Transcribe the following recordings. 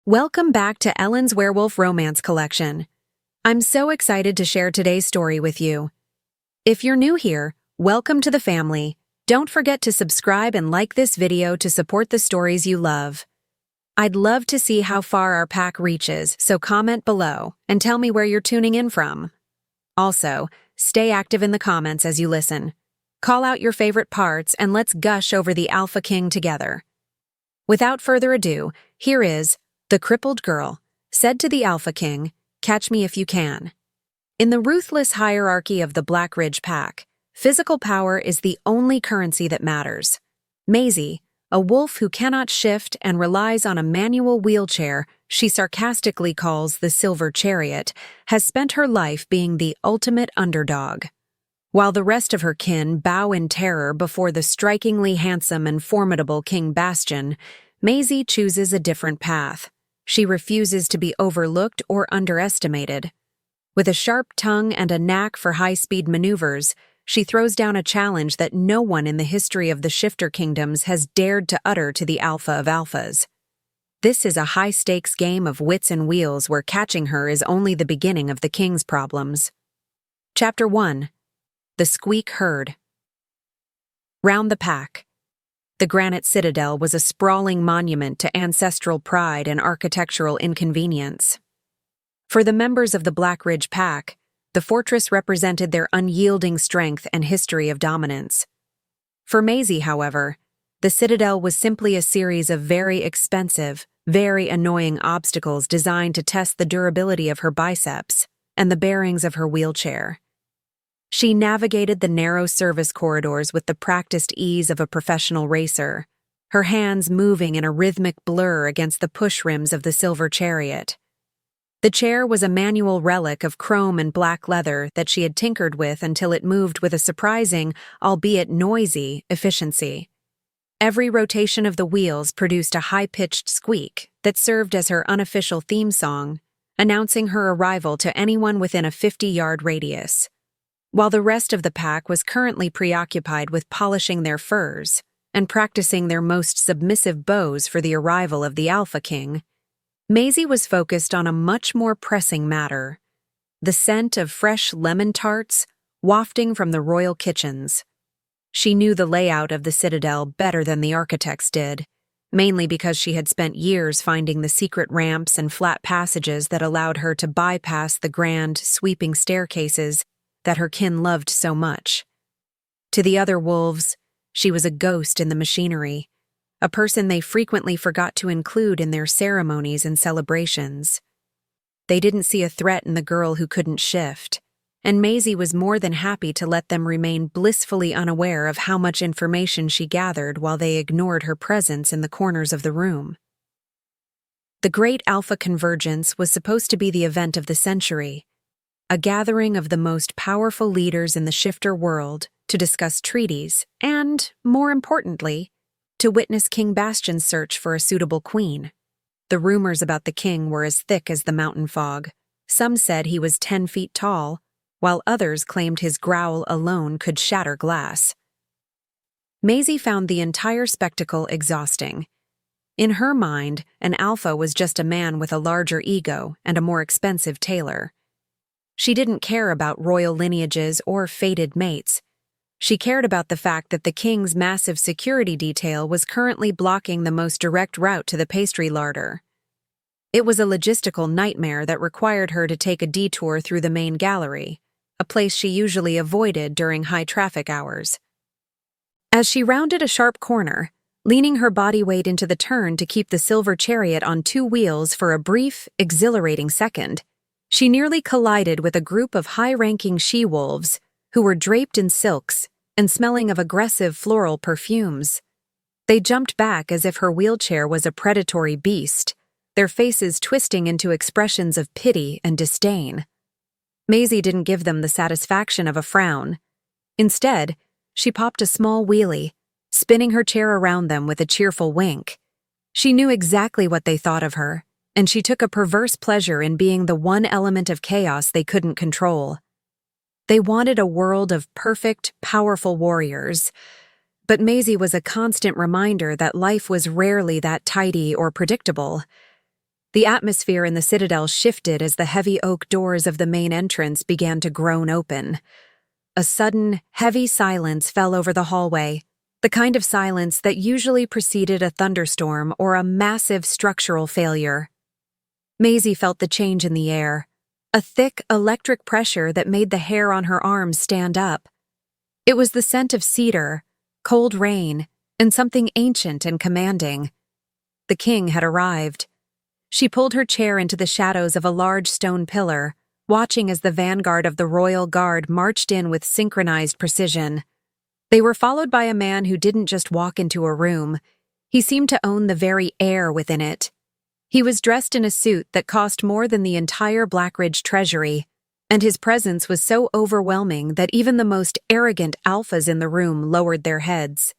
Welcome back to Ellen's Werewolf Romance Collection. I'm so excited to share today's story with you. If you're new here, welcome to the family. Don't forget to subscribe and like this video to support the stories you love. I'd love to see how far our pack reaches, so comment below and tell me where you're tuning in from. Also, stay active in the comments as you listen. Call out your favorite parts and let's gush over the Alpha King together. Without further ado, here is The Crippled Girl Said to the Alpha King, Catch me if you can. In the ruthless hierarchy of the Black Ridge Pack, physical power is the only currency that matters. Maisie, a wolf who cannot shift and relies on a manual wheelchair she sarcastically calls the Silver Chariot, has spent her life being the ultimate underdog. While the rest of her kin bow in terror before the strikingly handsome and formidable King Bastian, Maisie chooses a different path. She refuses to be overlooked or underestimated. With a sharp tongue and a knack for high-speed maneuvers, she throws down a challenge that no one in the history of the Shifter Kingdoms has dared to utter to the Alpha of Alphas. This is a high-stakes game of wits and wheels where catching her is only the beginning of the King's problems. Chapter 1. The Squeak Herd. Round the pack. The granite citadel was a sprawling monument to ancestral pride and architectural inconvenience. For the members of the Black Ridge Pack, the fortress represented their unyielding strength and history of dominance. For Maisie, however, the citadel was simply a series of very expensive, very annoying obstacles designed to test the durability of her biceps and the bearings of her wheelchair. She navigated the narrow service corridors with the practiced ease of a professional racer, her hands moving in a rhythmic blur against the push rims of the Silver Chariot. The chair was a manual relic of chrome and black leather that she had tinkered with until it moved with a surprising, albeit noisy, efficiency. Every rotation of the wheels produced a high-pitched squeak that served as her unofficial theme song, announcing her arrival to anyone within a 50-yard radius. While the rest of the pack was currently preoccupied with polishing their furs and practicing their most submissive bows for the arrival of the Alpha King, Maisie was focused on a much more pressing matter: the scent of fresh lemon tarts wafting from the royal kitchens. She knew the layout of the citadel better than the architects did, mainly because she had spent years finding the secret ramps and flat passages that allowed her to bypass the grand, sweeping staircases that her kin loved so much. To the other wolves, she was a ghost in the machinery, a person they frequently forgot to include in their ceremonies and celebrations. They didn't see a threat in the girl who couldn't shift, and Maisie was more than happy to let them remain blissfully unaware of how much information she gathered while they ignored her presence in the corners of the room. The Great Alpha Convergence was supposed to be the event of the century, a gathering of the most powerful leaders in the shifter world to discuss treaties and, more importantly, to witness King Bastian's search for a suitable queen. The rumors about the king were as thick as the mountain fog. Some said he was 10 feet tall, while others claimed his growl alone could shatter glass. Maisie found the entire spectacle exhausting. In her mind, an alpha was just a man with a larger ego and a more expensive tailor. She didn't care about royal lineages or fated mates. She cared about the fact that the king's massive security detail was currently blocking the most direct route to the pastry larder. It was a logistical nightmare that required her to take a detour through the main gallery, a place she usually avoided during high traffic hours. As she rounded a sharp corner, leaning her body weight into the turn to keep the Silver Chariot on 2 wheels for a brief, exhilarating second, she nearly collided with a group of high-ranking she-wolves who were draped in silks and smelling of aggressive floral perfumes. They jumped back as if her wheelchair was a predatory beast, their faces twisting into expressions of pity and disdain. Maisie didn't give them the satisfaction of a frown. Instead, she popped a small wheelie, spinning her chair around them with a cheerful wink. She knew exactly what they thought of her, and she took a perverse pleasure in being the one element of chaos they couldn't control. They wanted a world of perfect, powerful warriors, but Maisie was a constant reminder that life was rarely that tidy or predictable. The atmosphere in the citadel shifted as the heavy oak doors of the main entrance began to groan open. A sudden, heavy silence fell over the hallway, the kind of silence that usually preceded a thunderstorm or a massive structural failure. Maisie felt the change in the air, a thick, electric pressure that made the hair on her arms stand up. It was the scent of cedar, cold rain, and something ancient and commanding. The king had arrived. She pulled her chair into the shadows of a large stone pillar, watching as the vanguard of the royal guard marched in with synchronized precision. They were followed by a man who didn't just walk into a room. He seemed to own the very air within it. He was dressed in a suit that cost more than the entire Blackridge treasury, and his presence was so overwhelming that even the most arrogant alphas in the room lowered their heads.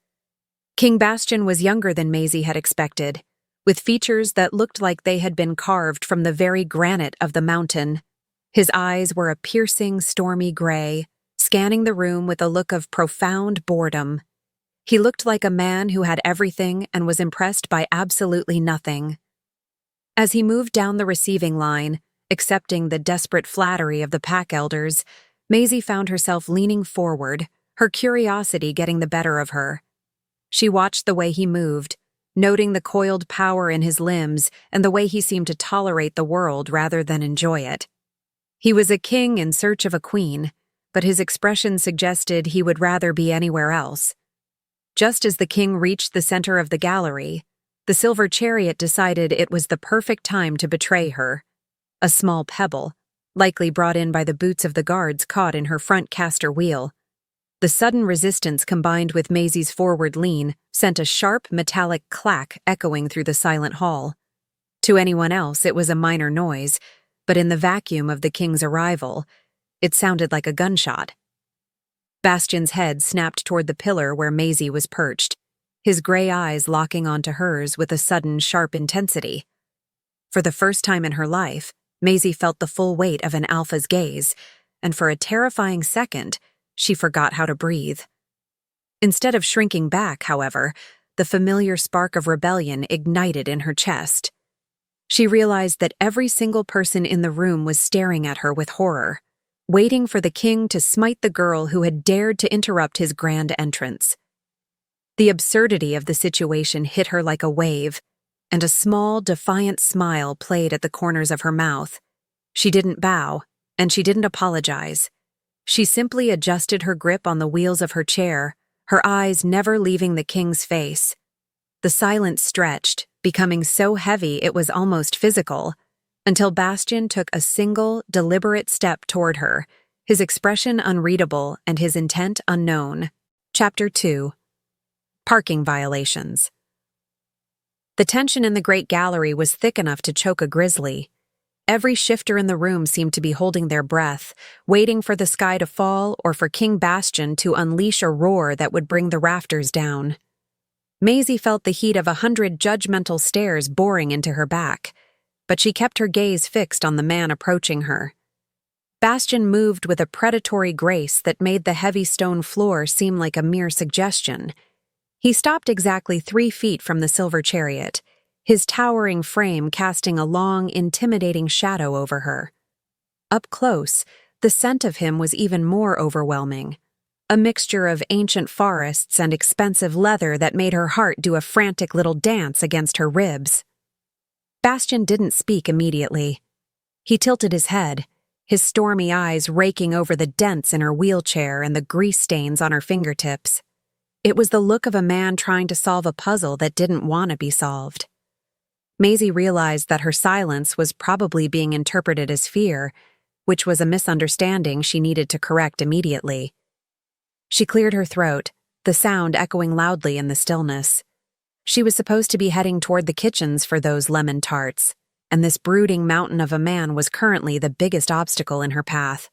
King Bastian was younger than Maisie had expected, with features that looked like they had been carved from the very granite of the mountain. His eyes were a piercing, stormy gray, scanning the room with a look of profound boredom. He looked like a man who had everything and was impressed by absolutely nothing. As he moved down the receiving line, accepting the desperate flattery of the pack elders, Maisie found herself leaning forward, her curiosity getting the better of her. She watched the way he moved, noting the coiled power in his limbs and the way he seemed to tolerate the world rather than enjoy it. He was a king in search of a queen, but his expression suggested he would rather be anywhere else. Just as the king reached the center of the gallery, the silver chariot decided it was the perfect time to betray her. A small pebble, likely brought in by the boots of the guards, caught in her front caster wheel. The sudden resistance combined with Maisie's forward lean sent a sharp metallic clack echoing through the silent hall. To anyone else, it was a minor noise, but in the vacuum of the king's arrival, it sounded like a gunshot. Bastian's head snapped toward the pillar where Maisie was perched, his gray eyes locking onto hers with a sudden, sharp intensity. For the first time in her life, Maisie felt the full weight of an alpha's gaze, and for a terrifying second, she forgot how to breathe. Instead of shrinking back, however, the familiar spark of rebellion ignited in her chest. She realized that every single person in the room was staring at her with horror, waiting for the king to smite the girl who had dared to interrupt his grand entrance. The absurdity of the situation hit her like a wave, and a small, defiant smile played at the corners of her mouth. She didn't bow, and she didn't apologize. She simply adjusted her grip on the wheels of her chair, her eyes never leaving the king's face. The silence stretched, becoming so heavy it was almost physical, until Bastian took a single, deliberate step toward her, his expression unreadable and his intent unknown. Chapter 2. Parking Violations. The tension in the Great Gallery was thick enough to choke a grizzly. Every shifter in the room seemed to be holding their breath, waiting for the sky to fall or for King Bastian to unleash a roar that would bring the rafters down. Maisie felt the heat of 100 judgmental stares boring into her back, but she kept her gaze fixed on the man approaching her. Bastian moved with a predatory grace that made the heavy stone floor seem like a mere suggestion. He stopped exactly 3 feet from the silver chariot, his towering frame casting a long, intimidating shadow over her. Up close, the scent of him was even more overwhelming, a mixture of ancient forests and expensive leather that made her heart do a frantic little dance against her ribs. Bastian didn't speak immediately. He tilted his head, his stormy eyes raking over the dents in her wheelchair and the grease stains on her fingertips. It was the look of a man trying to solve a puzzle that didn't want to be solved. Maisie realized that her silence was probably being interpreted as fear, which was a misunderstanding she needed to correct immediately. She cleared her throat, the sound echoing loudly in the stillness. She was supposed to be heading toward the kitchens for those lemon tarts, and this brooding mountain of a man was currently the biggest obstacle in her path.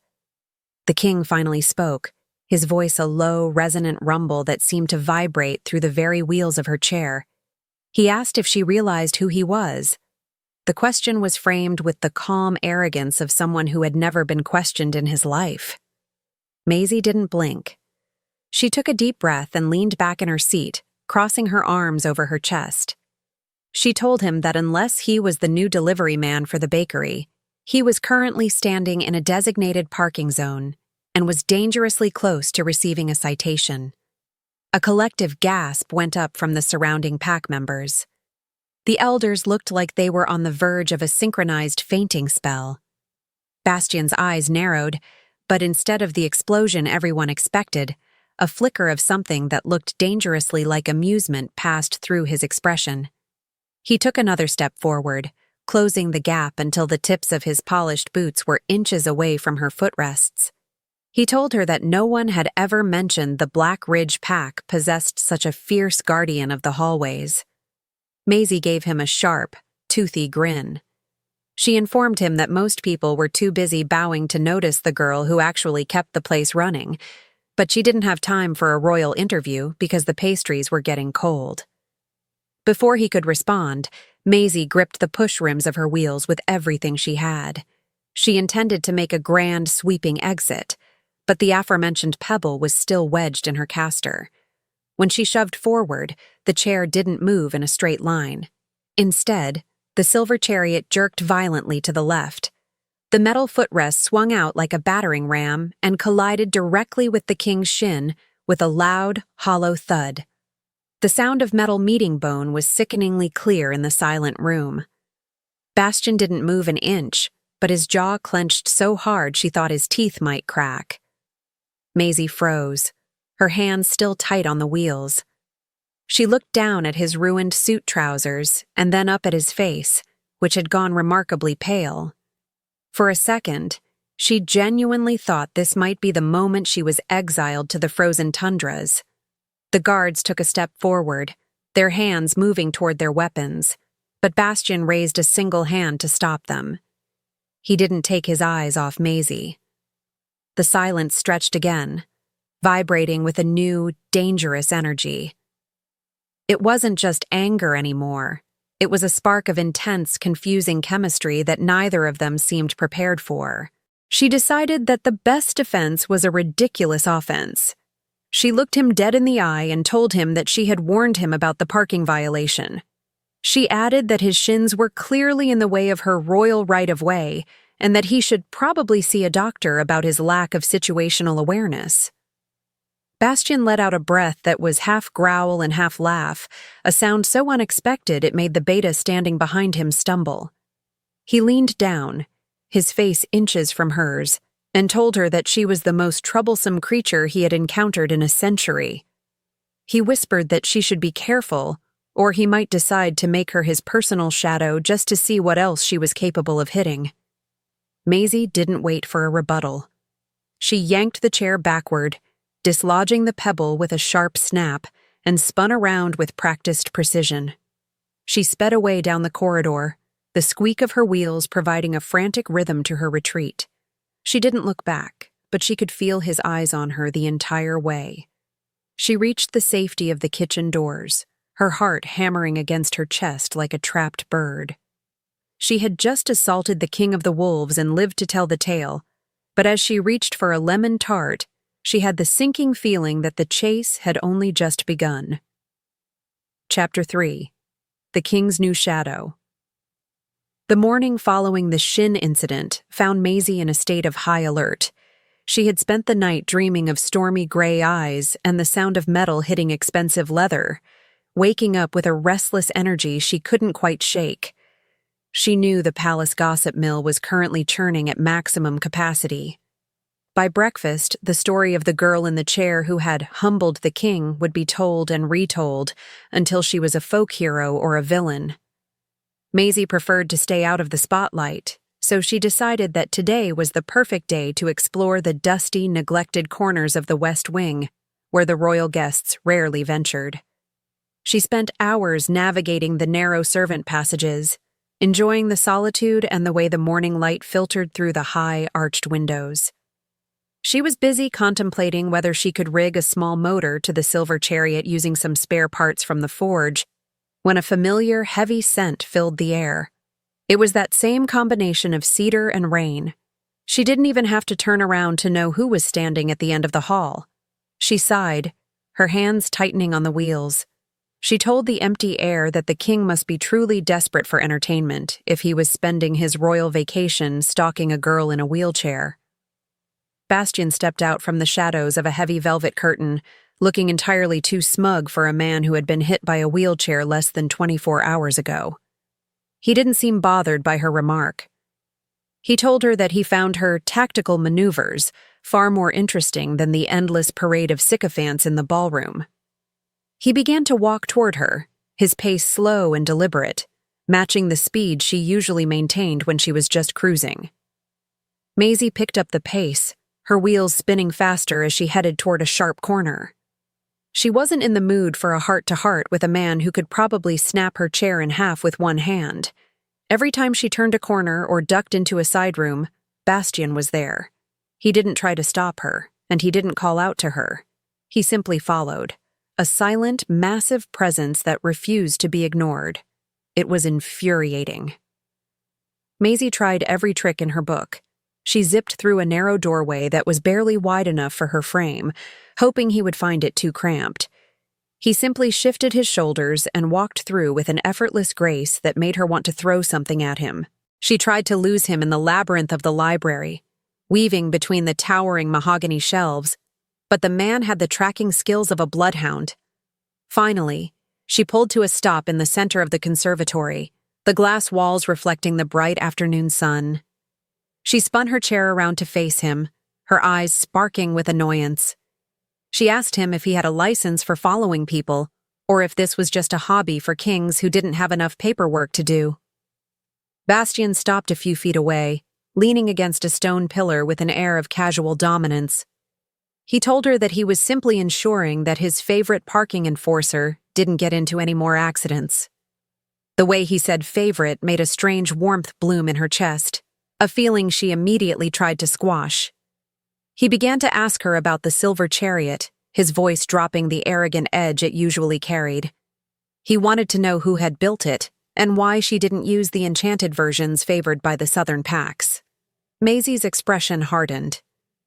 The king finally spoke, his voice a low, resonant rumble that seemed to vibrate through the very wheels of her chair. He asked if she realized who he was. The question was framed with the calm arrogance of someone who had never been questioned in his life. Maisie didn't blink. She took a deep breath and leaned back in her seat, crossing her arms over her chest. She told him that unless he was the new delivery man for the bakery, he was currently standing in a designated parking zone and was dangerously close to receiving a citation. A collective gasp went up from the surrounding pack members. The elders looked like they were on the verge of a synchronized fainting spell. Bastian's eyes narrowed, but instead of the explosion everyone expected, a flicker of something that looked dangerously like amusement passed through his expression. He took another step forward, closing the gap until the tips of his polished boots were inches away from her footrests. He told her that no one had ever mentioned the Black Ridge Pack possessed such a fierce guardian of the hallways. Maisie gave him a sharp, toothy grin. She informed him that most people were too busy bowing to notice the girl who actually kept the place running, but she didn't have time for a royal interview because the pastries were getting cold. Before he could respond, Maisie gripped the push rims of her wheels with everything she had. She intended to make a grand, sweeping exit, but the aforementioned pebble was still wedged in her caster. When she shoved forward, the chair didn't move in a straight line. Instead, the silver chariot jerked violently to the left. The metal footrest swung out like a battering ram and collided directly with the king's shin with a loud, hollow thud. The sound of metal meeting bone was sickeningly clear in the silent room. Bastian didn't move an inch, but his jaw clenched so hard she thought his teeth might crack. Maisie froze, her hands still tight on the wheels. She looked down at his ruined suit trousers and then up at his face, which had gone remarkably pale. For a second, she genuinely thought this might be the moment she was exiled to the frozen tundras. The guards took a step forward, their hands moving toward their weapons, but Bastian raised a single hand to stop them. He didn't take his eyes off Maisie. The silence stretched again, vibrating with a new, dangerous energy. It wasn't just anger anymore. It was a spark of intense, confusing chemistry that neither of them seemed prepared for. She decided that the best defense was a ridiculous offense. She looked him dead in the eye and told him that she had warned him about the parking violation. She added that his shins were clearly in the way of her royal right-of-way and that he should probably see a doctor about his lack of situational awareness. Bastian let out a breath that was half growl and half laugh, a sound so unexpected it made the beta standing behind him stumble. He leaned down, his face inches from hers, and told her that she was the most troublesome creature he had encountered in a century. He whispered that she should be careful, or he might decide to make her his personal shadow just to see what else she was capable of hitting. Maisie didn't wait for a rebuttal. She yanked the chair backward, dislodging the pebble with a sharp snap, and spun around with practiced precision. She sped away down the corridor, the squeak of her wheels providing a frantic rhythm to her retreat. She didn't look back, but she could feel his eyes on her the entire way. She reached the safety of the kitchen doors, her heart hammering against her chest like a trapped bird. She had just assaulted the king of the wolves and lived to tell the tale, but as she reached for a lemon tart, she had the sinking feeling that the chase had only just begun. Chapter 3. The King's New Shadow. The morning following the shin incident found Maisie in a state of high alert. She had spent the night dreaming of stormy gray eyes and the sound of metal hitting expensive leather, waking up with a restless energy she couldn't quite shake. She knew the palace gossip mill was currently churning at maximum capacity. By breakfast, the story of the girl in the chair who had humbled the king would be told and retold until she was a folk hero or a villain. Maisie preferred to stay out of the spotlight, so she decided that today was the perfect day to explore the dusty, neglected corners of the West Wing, where the royal guests rarely ventured. She spent hours navigating the narrow servant passages, enjoying the solitude and the way the morning light filtered through the high, arched windows. She was busy contemplating whether she could rig a small motor to the silver chariot using some spare parts from the forge, when a familiar, heavy scent filled the air. It was that same combination of cedar and rain. She didn't even have to turn around to know who was standing at the end of the hall. She sighed, her hands tightening on the wheels. She told the empty air that the king must be truly desperate for entertainment if he was spending his royal vacation stalking a girl in a wheelchair. Bastian stepped out from the shadows of a heavy velvet curtain, looking entirely too smug for a man who had been hit by a wheelchair less than 24 hours ago. He didn't seem bothered by her remark. He told her that he found her tactical maneuvers far more interesting than the endless parade of sycophants in the ballroom. He began to walk toward her, his pace slow and deliberate, matching the speed she usually maintained when she was just cruising. Maisie picked up the pace, her wheels spinning faster as she headed toward a sharp corner. She wasn't in the mood for a heart-to-heart with a man who could probably snap her chair in half with one hand. Every time she turned a corner or ducked into a side room, Bastian was there. He didn't try to stop her, and he didn't call out to her. He simply followed, a silent, massive presence that refused to be ignored. It was infuriating. Maisie tried every trick in her book. She zipped through a narrow doorway that was barely wide enough for her frame, hoping he would find it too cramped. He simply shifted his shoulders and walked through with an effortless grace that made her want to throw something at him. She tried to lose him in the labyrinth of the library, weaving between the towering mahogany shelves, but the man had the tracking skills of a bloodhound. Finally, she pulled to a stop in the center of the conservatory, the glass walls reflecting the bright afternoon sun. She spun her chair around to face him, her eyes sparking with annoyance. She asked him if he had a license for following people, or if this was just a hobby for kings who didn't have enough paperwork to do. Bastian stopped a few feet away, leaning against a stone pillar with an air of casual dominance. He told her that he was simply ensuring that his favorite parking enforcer didn't get into any more accidents. The way he said favorite made a strange warmth bloom in her chest, a feeling she immediately tried to squash. He began to ask her about the silver chariot, his voice dropping the arrogant edge it usually carried. He wanted to know who had built it and why she didn't use the enchanted versions favored by the southern packs. Maisie's expression hardened.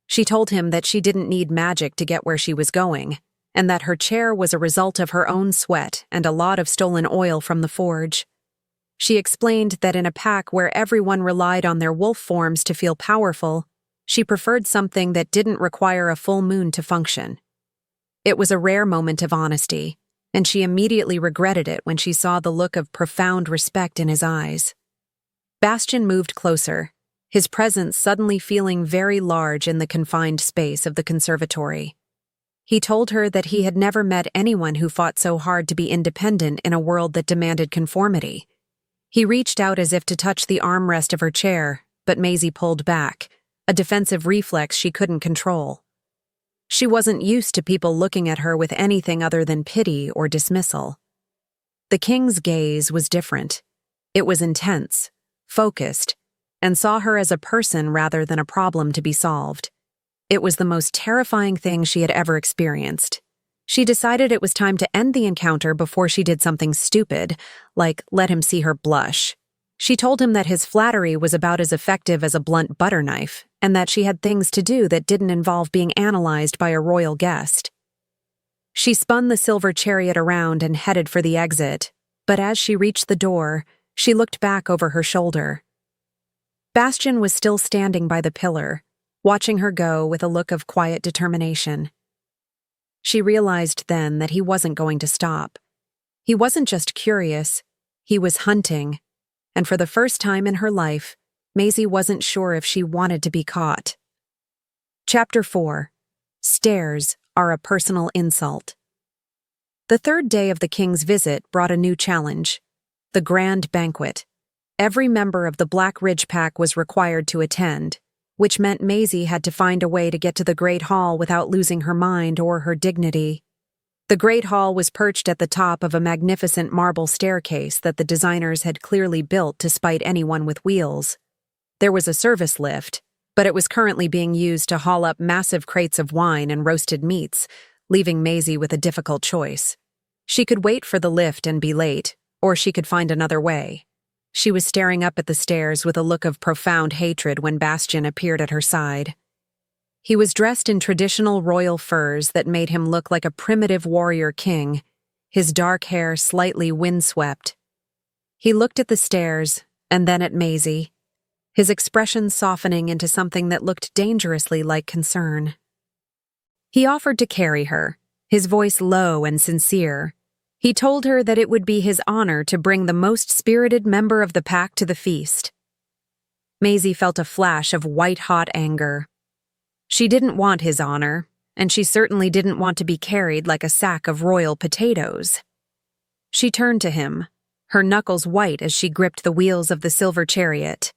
She told him that she didn't need magic to get where she was going, and that her chair was a result of her own sweat and a lot of stolen oil from the forge. She explained that in a pack where everyone relied on their wolf forms to feel powerful, she preferred something that didn't require a full moon to function. It was a rare moment of honesty, and she immediately regretted it when she saw the look of profound respect in his eyes. Bastian moved closer, his presence suddenly feeling very large in the confined space of the conservatory. He told her that he had never met anyone who fought so hard to be independent in a world that demanded conformity. He reached out as if to touch the armrest of her chair, but Maisie pulled back, a defensive reflex she couldn't control. She wasn't used to people looking at her with anything other than pity or dismissal. The king's gaze was different. It was intense, focused, and saw her as a person rather than a problem to be solved. It was the most terrifying thing she had ever experienced. She decided it was time to end the encounter before she did something stupid, like let him see her blush. She told him that his flattery was about as effective as a blunt butter knife, and that she had things to do that didn't involve being analyzed by a royal guest. She spun the silver chariot around and headed for the exit, but as she reached the door, she looked back over her shoulder. Bastian was still standing by the pillar, watching her go with a look of quiet determination. She realized then that he wasn't going to stop. He wasn't just curious, he was hunting, and for the first time in her life, Maisie wasn't sure if she wanted to be caught. Chapter 4. Stares are a personal insult. The third day of the king's visit brought a new challenge: the grand banquet. Every member of the Black Ridge Pack was required to attend, which meant Maisie had to find a way to get to the Great Hall without losing her mind or her dignity. The Great Hall was perched at the top of a magnificent marble staircase that the designers had clearly built to spite anyone with wheels. There was a service lift, but it was currently being used to haul up massive crates of wine and roasted meats, leaving Maisie with a difficult choice. She could wait for the lift and be late, or she could find another way. She was staring up at the stairs with a look of profound hatred when Bastian appeared at her side. He was dressed in traditional royal furs that made him look like a primitive warrior king. his dark hair slightly windswept. He looked at the stairs and then at Maisie, his expression softening into something that looked dangerously like concern. He offered to carry her, his voice low and sincere. He told her that it would be his honor to bring the most spirited member of the pack to the feast. Maisie felt a flash of white-hot anger. She didn't want his honor, and she certainly didn't want to be carried like a sack of royal potatoes. She turned to him, her knuckles white as she gripped the wheels of the silver chariot.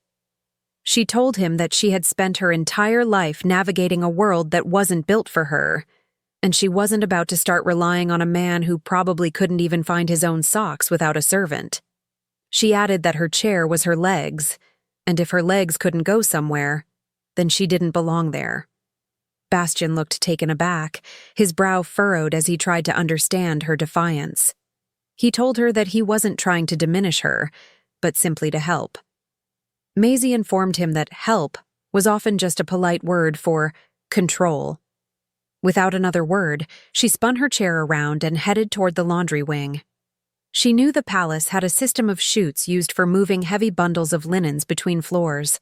She told him that she had spent her entire life navigating a world that wasn't built for her, and she wasn't about to start relying on a man who probably couldn't even find his own socks without a servant. She added that her chair was her legs, and if her legs couldn't go somewhere, then she didn't belong there. Bastian looked taken aback, his brow furrowed as he tried to understand her defiance. He told her that he wasn't trying to diminish her, but simply to help. Maisie informed him that help was often just a polite word for control. Without another word, she spun her chair around and headed toward the laundry wing. She knew the palace had a system of chutes used for moving heavy bundles of linens between floors.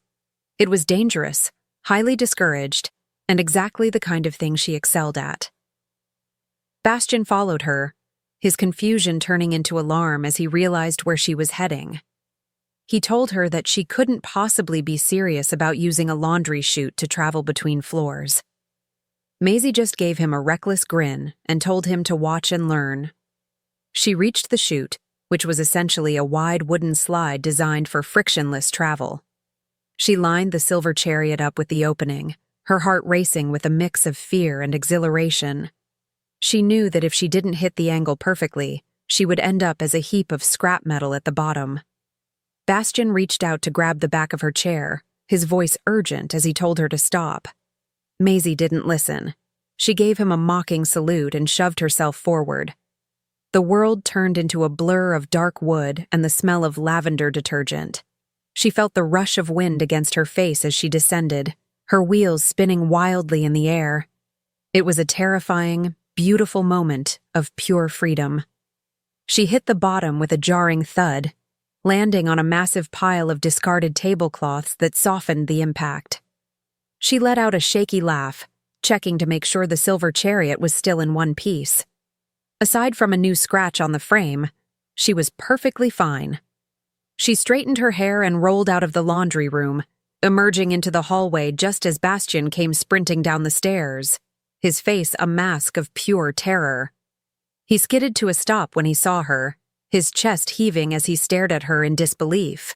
It was dangerous, highly discouraged, and exactly the kind of thing she excelled at. Bastian followed her, his confusion turning into alarm as he realized where she was heading. He told her that she couldn't possibly be serious about using a laundry chute to travel between floors. Maisie just gave him a reckless grin and told him to watch and learn. She reached the chute, which was essentially a wide wooden slide designed for frictionless travel. She lined the silver chariot up with the opening, her heart racing with a mix of fear and exhilaration. She knew that if she didn't hit the angle perfectly, she would end up as a heap of scrap metal at the bottom. Bastian reached out to grab the back of her chair, his voice urgent as he told her to stop. Maisie didn't listen. She gave him a mocking salute and shoved herself forward. The world turned into a blur of dark wood and the smell of lavender detergent. She felt the rush of wind against her face as she descended, her wheels spinning wildly in the air. It was a terrifying, beautiful moment of pure freedom. She hit the bottom with a jarring thud, landing on a massive pile of discarded tablecloths that softened the impact. She let out a shaky laugh, checking to make sure the silver chariot was still in one piece. Aside from a new scratch on the frame, she was perfectly fine. She straightened her hair and rolled out of the laundry room, emerging into the hallway just as Bastian came sprinting down the stairs, his face a mask of pure terror. He skidded to a stop when he saw her, his chest heaving as he stared at her in disbelief.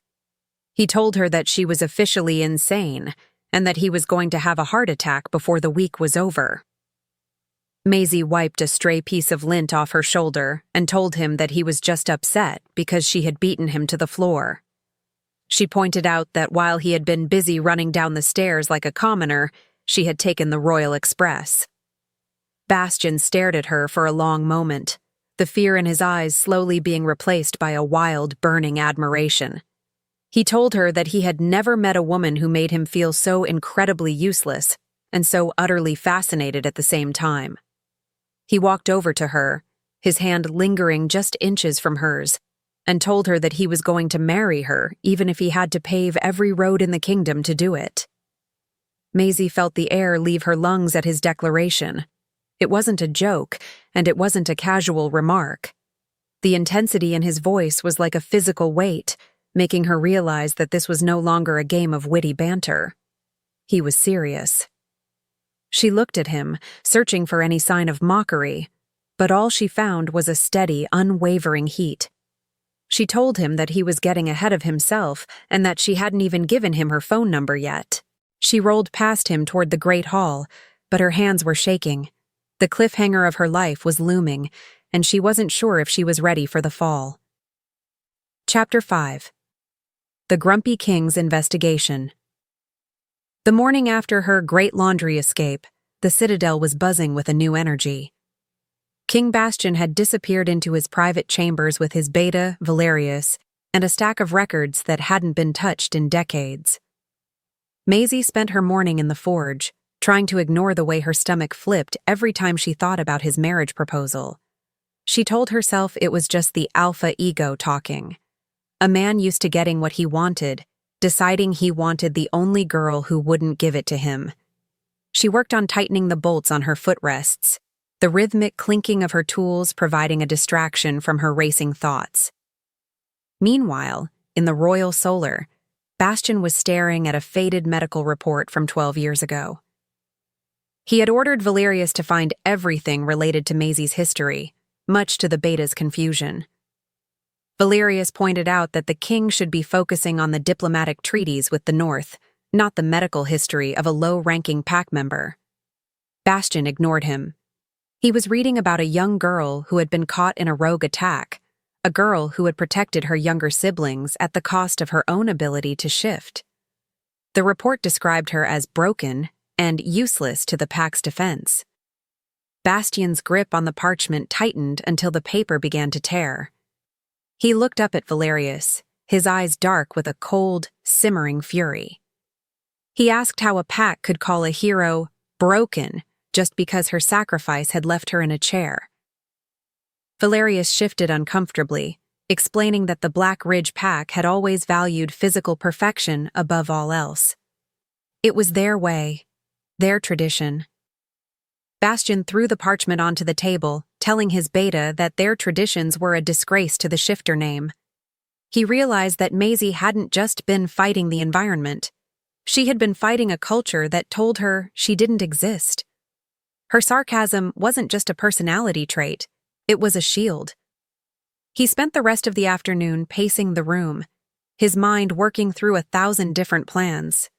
He told her that she was officially insane and that he was going to have a heart attack before the week was over. Maisie wiped a stray piece of lint off her shoulder and told him that he was just upset because she had beaten him to the floor. She pointed out that while he had been busy running down the stairs like a commoner, she had taken the Royal Express. Bastian stared at her for a long moment, the fear in his eyes slowly being replaced by a wild, burning admiration. He told her that he had never met a woman who made him feel so incredibly useless and so utterly fascinated at the same time. He walked over to her, his hand lingering just inches from hers, and told her that he was going to marry her even if he had to pave every road in the kingdom to do it. Maisie felt the air leave her lungs at his declaration. It wasn't a joke, and it wasn't a casual remark. The intensity in his voice was like a physical weight, making her realize that this was no longer a game of witty banter. He was serious. She looked at him, searching for any sign of mockery, but all she found was a steady, unwavering heat. She told him that he was getting ahead of himself and that she hadn't even given him her phone number yet. She rolled past him toward the Great Hall, but her hands were shaking. The cliffhanger of her life was looming, and she wasn't sure if she was ready for the fall. Chapter 5. The Grumpy King's Investigation. The morning after her great laundry escape, the Citadel was buzzing with a new energy. King Bastian had disappeared into his private chambers with his beta, Valerius, and a stack of records that hadn't been touched in decades. Maisie spent her morning in the forge, trying to ignore the way her stomach flipped every time she thought about his marriage proposal. She told herself it was just the alpha ego talking. A man used to getting what he wanted, deciding he wanted the only girl who wouldn't give it to him. She worked on tightening the bolts on her footrests, the rhythmic clinking of her tools providing a distraction from her racing thoughts. Meanwhile, in the Royal Solar, Bastian was staring at a faded medical report from 12 years ago. He had ordered Valerius to find everything related to Maisie's history, much to the Beta's confusion. Valerius pointed out that the king should be focusing on the diplomatic treaties with the North, not the medical history of a low-ranking pack member. Bastian ignored him. He was reading about a young girl who had been caught in a rogue attack, a girl who had protected her younger siblings at the cost of her own ability to shift. The report described her as broken and useless to the pack's defense. Bastian's grip on the parchment tightened until the paper began to tear. He looked up at Valerius, his eyes dark with a cold, simmering fury. He asked how a pack could call a hero broken just because her sacrifice had left her in a chair. Valerius shifted uncomfortably, explaining that the Black Ridge pack had always valued physical perfection above all else. It was their way, their tradition. Bastian threw the parchment onto the table, telling his beta that their traditions were a disgrace to the shifter name. He realized that Maisie hadn't just been fighting the environment. She had been fighting a culture that told her she didn't exist. Her sarcasm wasn't just a personality trait, it was a shield. He spent the rest of the afternoon pacing the room, his mind working through 1,000 different plans.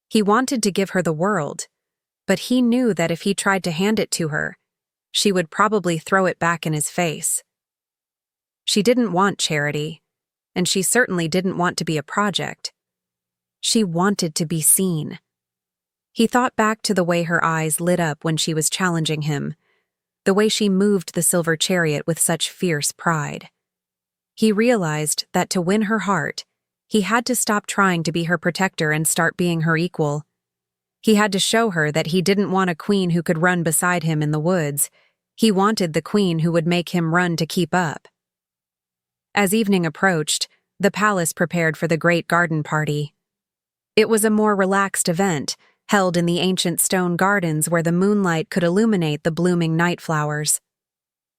He wanted to give her the world, but he knew that if he tried to hand it to her, she would probably throw it back in his face. She didn't want charity, and she certainly didn't want to be a project. She wanted to be seen. He thought back to the way her eyes lit up when she was challenging him, the way she moved the silver chariot with such fierce pride. He realized that to win her heart, he had to stop trying to be her protector and start being her equal. He had to show her that he didn't want a queen who could run beside him in the woods. He wanted the queen who would make him run to keep up. As evening approached, the palace prepared for the great garden party. It was a more relaxed event, held in the ancient stone gardens where the moonlight could illuminate the blooming night flowers.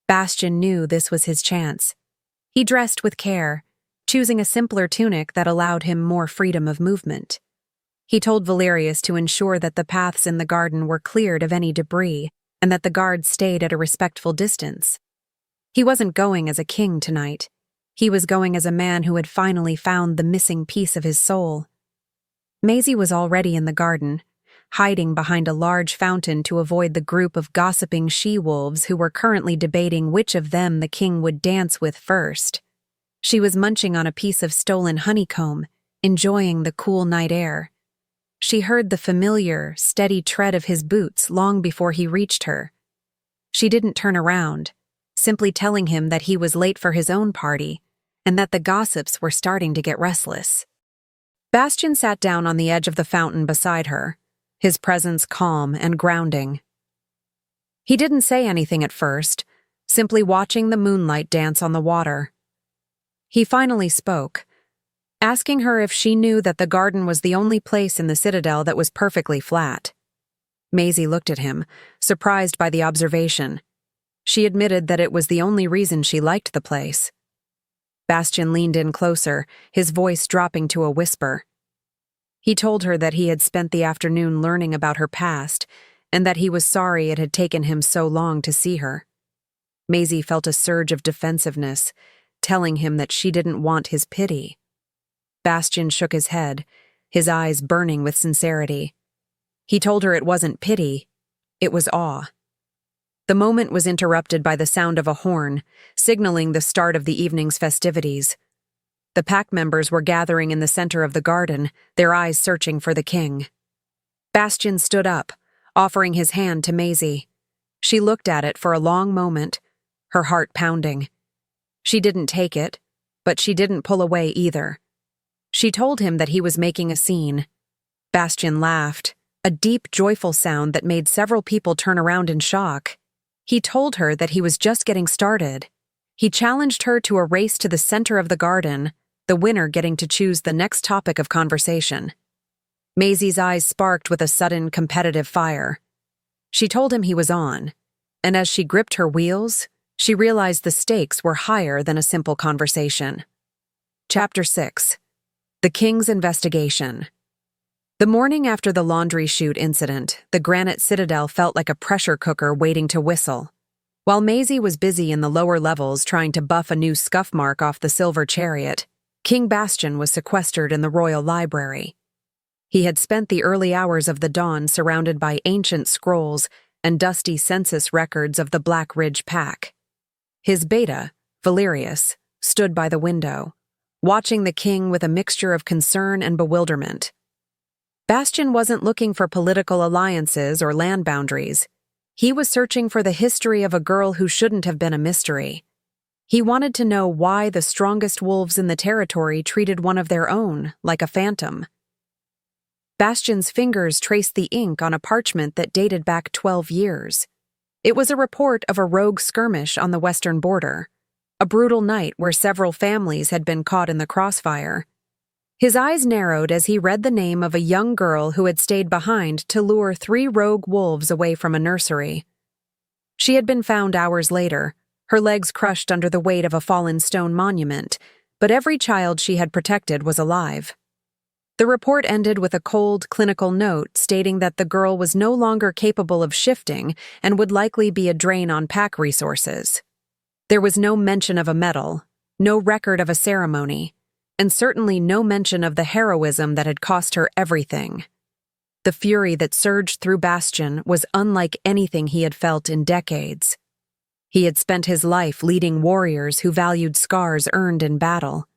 Bastian knew this was his chance. He dressed with care, choosing a simpler tunic that allowed him more freedom of movement. He told Valerius to ensure that the paths in the garden were cleared of any debris and that the guards stayed at a respectful distance. He wasn't going as a king tonight. He was going as a man who had finally found the missing piece of his soul. Maisie was already in the garden, hiding behind a large fountain to avoid the group of gossiping she-wolves who were currently debating which of them the king would dance with first. She was munching on a piece of stolen honeycomb, enjoying the cool night air. She heard the familiar, steady tread of his boots long before he reached her. She didn't turn around, simply telling him that he was late for his own party and that the gossips were starting to get restless. Bastian sat down on the edge of the fountain beside her, his presence calm and grounding. He didn't say anything at first, simply watching the moonlight dance on the water. He finally spoke, asking her if she knew that the garden was the only place in the citadel that was perfectly flat. Maisie looked at him, surprised by the observation. She admitted that it was the only reason she liked the place. Bastian leaned in closer, his voice dropping to a whisper. He told her that he had spent the afternoon learning about her past, and that he was sorry it had taken him so long to see her. Maisie felt a surge of defensiveness, telling him that she didn't want his pity. Bastian shook his head, his eyes burning with sincerity. He told her it wasn't pity, it was awe. The moment was interrupted by the sound of a horn, signaling the start of the evening's festivities. The pack members were gathering in the center of the garden, their eyes searching for the king. Bastian stood up, offering his hand to Maisie. She looked at it for a long moment, her heart pounding. She didn't take it, but she didn't pull away either. She told him that he was making a scene. Bastian laughed, a deep, joyful sound that made several people turn around in shock. He told her that he was just getting started. He challenged her to a race to the center of the garden, the winner getting to choose the next topic of conversation. Maisie's eyes sparked with a sudden competitive fire. She told him he was on, and as she gripped her wheels, she realized the stakes were higher than a simple conversation. Chapter 6. The King's Investigation. The morning after the laundry chute incident, the granite citadel felt like a pressure cooker waiting to whistle. While Maisie was busy in the lower levels trying to buff a new scuff mark off the silver chariot, King Bastian was sequestered in the royal library. He had spent the early hours of the dawn surrounded by ancient scrolls and dusty census records of the Black Ridge Pack. His beta, Valerius, stood by the window, watching the king with a mixture of concern and bewilderment. Bastian wasn't looking for political alliances or land boundaries. He was searching for the history of a girl who shouldn't have been a mystery. He wanted to know why the strongest wolves in the territory treated one of their own like a phantom. Bastian's fingers traced the ink on a parchment that dated back 12 years. It was a report of a rogue skirmish on the western border, a brutal night where several families had been caught in the crossfire. His eyes narrowed as he read the name of a young girl who had stayed behind to lure 3 rogue wolves away from a nursery. She had been found hours later, her legs crushed under the weight of a fallen stone monument, but every child she had protected was alive. The report ended with a cold, clinical note stating that the girl was no longer capable of shifting and would likely be a drain on pack resources. There was no mention of a medal, no record of a ceremony, and certainly no mention of the heroism that had cost her everything. The fury that surged through Bastian was unlike anything he had felt in decades. He had spent his life leading warriors who valued scars earned in battle.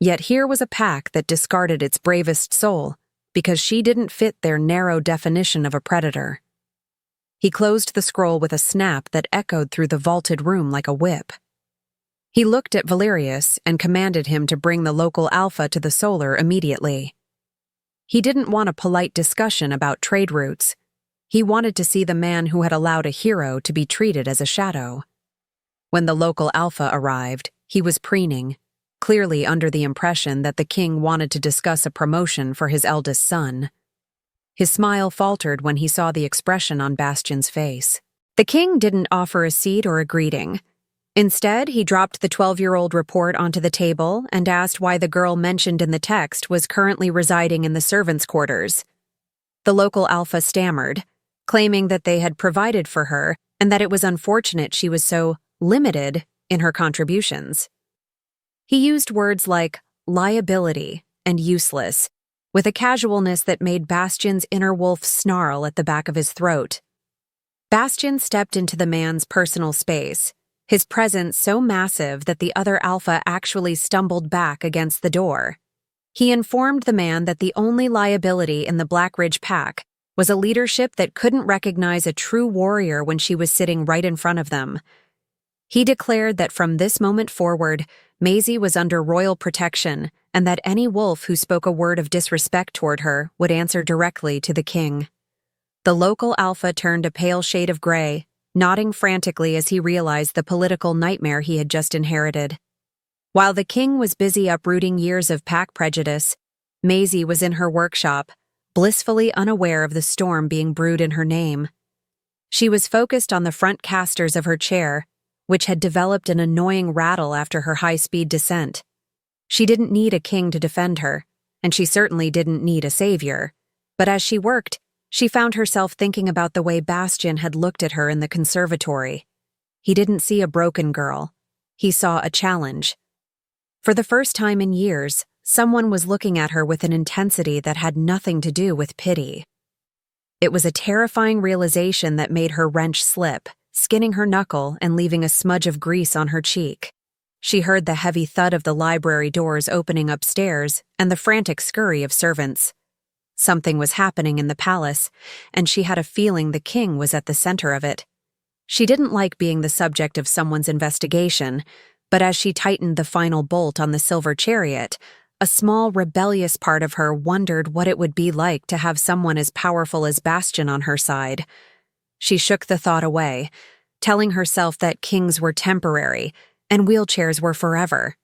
Yet here was a pack that discarded its bravest soul because she didn't fit their narrow definition of a predator. He closed the scroll with a snap that echoed through the vaulted room like a whip. He looked at Valerius and commanded him to bring the local alpha to the solar immediately. He didn't want a polite discussion about trade routes. He wanted to see the man who had allowed a hero to be treated as a shadow. When the local alpha arrived, he was preening, clearly under the impression that the king wanted to discuss a promotion for his eldest son. His smile faltered when he saw the expression on Bastian's face. The king didn't offer a seat or a greeting. Instead, he dropped the 12-year-old report onto the table and asked why the girl mentioned in the text was currently residing in the servants' quarters. The local alpha stammered, claiming that they had provided for her and that it was unfortunate she was so limited in her contributions. He used words like liability and useless, with a casualness that made Bastian's inner wolf snarl at the back of his throat. Bastian stepped into the man's personal space, his presence so massive that the other alpha actually stumbled back against the door. He informed the man that the only liability in the Black Ridge Pack was a leadership that couldn't recognize a true warrior when she was sitting right in front of them. He declared that from this moment forward, Maisie was under royal protection and that any wolf who spoke a word of disrespect toward her would answer directly to the king. The local alpha turned a pale shade of gray, nodding frantically as he realized the political nightmare he had just inherited. While the king was busy uprooting years of pack prejudice, Maisie was in her workshop, blissfully unaware of the storm being brewed in her name. She was focused on the front casters of her chair, which had developed an annoying rattle after her high-speed descent. She didn't need a king to defend her, and she certainly didn't need a savior. But as she worked, she found herself thinking about the way Bastian had looked at her in the conservatory. He didn't see a broken girl. He saw a challenge. For the first time in years, someone was looking at her with an intensity that had nothing to do with pity. It was a terrifying realization that made her wrench slip, skinning her knuckle and leaving a smudge of grease on her cheek. She heard the heavy thud of the library doors opening upstairs and the frantic scurry of servants. Something was happening in the palace, and she had a feeling the king was at the center of it. She didn't like being the subject of someone's investigation, but as she tightened the final bolt on the silver chariot, a small rebellious part of her wondered what it would be like to have someone as powerful as Bastian on her side. She shook the thought away, telling herself that kings were temporary and wheelchairs were forever.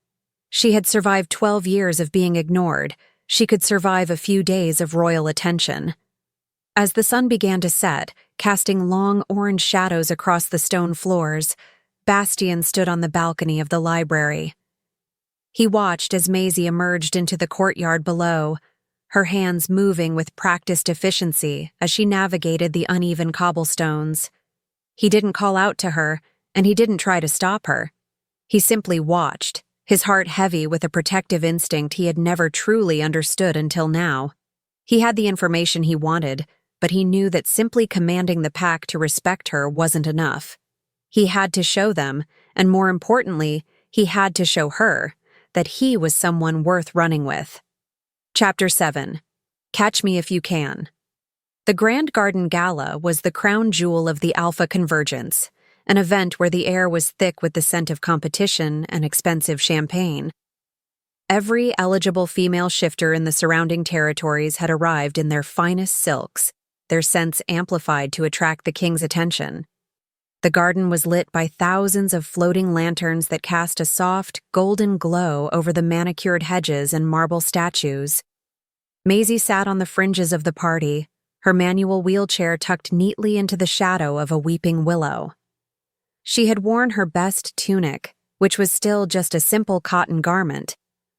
She had survived 12 years of being ignored. She could survive a few days of royal attention. As the sun began to set, casting long orange shadows across the stone floors, Bastian stood on the balcony of the library. He watched as Maisie emerged into the courtyard below, her hands moving with practiced efficiency as she navigated the uneven cobblestones. He didn't call out to her, and he didn't try to stop her. He simply watched, his heart heavy with a protective instinct he had never truly understood until now. He had the information he wanted, but he knew that simply commanding the pack to respect her wasn't enough. He had to show them, and more importantly, he had to show her, that he was someone worth running with. Chapter 7. Catch Me If You Can. The Grand Garden Gala was the crown jewel of the Alpha Convergence, an event where the air was thick with the scent of competition and expensive champagne. Every eligible female shifter in the surrounding territories had arrived in their finest silks, their scents amplified to attract the king's attention. The garden was lit by thousands of floating lanterns that cast a soft, golden glow over the manicured hedges and marble statues. Maisie sat on the fringes of the party, her manual wheelchair tucked neatly into the shadow of a weeping willow. She had worn her best tunic, which was still just a simple cotton garment,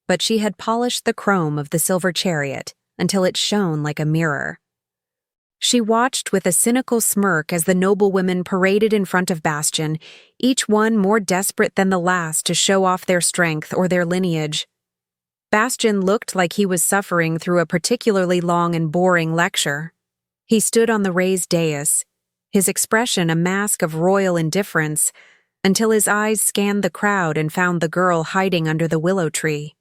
but she had polished the chrome of the silver chariot until it shone like a mirror. She watched with a cynical smirk as the noblewomen paraded in front of Bastian, each one more desperate than the last to show off their strength or their lineage. Bastian looked like he was suffering through a particularly long and boring lecture. He stood on the raised dais, his expression a mask of royal indifference, until his eyes scanned the crowd and found the girl hiding under the willow tree.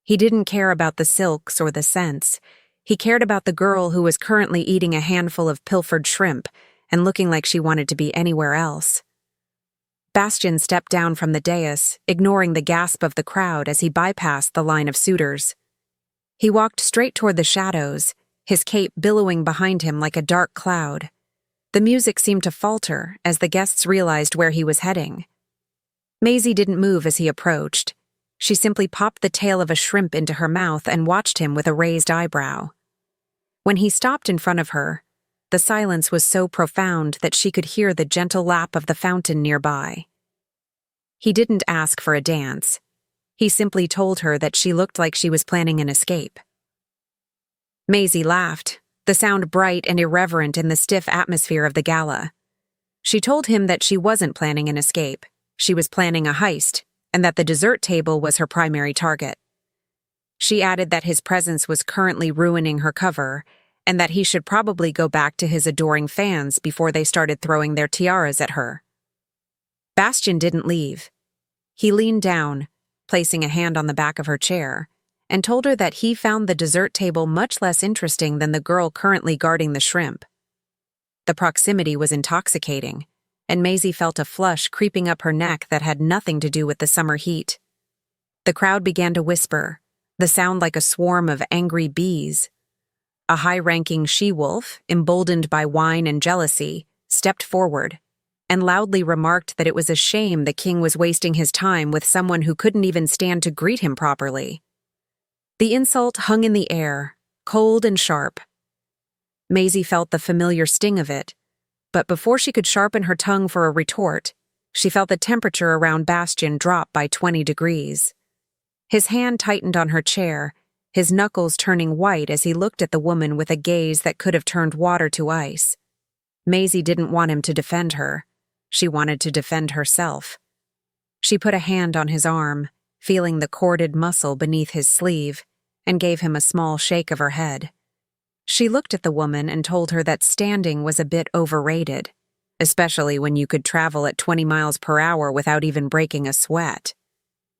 He didn't care about the silks or the scents. He cared about the girl who was currently eating a handful of pilfered shrimp and looking like she wanted to be anywhere else. Bastian stepped down from the dais, ignoring the gasp of the crowd as he bypassed the line of suitors. He walked straight toward the shadows, his cape billowing behind him like a dark cloud. The music seemed to falter as the guests realized where he was heading. Maisie didn't move as he approached. She simply popped the tail of a shrimp into her mouth and watched him with a raised eyebrow. When he stopped in front of her, the silence was so profound that she could hear the gentle lap of the fountain nearby. He didn't ask for a dance. He simply told her that she looked like she was planning an escape. Maisie laughed, the sound bright and irreverent in the stiff atmosphere of the gala. She told him that she wasn't planning an escape. She was planning a heist, and that the dessert table was her primary target. She added that his presence was currently ruining her cover, and that he should probably go back to his adoring fans before they started throwing their tiaras at her. Bastian didn't leave. He leaned down, placing a hand on the back of her chair, and told her that he found the dessert table much less interesting than the girl currently guarding the shrimp. The proximity was intoxicating, and Maisie felt a flush creeping up her neck that had nothing to do with the summer heat. The crowd began to whisper, the sound like a swarm of angry bees. A high-ranking she-wolf, emboldened by wine and jealousy, stepped forward and loudly remarked that it was a shame the king was wasting his time with someone who couldn't even stand to greet him properly. The insult hung in the air, cold and sharp. Maisie felt the familiar sting of it, but before she could sharpen her tongue for a retort, she felt the temperature around Bastian drop by 20 degrees. His hand tightened on her chair, his knuckles turning white as he looked at the woman with a gaze that could have turned water to ice. Maisie didn't want him to defend her. She wanted to defend herself. She put a hand on his arm, feeling the corded muscle beneath his sleeve, and gave him a small shake of her head. She looked at the woman and told her that standing was a bit overrated, especially when you could travel at 20 miles per hour without even breaking a sweat.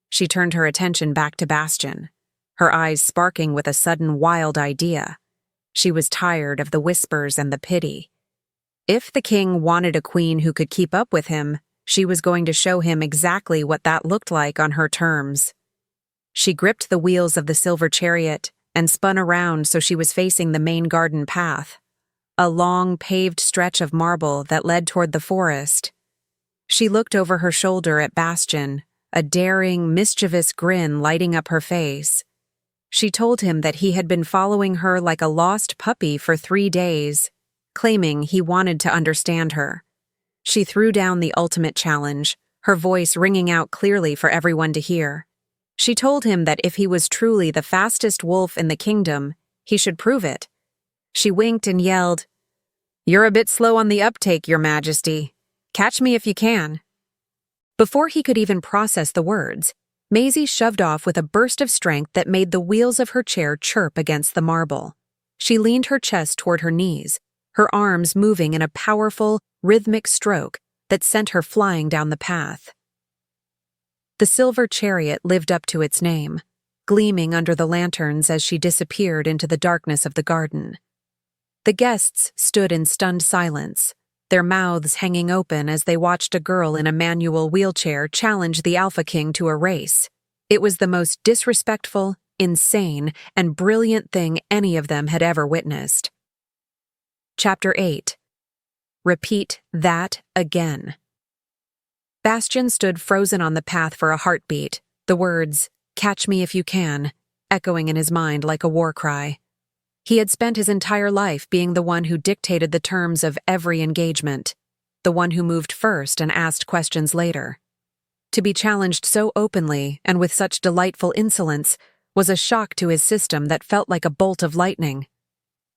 She turned her attention back to Bastian, her eyes sparking with a sudden wild idea. She was tired of the whispers and the pity. If the king wanted a queen who could keep up with him, she was going to show him exactly what that looked like on her terms. She gripped the wheels of the silver chariot and spun around so she was facing the main garden path, a long paved stretch of marble that led toward the forest. She looked over her shoulder at Bastian, a daring, mischievous grin lighting up her face. She told him that he had been following her like a lost puppy for 3 days, claiming he wanted to understand her. She threw down the ultimate challenge, her voice ringing out clearly for everyone to hear. She told him that if he was truly the fastest wolf in the kingdom, he should prove it. She winked and yelled, "You're a bit slow on the uptake, Your Majesty. Catch me if you can." Before he could even process the words, Maisie shoved off with a burst of strength that made the wheels of her chair chirp against the marble. She leaned her chest toward her knees, her arms moving in a powerful, rhythmic stroke that sent her flying down the path. The silver chariot lived up to its name, gleaming under the lanterns as she disappeared into the darkness of the garden. The guests stood in stunned silence, their mouths hanging open as they watched a girl in a manual wheelchair challenge the Alpha King to a race. It was the most disrespectful, insane, and brilliant thing any of them had ever witnessed. Chapter 8. Repeat that again. Bastian stood frozen on the path for a heartbeat, the words, "Catch me if you can," echoing in his mind like a war cry. He had spent his entire life being the one who dictated the terms of every engagement, the one who moved first and asked questions later. To be challenged so openly and with such delightful insolence was a shock to his system that felt like a bolt of lightning.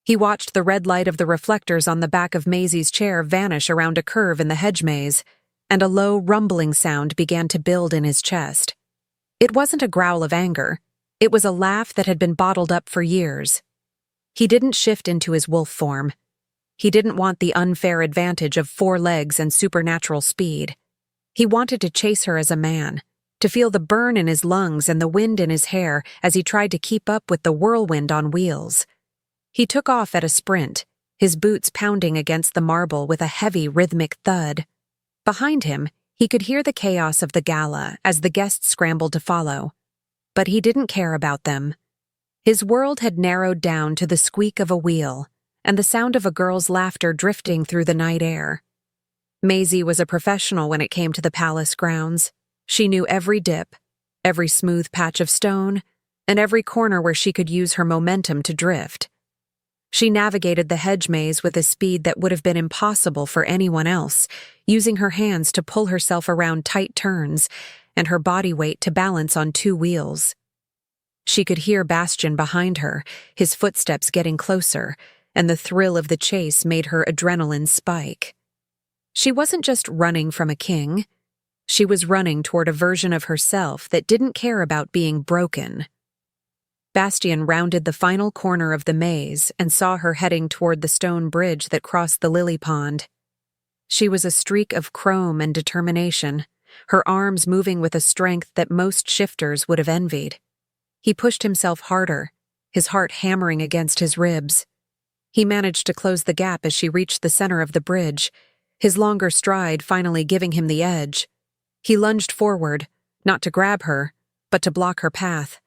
He watched the red light of the reflectors on the back of Maisie's chair vanish around a curve in the hedge maze, and a low, rumbling sound began to build in his chest. It wasn't a growl of anger. It was a laugh that had been bottled up for years. He didn't shift into his wolf form. He didn't want the unfair advantage of 4 legs and supernatural speed. He wanted to chase her as a man, to feel the burn in his lungs and the wind in his hair as he tried to keep up with the whirlwind on wheels. He took off at a sprint, his boots pounding against the marble with a heavy, rhythmic thud. Behind him, he could hear the chaos of the gala as the guests scrambled to follow. But he didn't care about them. His world had narrowed down to the squeak of a wheel and the sound of a girl's laughter drifting through the night air. Maisie was a professional when it came to the palace grounds. She knew every dip, every smooth patch of stone, and every corner where she could use her momentum to drift. She navigated the hedge maze with a speed that would have been impossible for anyone else, using her hands to pull herself around tight turns and her body weight to balance on 2 wheels. She could hear Bastian behind her, his footsteps getting closer, and the thrill of the chase made her adrenaline spike. She wasn't just running from a king. She was running toward a version of herself that didn't care about being broken. Bastian rounded the final corner of the maze and saw her heading toward the stone bridge that crossed the lily pond. She was a streak of chrome and determination, her arms moving with a strength that most shifters would have envied. He pushed himself harder, his heart hammering against his ribs. He managed to close the gap as she reached the center of the bridge, his longer stride finally giving him the edge. He lunged forward, not to grab her, but to block her path.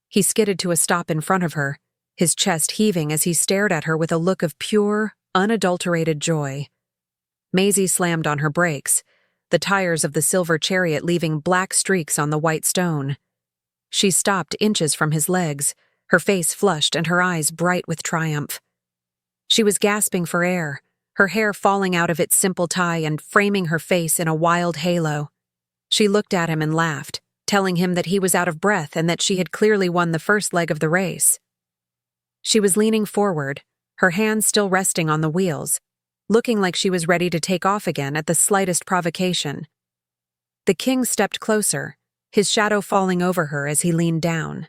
He skidded to a stop in front of her, his chest heaving as he stared at her with a look of pure, unadulterated joy. Maisie slammed on her brakes, the tires of the silver chariot leaving black streaks on the white stone. She stopped inches from his legs, her face flushed and her eyes bright with triumph. She was gasping for air, her hair falling out of its simple tie and framing her face in a wild halo. She looked at him and laughed, telling him that he was out of breath and that she had clearly won the first leg of the race. She was leaning forward, her hands still resting on the wheels, looking like she was ready to take off again at the slightest provocation. The king stepped closer, his shadow falling over her as he leaned down.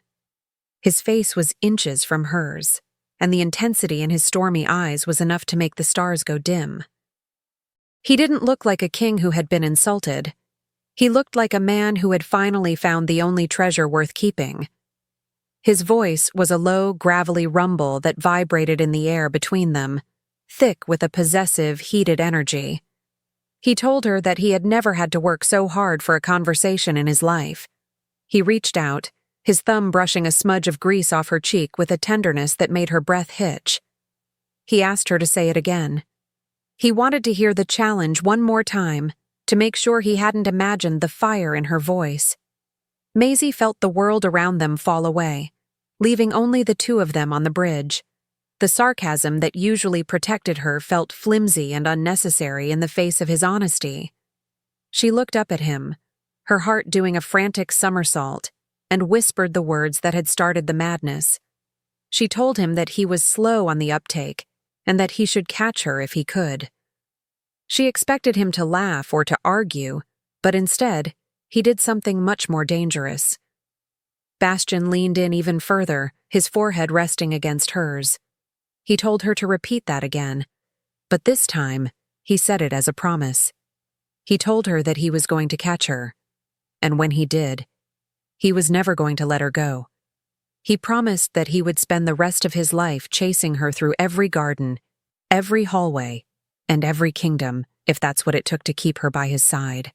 His face was inches from hers, and the intensity in his stormy eyes was enough to make the stars go dim. He didn't look like a king who had been insulted. He looked like a man who had finally found the only treasure worth keeping. His voice was a low, gravelly rumble that vibrated in the air between them, thick with a possessive, heated energy. He told her that he had never had to work so hard for a conversation in his life. He reached out, his thumb brushing a smudge of grease off her cheek with a tenderness that made her breath hitch. He asked her to say it again. He wanted to hear the challenge one more time, to make sure he hadn't imagined the fire in her voice. Maisie felt the world around them fall away, leaving only the two of them on the bridge. The sarcasm that usually protected her felt flimsy and unnecessary in the face of his honesty. She looked up at him, her heart doing a frantic somersault, and whispered the words that had started the madness. She told him that he was slow on the uptake, and that he should catch her if he could. She expected him to laugh or to argue, but instead, he did something much more dangerous. Bastian leaned in even further, his forehead resting against hers. He told her to repeat that again, but this time, he said it as a promise. He told her that he was going to catch her, and when he did, he was never going to let her go. He promised that he would spend the rest of his life chasing her through every garden, every hallway, and every kingdom, if that's what it took to keep her by his side.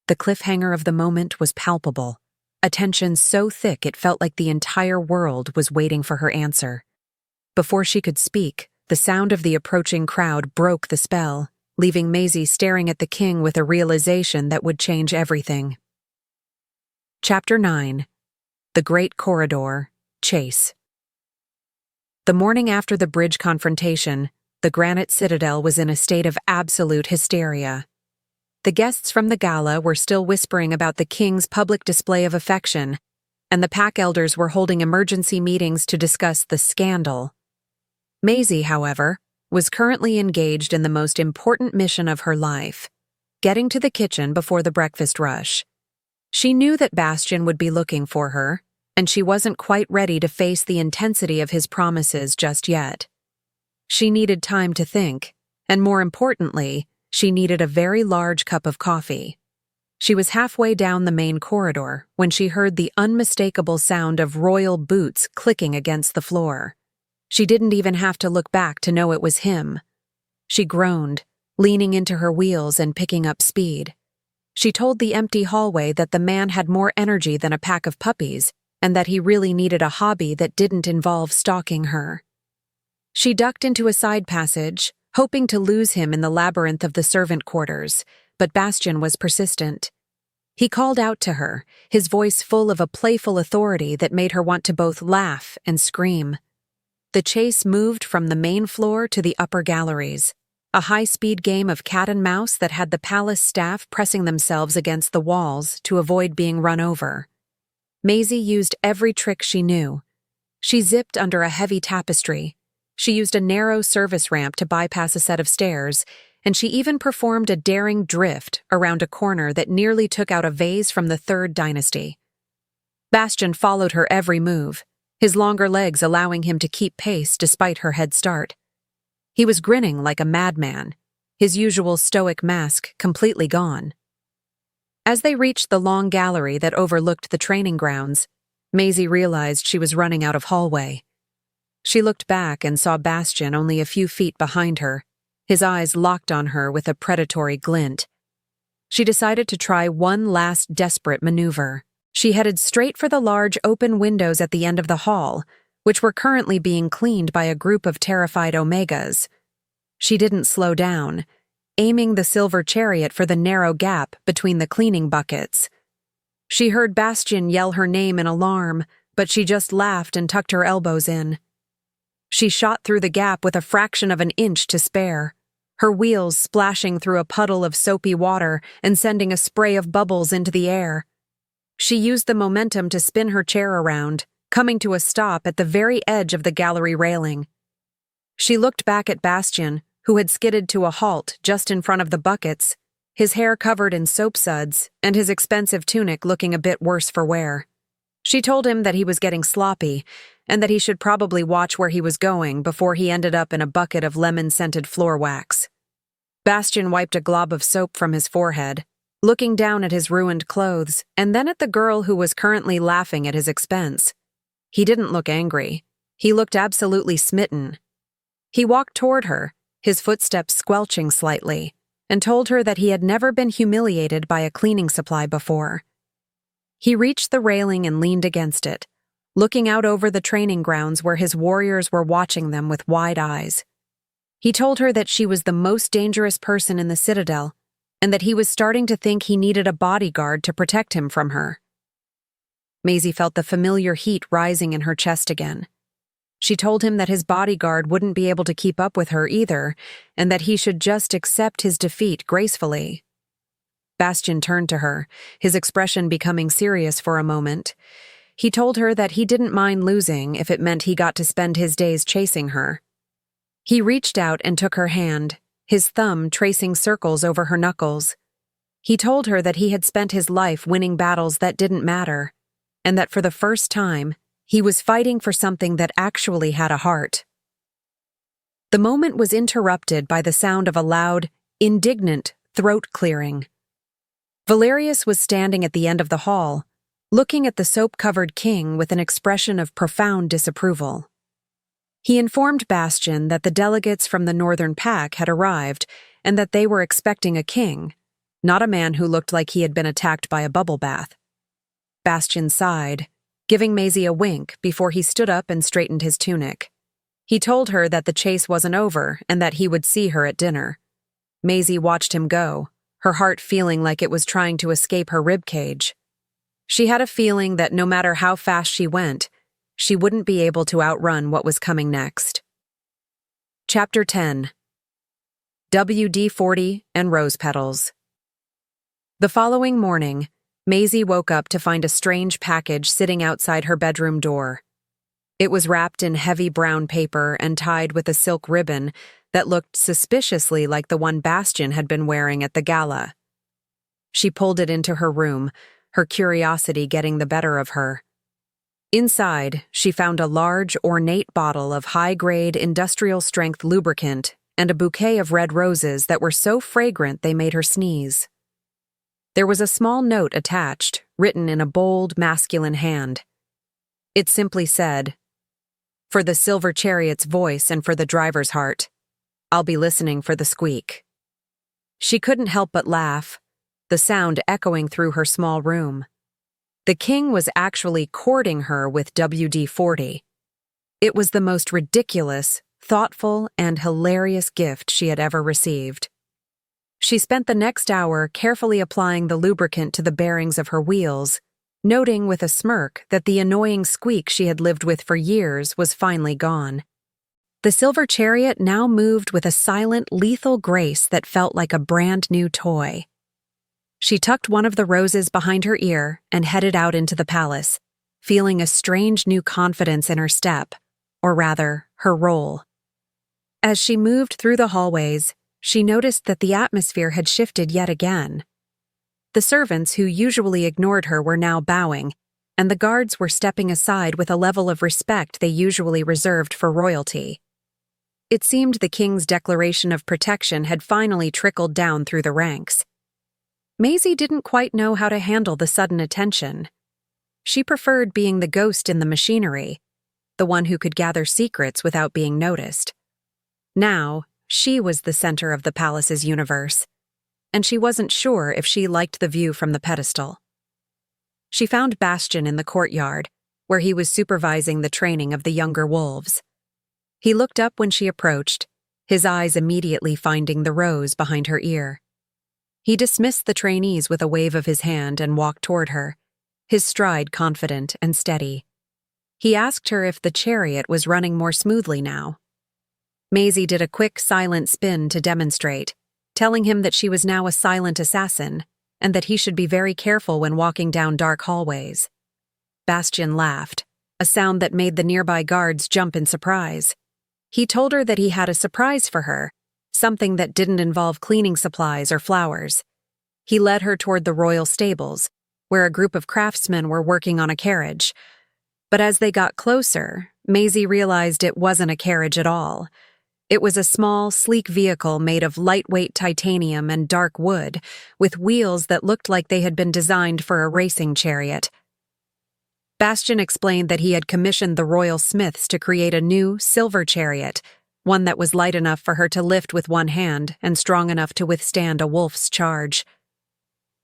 The cliffhanger of the moment was palpable, a tension so thick it felt like the entire world was waiting for her answer. Before she could speak, the sound of the approaching crowd broke the spell, leaving Maisie staring at the king with a realization that would change everything. Chapter 9. The Great Corridor. Chase. The morning after the bridge confrontation, the granite citadel was in a state of absolute hysteria. The guests from the gala were still whispering about the king's public display of affection, and the pack elders were holding emergency meetings to discuss the scandal. Maisie, however, was currently engaged in the most important mission of her life, getting to the kitchen before the breakfast rush. She knew that Bastian would be looking for her, and she wasn't quite ready to face the intensity of his promises just yet. She needed time to think, and more importantly, she needed a very large cup of coffee. She was halfway down the main corridor when she heard the unmistakable sound of royal boots clicking against the floor. She didn't even have to look back to know it was him. She groaned, leaning into her wheels and picking up speed. She told the empty hallway that the man had more energy than a pack of puppies, and that he really needed a hobby that didn't involve stalking her. She ducked into a side passage, hoping to lose him in the labyrinth of the servant quarters, but Bastian was persistent. He called out to her, his voice full of a playful authority that made her want to both laugh and scream. The chase moved from the main floor to the upper galleries, a high-speed game of cat and mouse that had the palace staff pressing themselves against the walls to avoid being run over. Maisie used every trick she knew. She zipped under a heavy tapestry. She used a narrow service ramp to bypass a set of stairs, and she even performed a daring drift around a corner that nearly took out a vase from the Third Dynasty. Bastian followed her every move, his longer legs allowing him to keep pace despite her head start. He was grinning like a madman, his usual stoic mask completely gone. As they reached the long gallery that overlooked the training grounds, Maisie realized she was running out of hallway. She looked back and saw Bastian only a few feet behind her, his eyes locked on her with a predatory glint. She decided to try one last desperate maneuver. She headed straight for the large open windows at the end of the hall, which were currently being cleaned by a group of terrified Omegas. She didn't slow down, aiming the silver chariot for the narrow gap between the cleaning buckets. She heard Bastian yell her name in alarm, but she just laughed and tucked her elbows in. She shot through the gap with a fraction of an inch to spare, her wheels splashing through a puddle of soapy water and sending a spray of bubbles into the air. She used the momentum to spin her chair around, coming to a stop at the very edge of the gallery railing. She looked back at Bastian, who had skidded to a halt just in front of the buckets, his hair covered in soap suds and his expensive tunic looking a bit worse for wear. She told him that he was getting sloppy and that he should probably watch where he was going before he ended up in a bucket of lemon-scented floor wax. Bastian wiped a glob of soap from his forehead, looking down at his ruined clothes and then at the girl who was currently laughing at his expense. He didn't look angry. He looked absolutely smitten. He walked toward her, his footsteps squelching slightly, and told her that he had never been humiliated by a cleaning supply before. He reached the railing and leaned against it, looking out over the training grounds where his warriors were watching them with wide eyes. He told her that she was the most dangerous person in the citadel, and that he was starting to think he needed a bodyguard to protect him from her. Maisie felt the familiar heat rising in her chest again. She told him that his bodyguard wouldn't be able to keep up with her either, and that he should just accept his defeat gracefully. Bastian turned to her, his expression becoming serious for a moment. He told her that he didn't mind losing if it meant he got to spend his days chasing her. He reached out and took her hand, his thumb tracing circles over her knuckles. He told her that he had spent his life winning battles that didn't matter, and that for the first time, he was fighting for something that actually had a heart. The moment was interrupted by the sound of a loud, indignant throat clearing. Valerius was standing at the end of the hall, looking at the soap-covered king with an expression of profound disapproval. He informed Bastian that the delegates from the Northern Pack had arrived and that they were expecting a king, not a man who looked like he had been attacked by a bubble bath. Bastian sighed, giving Maisie a wink before he stood up and straightened his tunic. He told her that the chase wasn't over and that he would see her at dinner. Maisie watched him go, her heart feeling like it was trying to escape her ribcage. She had a feeling that no matter how fast she went, she wouldn't be able to outrun what was coming next. Chapter 10. WD-40 and Rose Petals. The following morning, Maisie woke up to find a strange package sitting outside her bedroom door. It was wrapped in heavy brown paper and tied with a silk ribbon that looked suspiciously like the one Bastian had been wearing at the gala. She pulled it into her room, her curiosity getting the better of her. Inside, she found a large, ornate bottle of high-grade, industrial-strength lubricant and a bouquet of red roses that were so fragrant they made her sneeze. There was a small note attached, written in a bold, masculine hand. It simply said, "For the silver chariot's voice and for the driver's heart, I'll be listening for the squeak." She couldn't help but laugh, the sound echoing through her small room. The king was actually courting her with WD-40. It was the most ridiculous, thoughtful, and hilarious gift she had ever received. She spent the next hour carefully applying the lubricant to the bearings of her wheels, noting with a smirk that the annoying squeak she had lived with for years was finally gone. The silver chariot now moved with a silent, lethal grace that felt like a brand new toy. She tucked one of the roses behind her ear and headed out into the palace, feeling a strange new confidence in her step, or rather, her role. As she moved through the hallways, she noticed that the atmosphere had shifted yet again. The servants who usually ignored her were now bowing, and the guards were stepping aside with a level of respect they usually reserved for royalty. It seemed the king's declaration of protection had finally trickled down through the ranks. Maisie didn't quite know how to handle the sudden attention. She preferred being the ghost in the machinery, the one who could gather secrets without being noticed. Now, she was the center of the palace's universe, and she wasn't sure if she liked the view from the pedestal. She found Bastian in the courtyard, where he was supervising the training of the younger wolves. He looked up when she approached, his eyes immediately finding the rose behind her ear. He dismissed the trainees with a wave of his hand and walked toward her, his stride confident and steady. He asked her if the chariot was running more smoothly now. Maisie did a quick, silent spin to demonstrate, telling him that she was now a silent assassin, and that he should be very careful when walking down dark hallways. Bastian laughed, a sound that made the nearby guards jump in surprise. He told her that he had a surprise for her, something that didn't involve cleaning supplies or flowers. He led her toward the royal stables, where a group of craftsmen were working on a carriage. But as they got closer, Maisie realized it wasn't a carriage at all. It was a small, sleek vehicle made of lightweight titanium and dark wood, with wheels that looked like they had been designed for a racing chariot. Bastian explained that he had commissioned the royal smiths to create a new, silver chariot, one that was light enough for her to lift with one hand and strong enough to withstand a wolf's charge.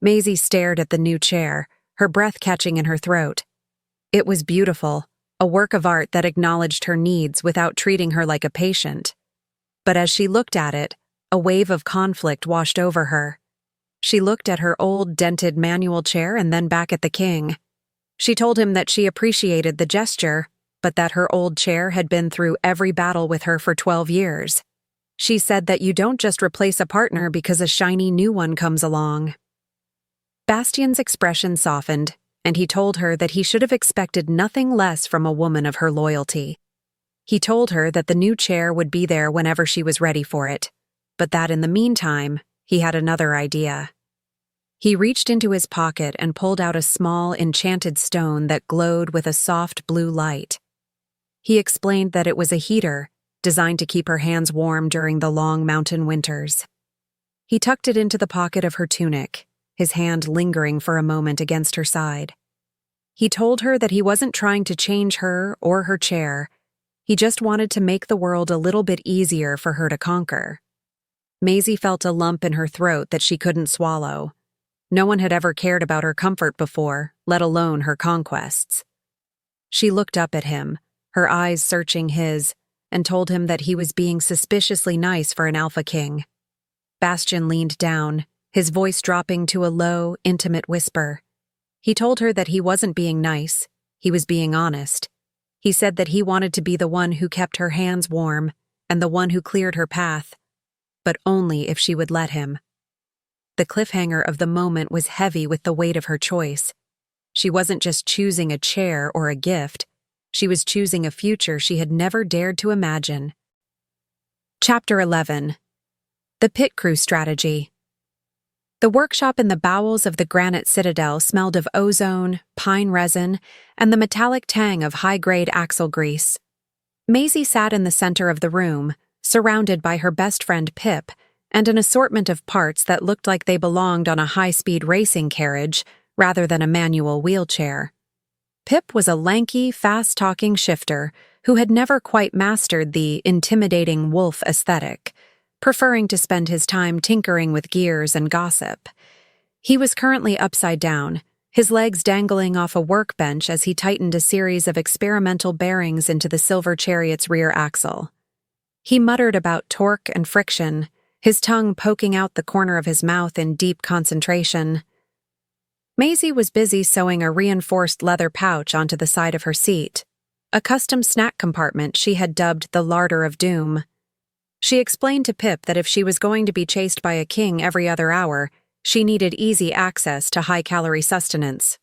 Maisie stared at the new chair, her breath catching in her throat. It was beautiful, a work of art that acknowledged her needs without treating her like a patient. But as she looked at it, a wave of conflict washed over her. She looked at her old, dented manual chair and then back at the king. She told him that she appreciated the gesture, but that her old chair had been through every battle with her for 12 years. She said that you don't just replace a partner because a shiny new one comes along. Bastian's expression softened, and he told her that he should have expected nothing less from a woman of her loyalty. He told her that the new chair would be there whenever she was ready for it, but that in the meantime, he had another idea. He reached into his pocket and pulled out a small, enchanted stone that glowed with a soft blue light. He explained that it was a heater, designed to keep her hands warm during the long mountain winters. He tucked it into the pocket of her tunic, his hand lingering for a moment against her side. He told her that he wasn't trying to change her or her chair. He just wanted to make the world a little bit easier for her to conquer. Maisie felt a lump in her throat that she couldn't swallow. No one had ever cared about her comfort before, let alone her conquests. She looked up at him, her eyes searching his, and told him that he was being suspiciously nice for an alpha king. Bastian leaned down, his voice dropping to a low, intimate whisper. He told her that he wasn't being nice, he was being honest. He said that he wanted to be the one who kept her hands warm and the one who cleared her path, but only if she would let him. The cliffhanger of the moment was heavy with the weight of her choice. She wasn't just choosing a chair or a gift, she was choosing a future she had never dared to imagine. Chapter 11. The Pit Crew Strategy. The workshop in the bowels of the granite citadel smelled of ozone, pine resin, and the metallic tang of high-grade axle grease. Maisie sat in the center of the room, surrounded by her best friend Pip, and an assortment of parts that looked like they belonged on a high-speed racing carriage rather than a manual wheelchair. Pip was a lanky, fast-talking shifter who had never quite mastered the intimidating wolf aesthetic, preferring to spend his time tinkering with gears and gossip. He was currently upside down, his legs dangling off a workbench as he tightened a series of experimental bearings into the silver Chariot's rear axle. He muttered about torque and friction, his tongue poking out the corner of his mouth in deep concentration. Maisie was busy sewing a reinforced leather pouch onto the side of her seat, a custom snack compartment she had dubbed the larder of doom. She explained to Pip that if she was going to be chased by a king every other hour, she needed easy access to high-calorie sustenance.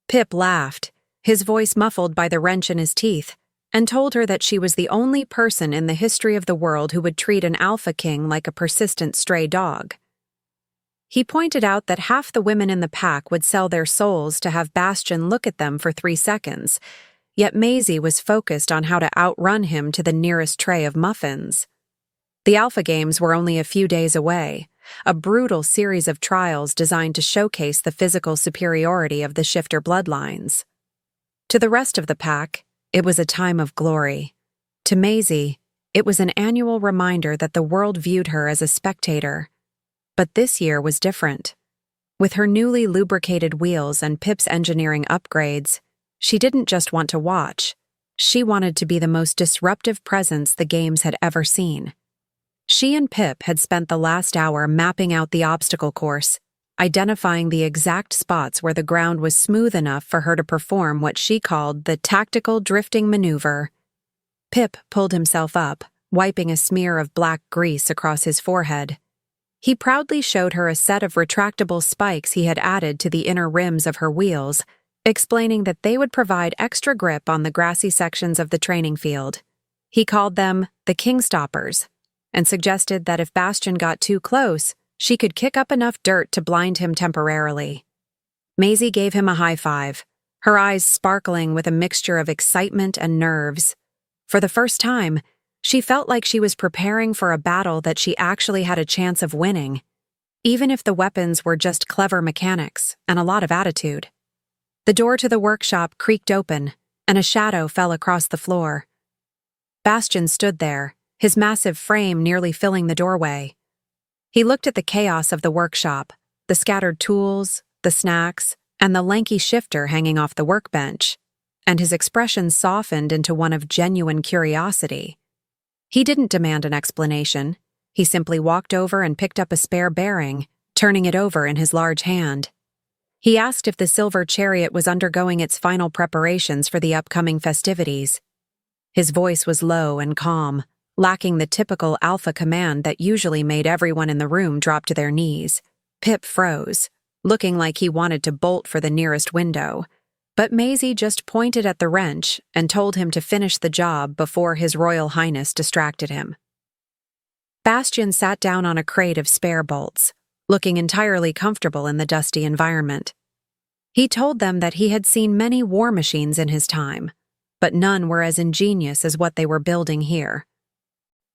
Pip laughed, his voice muffled by the wrench in his teeth, and told her that she was the only person in the history of the world who would treat an alpha king like a persistent stray dog. He pointed out that half the women in the pack would sell their souls to have Bastian look at them for 3 seconds, yet Maisie was focused on how to outrun him to the nearest tray of muffins. The Alpha Games were only a few days away, a brutal series of trials designed to showcase the physical superiority of the shifter bloodlines. To the rest of the pack, it was a time of glory. To Maisie, it was an annual reminder that the world viewed her as a spectator. But this year was different. With her newly lubricated wheels and Pip's engineering upgrades, she didn't just want to watch. She wanted to be the most disruptive presence the games had ever seen. She and Pip had spent the last hour mapping out the obstacle course, identifying the exact spots where the ground was smooth enough for her to perform what she called the tactical drifting maneuver. Pip pulled himself up, wiping a smear of black grease across his forehead. He proudly showed her a set of retractable spikes he had added to the inner rims of her wheels, explaining that they would provide extra grip on the grassy sections of the training field. He called them the King Stoppers, and suggested that if Bastian got too close, she could kick up enough dirt to blind him temporarily. Maisie gave him a high five, her eyes sparkling with a mixture of excitement and nerves. For the first time, she felt like she was preparing for a battle that she actually had a chance of winning, even if the weapons were just clever mechanics and a lot of attitude. The door to the workshop creaked open, and a shadow fell across the floor. Bastian stood there, his massive frame nearly filling the doorway. He looked at the chaos of the workshop, the scattered tools, the snacks, and the lanky shifter hanging off the workbench, and his expression softened into one of genuine curiosity. He didn't demand an explanation. He simply walked over and picked up a spare bearing, turning it over in his large hand. He asked if the silver chariot was undergoing its final preparations for the upcoming festivities. His voice was low and calm, lacking the typical alpha command that usually made everyone in the room drop to their knees. Pip froze, looking like he wanted to bolt for the nearest window, but Maisie just pointed at the wrench and told him to finish the job before His Royal Highness distracted him. Bastian sat down on a crate of spare bolts, looking entirely comfortable in the dusty environment. He told them that he had seen many war machines in his time, but none were as ingenious as what they were building here.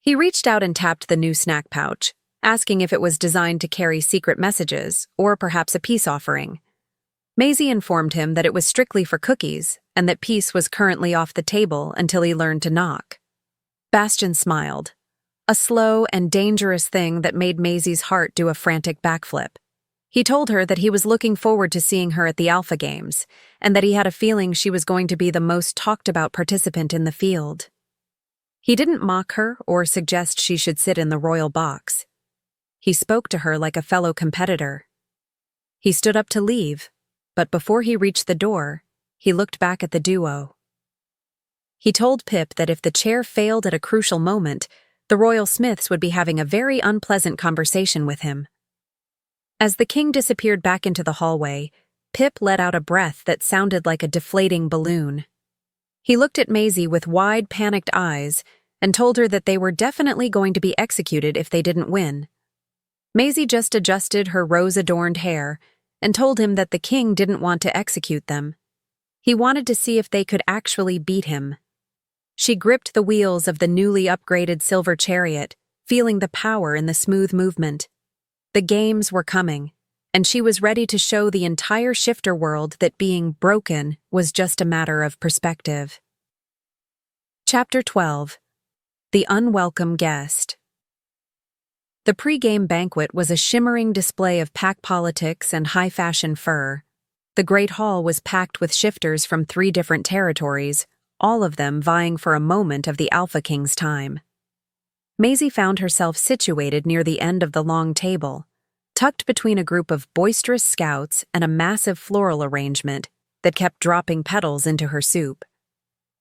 He reached out and tapped the new snack pouch, asking if it was designed to carry secret messages or perhaps a peace offering. Maisie informed him that it was strictly for cookies and that peace was currently off the table until he learned to knock. Bastian smiled, a slow and dangerous thing that made Maisie's heart do a frantic backflip. He told her that he was looking forward to seeing her at the Alpha Games, and that he had a feeling she was going to be the most talked-about participant in the field. He didn't mock her or suggest she should sit in the royal box. He spoke to her like a fellow competitor. He stood up to leave, but before he reached the door, he looked back at the duo. He told Pip that if the chair failed at a crucial moment, the royal smiths would be having a very unpleasant conversation with him. As the king disappeared back into the hallway, Pip let out a breath that sounded like a deflating balloon. He looked at Maisie with wide, panicked eyes and told her that they were definitely going to be executed if they didn't win. Maisie just adjusted her rose-adorned hair and told him that the king didn't want to execute them. He wanted to see if they could actually beat him. She gripped the wheels of the newly upgraded silver chariot, feeling the power in the smooth movement. The games were coming, and she was ready to show the entire shifter world that being broken was just a matter of perspective. Chapter 12. The Unwelcome Guest. The pre-game banquet was a shimmering display of pack politics and high-fashion fur. The Great Hall was packed with shifters from 3 different territories, all of them vying for a moment of the Alpha King's time. Maisie found herself situated near the end of the long table, tucked between a group of boisterous scouts and a massive floral arrangement that kept dropping petals into her soup.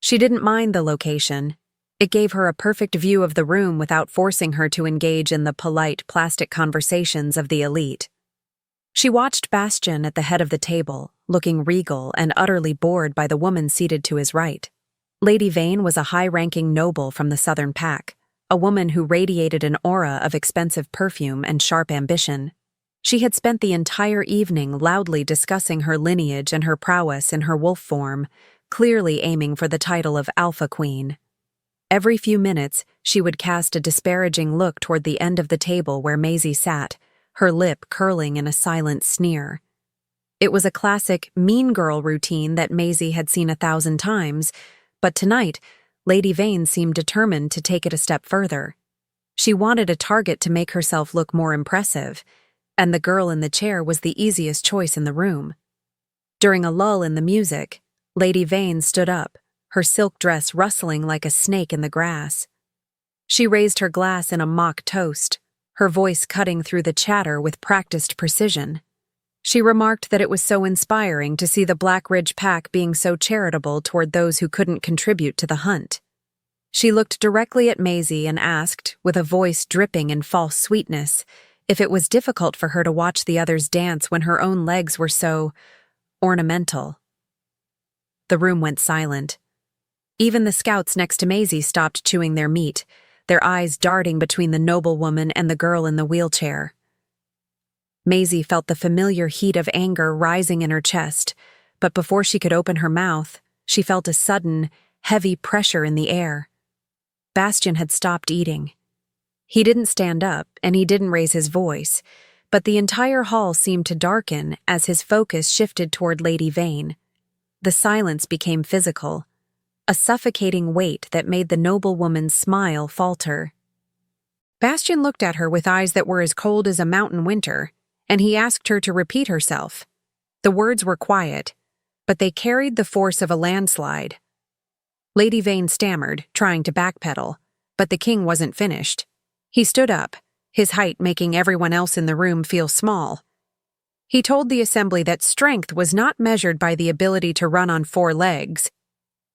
She didn't mind the location. It gave her a perfect view of the room without forcing her to engage in the polite plastic conversations of the elite. She watched Bastian at the head of the table, looking regal and utterly bored by the woman seated to his right. Lady Vane was a high-ranking noble from the southern pack, a woman who radiated an aura of expensive perfume and sharp ambition. She had spent the entire evening loudly discussing her lineage and her prowess in her wolf form, clearly aiming for the title of Alpha Queen. Every few minutes, she would cast a disparaging look toward the end of the table where Maisie sat, her lip curling in a silent sneer. It was a classic mean girl routine that Maisie had seen 1,000 times, but tonight, Lady Vane seemed determined to take it a step further. She wanted a target to make herself look more impressive, and the girl in the chair was the easiest choice in the room. During a lull in the music, Lady Vane stood up, her silk dress rustling like a snake in the grass. She raised her glass in a mock toast, her voice cutting through the chatter with practiced precision. She remarked that it was so inspiring to see the Black Ridge pack being so charitable toward those who couldn't contribute to the hunt. She looked directly at Maisie and asked, with a voice dripping in false sweetness, if it was difficult for her to watch the others dance when her own legs were so ornamental. The room went silent. Even the scouts next to Maisie stopped chewing their meat, their eyes darting between the noblewoman and the girl in the wheelchair. Maisie felt the familiar heat of anger rising in her chest, but before she could open her mouth, she felt a sudden, heavy pressure in the air. Bastian had stopped eating. He didn't stand up, and he didn't raise his voice, but the entire hall seemed to darken as his focus shifted toward Lady Vane. The silence became physical, a suffocating weight that made the noblewoman's smile falter. Bastian looked at her with eyes that were as cold as a mountain winter, and he asked her to repeat herself. The words were quiet, but they carried the force of a landslide. Lady Vane stammered, trying to backpedal, but the king wasn't finished. He stood up, his height making everyone else in the room feel small. He told the assembly that strength was not measured by the ability to run on 4 legs,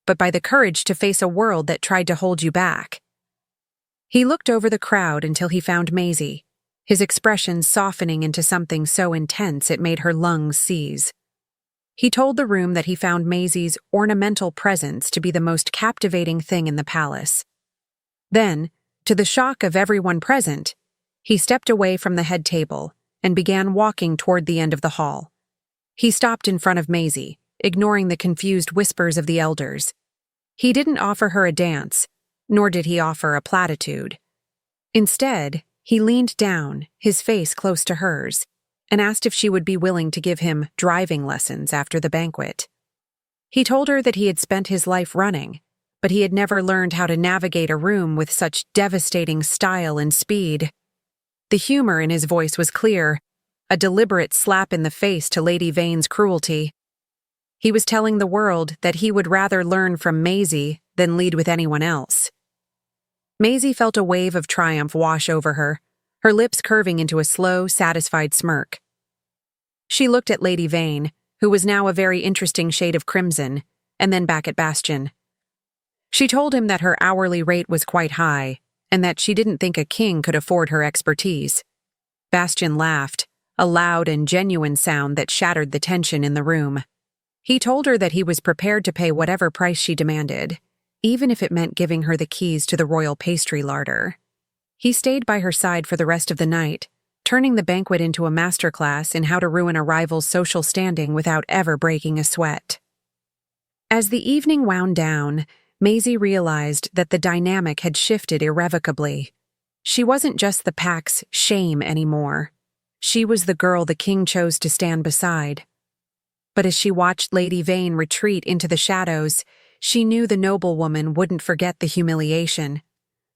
but by the courage to face a world that tried to hold you back. He looked over the crowd until he found Maisie, his expression softening into something so intense it made her lungs seize. He told the room that he found Maisie's ornamental presence to be the most captivating thing in the palace. Then, to the shock of everyone present, he stepped away from the head table and began walking toward the end of the hall. He stopped in front of Maisie, ignoring the confused whispers of the elders. He didn't offer her a dance, nor did he offer a platitude. Instead, he leaned down, his face close to hers, and asked if she would be willing to give him driving lessons after the banquet. He told her that he had spent his life running, but he had never learned how to navigate a room with such devastating style and speed. The humor in his voice was clear, a deliberate slap in the face to Lady Vane's cruelty. He was telling the world that he would rather learn from Maisie than lead with anyone else. Maisie felt a wave of triumph wash over her, her lips curving into a slow, satisfied smirk. She looked at Lady Vane, who was now a very interesting shade of crimson, and then back at Bastian. She told him that her hourly rate was quite high, and that she didn't think a king could afford her expertise. Bastian laughed, a loud and genuine sound that shattered the tension in the room. He told her that he was prepared to pay whatever price she demanded, even if it meant giving her the keys to the royal pastry larder. He stayed by her side for the rest of the night, turning the banquet into a masterclass in how to ruin a rival's social standing without ever breaking a sweat. As the evening wound down, Maisie realized that the dynamic had shifted irrevocably. She wasn't just the pack's shame anymore. She was the girl the king chose to stand beside. But as she watched Lady Vane retreat into the shadows, she knew the noblewoman wouldn't forget the humiliation.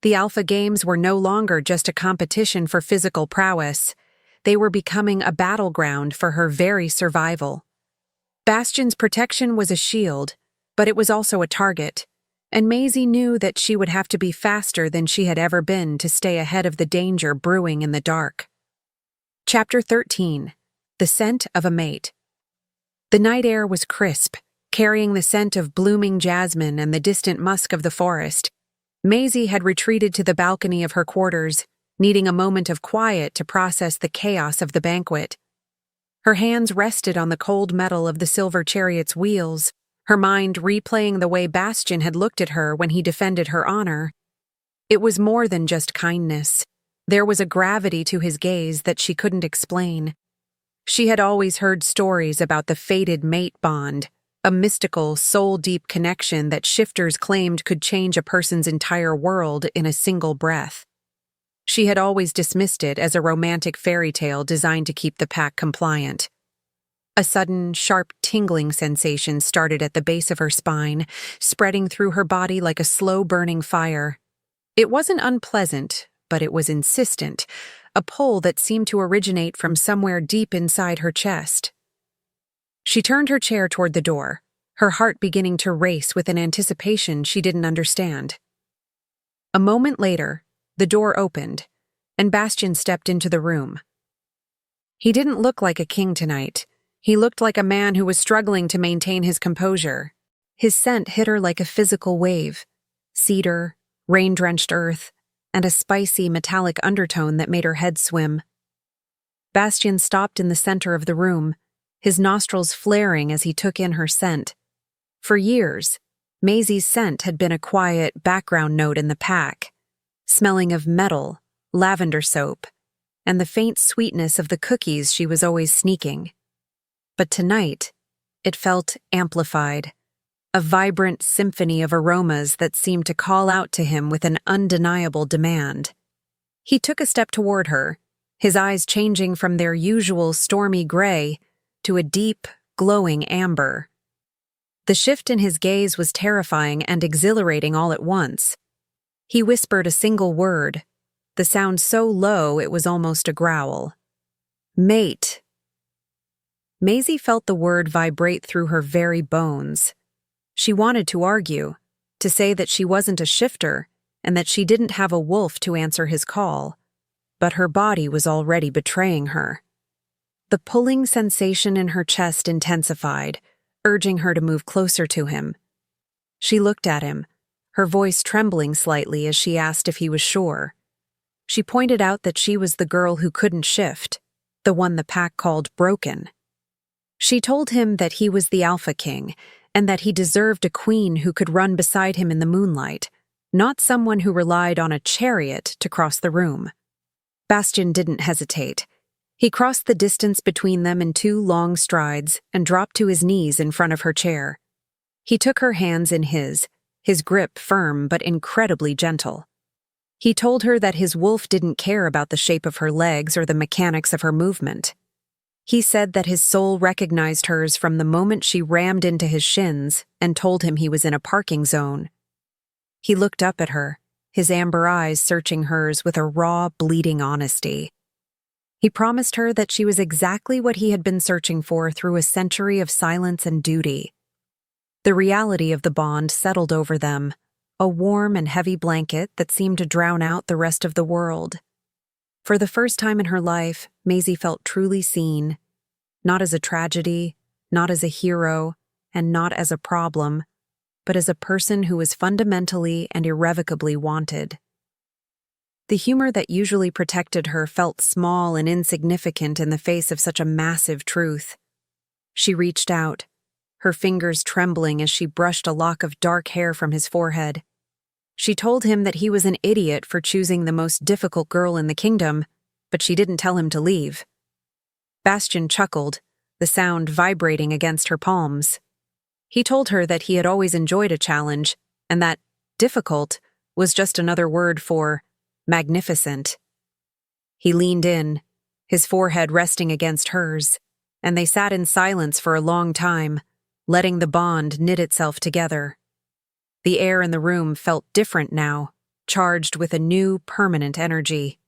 The Alpha Games were no longer just a competition for physical prowess. They were becoming a battleground for her very survival. Bastian's protection was a shield, but it was also a target, and Maisie knew that she would have to be faster than she had ever been to stay ahead of the danger brewing in the dark. Chapter 13. The Scent of a Mate. The night air was crisp, carrying the scent of blooming jasmine and the distant musk of the forest. Maisie had retreated to the balcony of her quarters, needing a moment of quiet to process the chaos of the banquet. Her hands rested on the cold metal of the silver chariot's wheels, her mind replaying the way Bastian had looked at her when he defended her honor. It was more than just kindness. There was a gravity to his gaze that she couldn't explain. She had always heard stories about the fated mate bond, a mystical, soul-deep connection that shifters claimed could change a person's entire world in a single breath. She had always dismissed it as a romantic fairy tale designed to keep the pack compliant. A sudden, sharp tingling sensation started at the base of her spine, spreading through her body like a slow-burning fire. It wasn't unpleasant, but it was insistent, a pull that seemed to originate from somewhere deep inside her chest. She turned her chair toward the door, her heart beginning to race with an anticipation she didn't understand. A moment later, the door opened, and Bastian stepped into the room. He didn't look like a king tonight. He looked like a man who was struggling to maintain his composure. His scent hit her like a physical wave, cedar, rain-drenched earth, and a spicy, metallic undertone that made her head swim. Bastian stopped in the center of the room, his nostrils flaring as he took in her scent. For years, Maisie's scent had been a quiet background note in the pack, smelling of metal, lavender soap, and the faint sweetness of the cookies she was always sneaking. But tonight, it felt amplified, a vibrant symphony of aromas that seemed to call out to him with an undeniable demand. He took a step toward her, his eyes changing from their usual stormy gray to a deep, glowing amber. The shift in his gaze was terrifying and exhilarating all at once. He whispered a single word, the sound so low it was almost a growl. "Mate." Maisie felt the word vibrate through her very bones. She wanted to argue, to say that she wasn't a shifter and that she didn't have a wolf to answer his call. but her body was already betraying her. The pulling sensation in her chest intensified, urging her to move closer to him. She looked at him, her voice trembling slightly as she asked if he was sure. She pointed out that she was the girl who couldn't shift, the one the pack called broken. She told him that he was the Alpha King, and that he deserved a queen who could run beside him in the moonlight, not someone who relied on a chariot to cross the room. Bastian didn't hesitate. He crossed the distance between them in 2 long strides and dropped to his knees in front of her chair. He took her hands in his grip firm but incredibly gentle. He told her that his wolf didn't care about the shape of her legs or the mechanics of her movement. He said that his soul recognized hers from the moment she rammed into his shins and told him he was in a parking zone. He looked up at her, his amber eyes searching hers with a raw, bleeding honesty. He promised her that she was exactly what he had been searching for through a century of silence and duty. The reality of the bond settled over them, a warm and heavy blanket that seemed to drown out the rest of the world. For the first time in her life, Maisie felt truly seen, not as a tragedy, not as a hero, and not as a problem, but as a person who was fundamentally and irrevocably wanted. The humor that usually protected her felt small and insignificant in the face of such a massive truth. She reached out, her fingers trembling as she brushed a lock of dark hair from his forehead. She told him that he was an idiot for choosing the most difficult girl in the kingdom, but she didn't tell him to leave. Bastian chuckled, the sound vibrating against her palms. He told her that he had always enjoyed a challenge, and that difficult was just another word for magnificent. He leaned in, his forehead resting against hers, and they sat in silence for a long time, letting the bond knit itself together. The air in the room felt different now, charged with a new, permanent energy.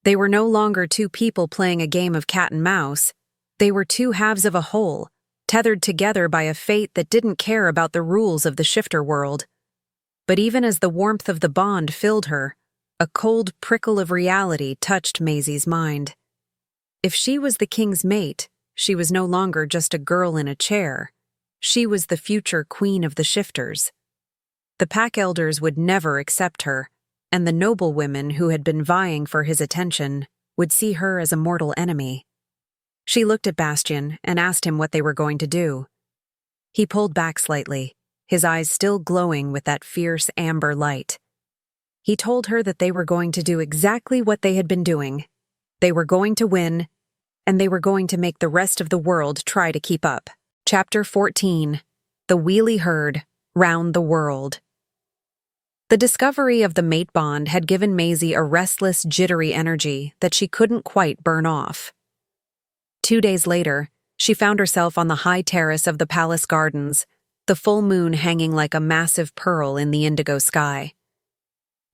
They were no longer 2 people playing a game of cat and mouse. They were 2 halves of a whole, tethered together by a fate that didn't care about the rules of the shifter world. But even as the warmth of the bond filled her, a cold prickle of reality touched Maisie's mind. If she was the king's mate, she was no longer just a girl in a chair. She was the future queen of the shifters. The pack elders would never accept her, and the noblewomen who had been vying for his attention would see her as a mortal enemy. She looked at Bastian and asked him what they were going to do. He pulled back slightly, his eyes still glowing with that fierce amber light. He told her that they were going to do exactly what they had been doing. They were going to win, and they were going to make the rest of the world try to keep up. Chapter 14. The Wheelie Herd, Round the World. The discovery of the mate bond had given Maisie a restless, jittery energy that she couldn't quite burn off. 2 days later, she found herself on the high terrace of the palace gardens, the full moon hanging like a massive pearl in the indigo sky.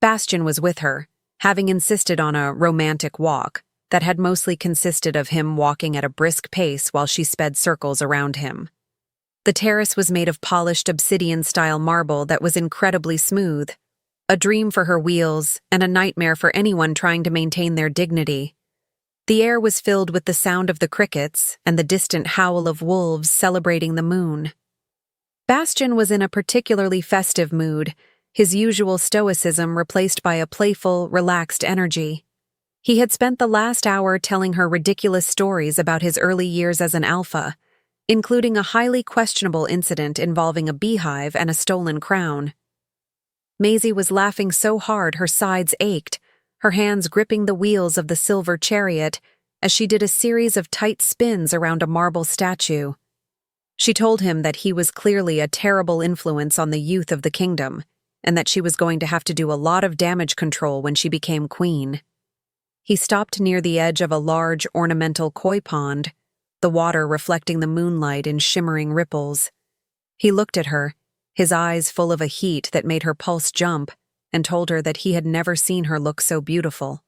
Bastian was with her, having insisted on a romantic walk that had mostly consisted of him walking at a brisk pace while she sped circles around him. The terrace was made of polished obsidian-style marble that was incredibly smooth, a dream for her wheels and a nightmare for anyone trying to maintain their dignity. The air was filled with the sound of the crickets and the distant howl of wolves celebrating the moon. Bastian was in a particularly festive mood, his usual stoicism replaced by a playful, relaxed energy. He had spent the last hour telling her ridiculous stories about his early years as an alpha, including a highly questionable incident involving a beehive and a stolen crown. Maisie was laughing so hard her sides ached, her hands gripping the wheels of the silver chariot as she did a series of tight spins around a marble statue. She told him that he was clearly a terrible influence on the youth of the kingdom, and that she was going to have to do a lot of damage control when she became queen. He stopped near the edge of a large ornamental koi pond, the water reflecting the moonlight in shimmering ripples. He looked at her, his eyes full of a heat that made her pulse jump, and told her that he had never seen her look so beautiful.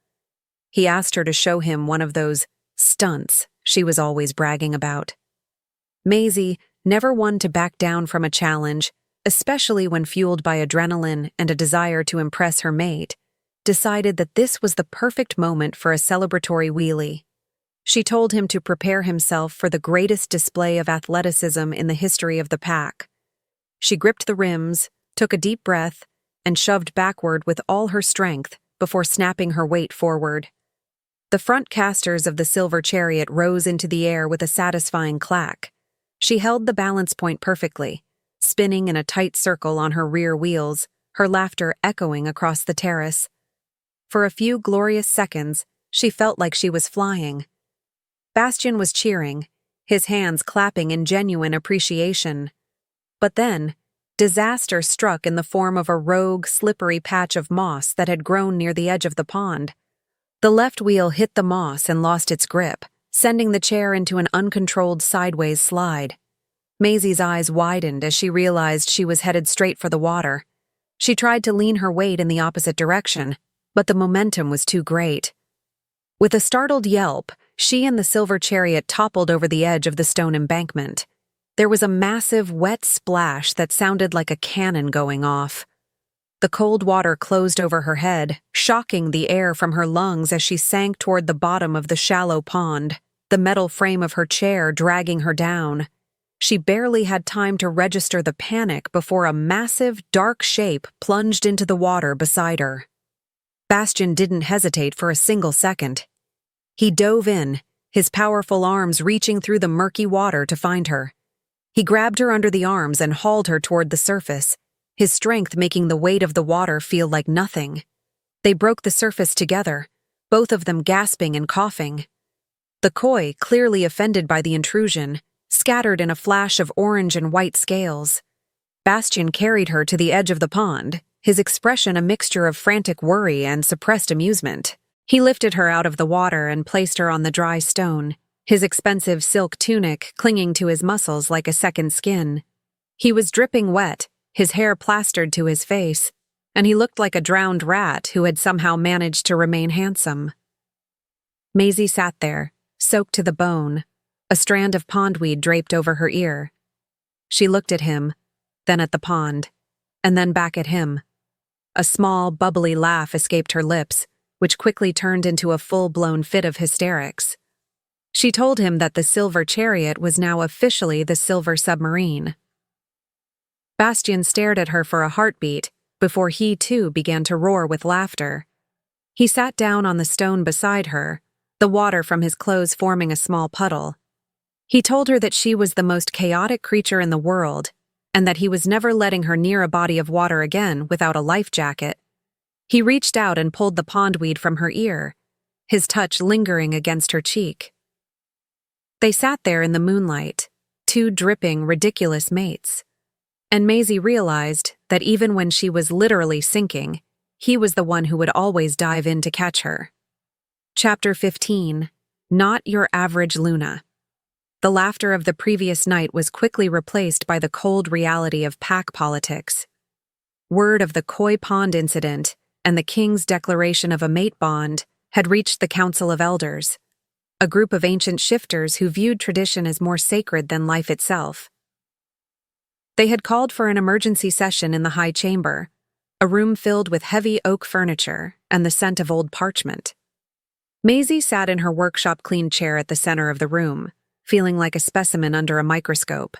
He asked her to show him one of those stunts she was always bragging about. Maisie, never one to back down from a challenge, especially when fueled by adrenaline and a desire to impress her mate, decided that this was the perfect moment for a celebratory wheelie. She told him to prepare himself for the greatest display of athleticism in the history of the pack. She gripped the rims, took a deep breath, and shoved backward with all her strength before snapping her weight forward. The front casters of the silver chariot rose into the air with a satisfying clack. She held the balance point perfectly, spinning in a tight circle on her rear wheels, her laughter echoing across the terrace. For a few glorious seconds, she felt like she was flying. Bastian was cheering, his hands clapping in genuine appreciation. But then, disaster struck in the form of a rogue, slippery patch of moss that had grown near the edge of the pond. The left wheel hit the moss and lost its grip, sending the chair into an uncontrolled sideways slide. Maisie's eyes widened as she realized she was headed straight for the water. She tried to lean her weight in the opposite direction, but the momentum was too great. With a startled yelp, she and the silver chariot toppled over the edge of the stone embankment. There was a massive, wet splash that sounded like a cannon going off. The cold water closed over her head, shocking the air from her lungs as she sank toward the bottom of the shallow pond, the metal frame of her chair dragging her down. She barely had time to register the panic before a massive, dark shape plunged into the water beside her. Bastian didn't hesitate for a single second. He dove in, his powerful arms reaching through the murky water to find her. He grabbed her under the arms and hauled her toward the surface, his strength making the weight of the water feel like nothing. They broke the surface together, both of them gasping and coughing. The koi, clearly offended by the intrusion, scattered in a flash of orange and white scales. Bastian carried her to the edge of the pond, his expression a mixture of frantic worry and suppressed amusement. He lifted her out of the water and placed her on the dry stone, his expensive silk tunic clinging to his muscles like a second skin. He was dripping wet, his hair plastered to his face, and he looked like a drowned rat who had somehow managed to remain handsome. Maisie sat there, soaked to the bone, a strand of pondweed draped over her ear. She looked at him, then at the pond, and then back at him. A small, bubbly laugh escaped her lips, which quickly turned into a full-blown fit of hysterics. She told him that the silver chariot was now officially the silver submarine. Bastian stared at her for a heartbeat before he too began to roar with laughter. He sat down on the stone beside her, the water from his clothes forming a small puddle. He told her that she was the most chaotic creature in the world, and that he was never letting her near a body of water again without a life jacket. He reached out and pulled the pondweed from her ear, his touch lingering against her cheek. They sat there in the moonlight, two dripping, ridiculous mates. And Maisie realized that even when she was literally sinking, he was the one who would always dive in to catch her. Chapter 15. Not Your Average Luna. The laughter of the previous night was quickly replaced by the cold reality of pack politics. Word of the Koi Pond incident and the king's declaration of a mate bond had reached the Council of Elders, a group of ancient shifters who viewed tradition as more sacred than life itself. They had called for an emergency session in the High Chamber, a room filled with heavy oak furniture and the scent of old parchment. Maisie sat in her workshop-cleaned chair at the center of the room, feeling like a specimen under a microscope.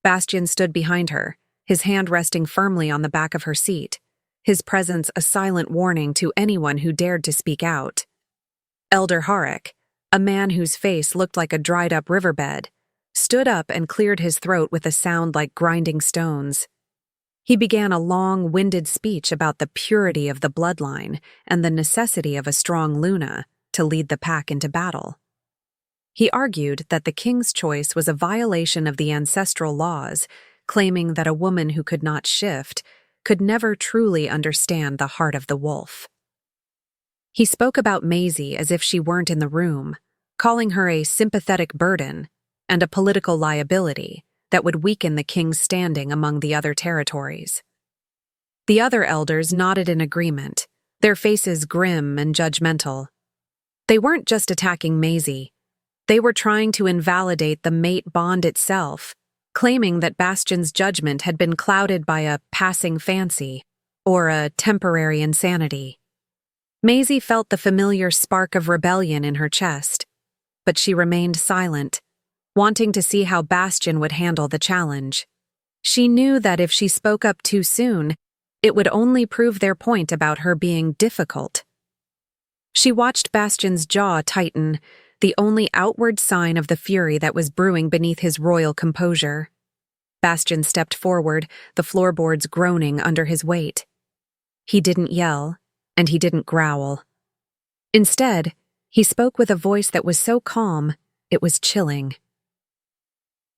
Bastian stood behind her, his hand resting firmly on the back of her seat, his presence a silent warning to anyone who dared to speak out. Elder Harek, a man whose face looked like a dried-up riverbed, stood up and cleared his throat with a sound like grinding stones. He began a long-winded speech about the purity of the bloodline and the necessity of a strong Luna to lead the pack into battle. He argued that the king's choice was a violation of the ancestral laws, claiming that a woman who could not shift could never truly understand the heart of the wolf. He spoke about Maisie as if she weren't in the room, calling her a sympathetic burden and a political liability that would weaken the king's standing among the other territories. The other elders nodded in agreement, their faces grim and judgmental. They weren't just attacking Maisie. They were trying to invalidate the mate bond itself, claiming that Bastian's judgment had been clouded by a passing fancy or a temporary insanity. Maisie felt the familiar spark of rebellion in her chest, but she remained silent, wanting to see how Bastian would handle the challenge. She knew that if she spoke up too soon, it would only prove their point about her being difficult. She watched Bastian's jaw tighten, the only outward sign of the fury that was brewing beneath his royal composure. Bastian stepped forward, the floorboards groaning under his weight. He didn't yell, and he didn't growl. Instead, he spoke with a voice that was so calm, it was chilling.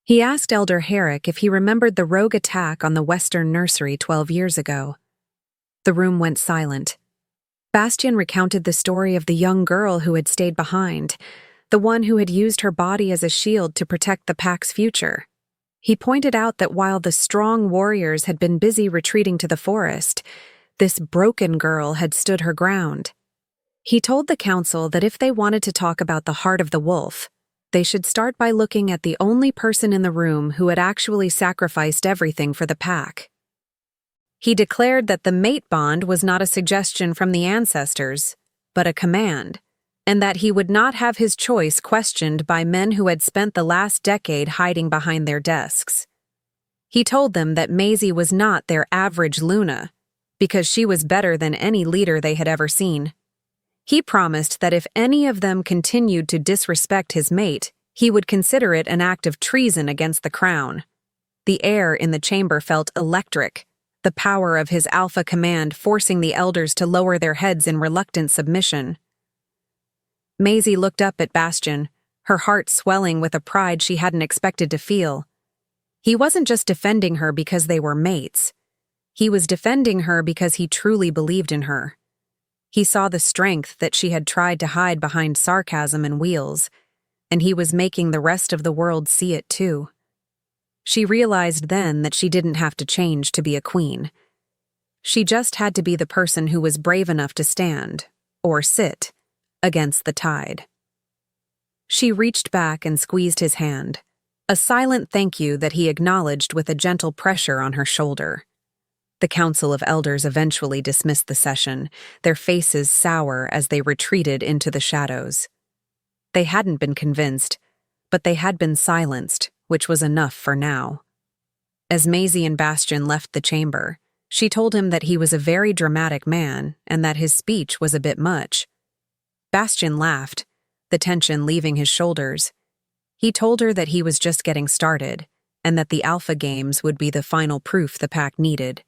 He asked Elder Herrick if he remembered the rogue attack on the Western Nursery 12 years ago. The room went silent. Bastian recounted the story of the young girl who had stayed behind, the one who had used her body as a shield to protect the pack's future. He pointed out that while the strong warriors had been busy retreating to the forest, this broken girl had stood her ground. He told the council that if they wanted to talk about the heart of the wolf, they should start by looking at the only person in the room who had actually sacrificed everything for the pack. He declared that the mate bond was not a suggestion from the ancestors, but a command, and that he would not have his choice questioned by men who had spent the last decade hiding behind their desks. He told them that Maisie was not their average Luna, because she was better than any leader they had ever seen. He promised that if any of them continued to disrespect his mate, he would consider it an act of treason against the crown. The air in the chamber felt electric, the power of his alpha command forcing the elders to lower their heads in reluctant submission. Maisie looked up at Bastian, her heart swelling with a pride she hadn't expected to feel. He wasn't just defending her because they were mates. He was defending her because he truly believed in her. He saw the strength that she had tried to hide behind sarcasm and wheels, and he was making the rest of the world see it too. She realized then that she didn't have to change to be a queen. She just had to be the person who was brave enough to stand, or sit, against the tide. She reached back and squeezed his hand, a silent thank you that he acknowledged with a gentle pressure on her shoulder. The Council of Elders eventually dismissed the session, their faces sour as they retreated into the shadows. They hadn't been convinced, but they had been silenced, which was enough for now. As Maisie and Bastian left the chamber, she told him that he was a very dramatic man and that his speech was a bit much. Bastian laughed, the tension leaving his shoulders. He told her that he was just getting started, and that the Alpha Games would be the final proof the pack needed.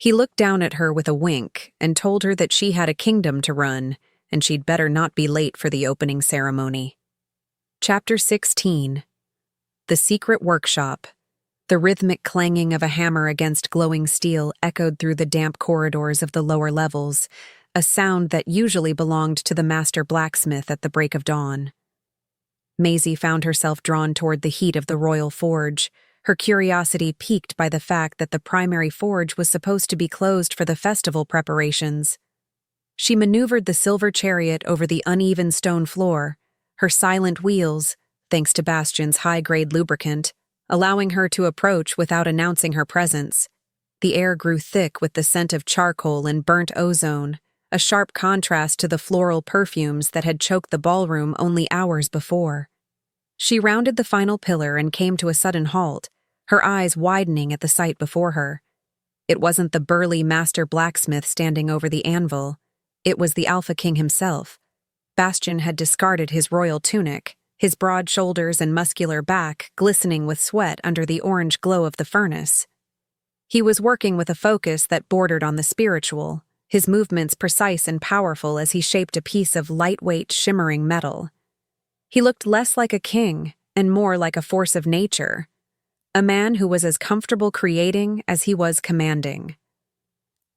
He looked down at her with a wink and told her that she had a kingdom to run, and she'd better not be late for the opening ceremony. Chapter 16. The Secret Workshop. The rhythmic clanging of a hammer against glowing steel echoed through the damp corridors of the lower levels, a sound that usually belonged to the master blacksmith at the break of dawn. Maisie found herself drawn toward the heat of the royal forge, her curiosity piqued by the fact that the primary forge was supposed to be closed for the festival preparations. She maneuvered the silver chariot over the uneven stone floor, her silent wheels, thanks to Bastian's high-grade lubricant, allowing her to approach without announcing her presence. The air grew thick with the scent of charcoal and burnt ozone, a sharp contrast to the floral perfumes that had choked the ballroom only hours before. She rounded the final pillar and came to a sudden halt, her eyes widening at the sight before her. It wasn't the burly master blacksmith standing over the anvil. It was the Alpha King himself. Bastian had discarded his royal tunic, his broad shoulders and muscular back glistening with sweat under the orange glow of the furnace. He was working with a focus that bordered on the spiritual, his movements precise and powerful as he shaped a piece of lightweight, shimmering metal. He looked less like a king and more like a force of nature, a man who was as comfortable creating as he was commanding.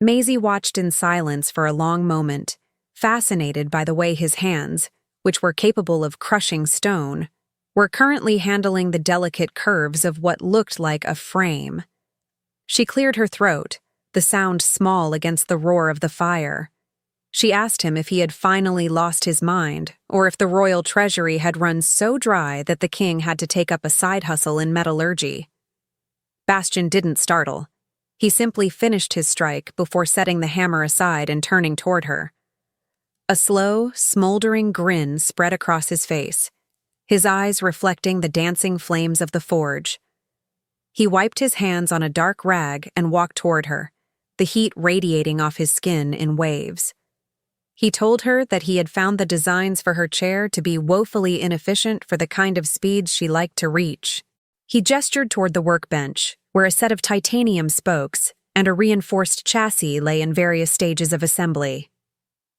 Maisie watched in silence for a long moment, fascinated by the way his hands, which were capable of crushing stone, were currently handling the delicate curves of what looked like a frame. She cleared her throat, the sound small against the roar of the fire. She asked him if he had finally lost his mind, or if the royal treasury had run so dry that the king had to take up a side hustle in metallurgy. Bastian didn't startle. He simply finished his strike before setting the hammer aside and turning toward her. A slow, smoldering grin spread across his face, his eyes reflecting the dancing flames of the forge. He wiped his hands on a dark rag and walked toward her, the heat radiating off his skin in waves. He told her that he had found the designs for her chair to be woefully inefficient for the kind of speeds she liked to reach. He gestured toward the workbench, where a set of titanium spokes and a reinforced chassis lay in various stages of assembly.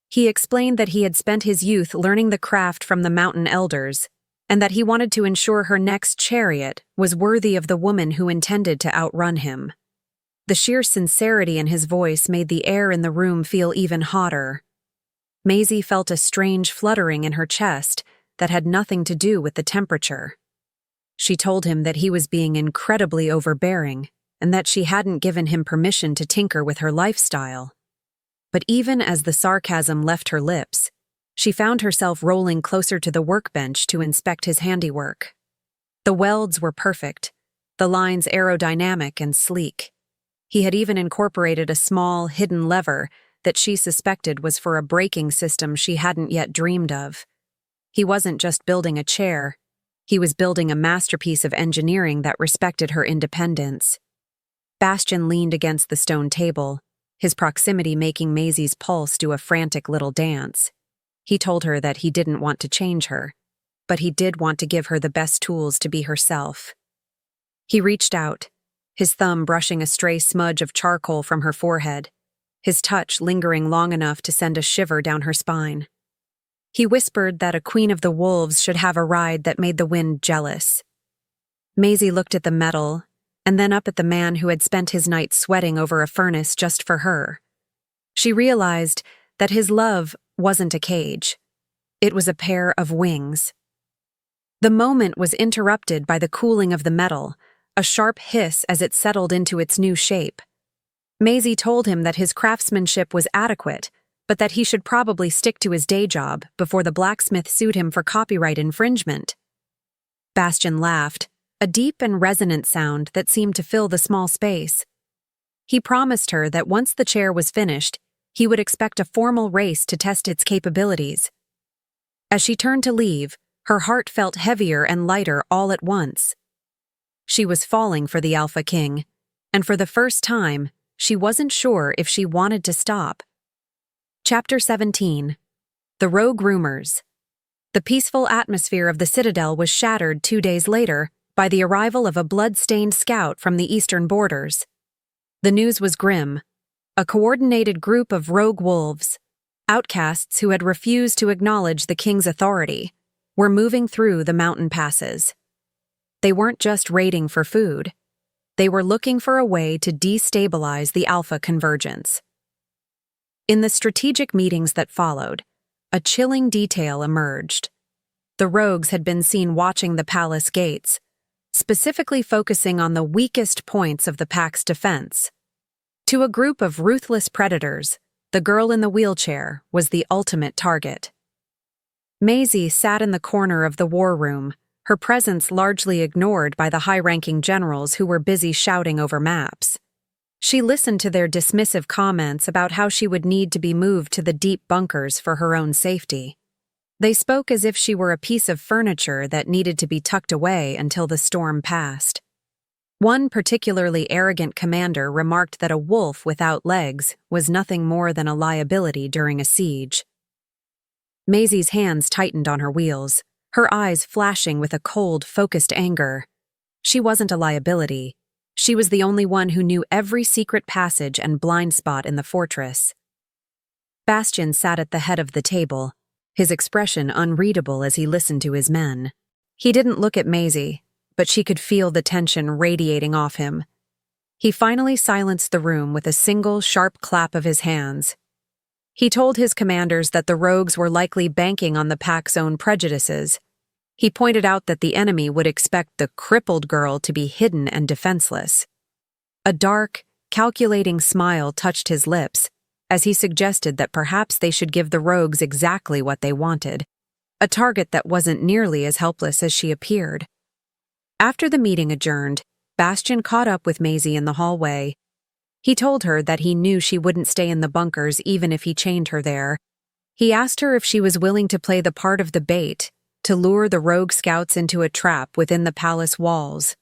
He explained that he had spent his youth learning the craft from the mountain elders, and that he wanted to ensure her next chariot was worthy of the woman who intended to outrun him. The sheer sincerity in his voice made the air in the room feel even hotter. Maisie felt a strange fluttering in her chest that had nothing to do with the temperature. She told him that he was being incredibly overbearing and that she hadn't given him permission to tinker with her lifestyle. But even as the sarcasm left her lips, she found herself rolling closer to the workbench to inspect his handiwork. The welds were perfect, the lines aerodynamic and sleek. He had even incorporated a small, hidden lever that she suspected was for a braking system she hadn't yet dreamed of. He wasn't just building a chair, he was building a masterpiece of engineering that respected her independence. Bastian leaned against the stone table, his proximity making Maisie's pulse do a frantic little dance. He told her that he didn't want to change her, but he did want to give her the best tools to be herself. He reached out, his thumb brushing a stray smudge of charcoal from her forehead, his touch lingering long enough to send a shiver down her spine. He whispered that a queen of the wolves should have a ride that made the wind jealous. Maisie looked at the metal, and then up at the man who had spent his night sweating over a furnace just for her. She realized that his love wasn't a cage. It was a pair of wings. The moment was interrupted by the cooling of the metal, a sharp hiss as it settled into its new shape. Maisie told him that his craftsmanship was adequate, but that he should probably stick to his day job before the blacksmith sued him for copyright infringement. Bastian laughed, a deep and resonant sound that seemed to fill the small space. He promised her that once the chair was finished, he would expect a formal race to test its capabilities. As she turned to leave, her heart felt heavier and lighter all at once. She was falling for the Alpha King, and for the first time, she wasn't sure if she wanted to stop. Chapter 17. The Rogue Rumors. The peaceful atmosphere of the Citadel was shattered 2 days later by the arrival of a blood-stained scout from the eastern borders. The news was grim. A coordinated group of rogue wolves, outcasts who had refused to acknowledge the king's authority, were moving through the mountain passes. They weren't just raiding for food. They were looking for a way to destabilize the Alpha Convergence. In the strategic meetings that followed, a chilling detail emerged. The rogues had been seen watching the palace gates, specifically focusing on the weakest points of the pack's defense. To a group of ruthless predators, the girl in the wheelchair was the ultimate target. Maisie sat in the corner of the war room, her presence largely ignored by the high-ranking generals who were busy shouting over maps. She listened to their dismissive comments about how she would need to be moved to the deep bunkers for her own safety. They spoke as if she were a piece of furniture that needed to be tucked away until the storm passed. One particularly arrogant commander remarked that a wolf without legs was nothing more than a liability during a siege. Maisie's hands tightened on her wheels, her eyes flashing with a cold, focused anger. She wasn't a liability. She was the only one who knew every secret passage and blind spot in the fortress. Bastian sat at the head of the table, his expression unreadable as he listened to his men. He didn't look at Maisie, but she could feel the tension radiating off him. He finally silenced the room with a single sharp clap of his hands. He told his commanders that the rogues were likely banking on the pack's own prejudices. He pointed out that the enemy would expect the crippled girl to be hidden and defenseless. A dark, calculating smile touched his lips as he suggested that perhaps they should give the rogues exactly what they wanted, a target that wasn't nearly as helpless as she appeared. After the meeting adjourned, Bastian caught up with Maisie in the hallway. He told her that he knew she wouldn't stay in the bunkers even if he chained her there, He asked her if she was willing to play the part of the bait, to lure the rogue scouts into a trap within the palace walls.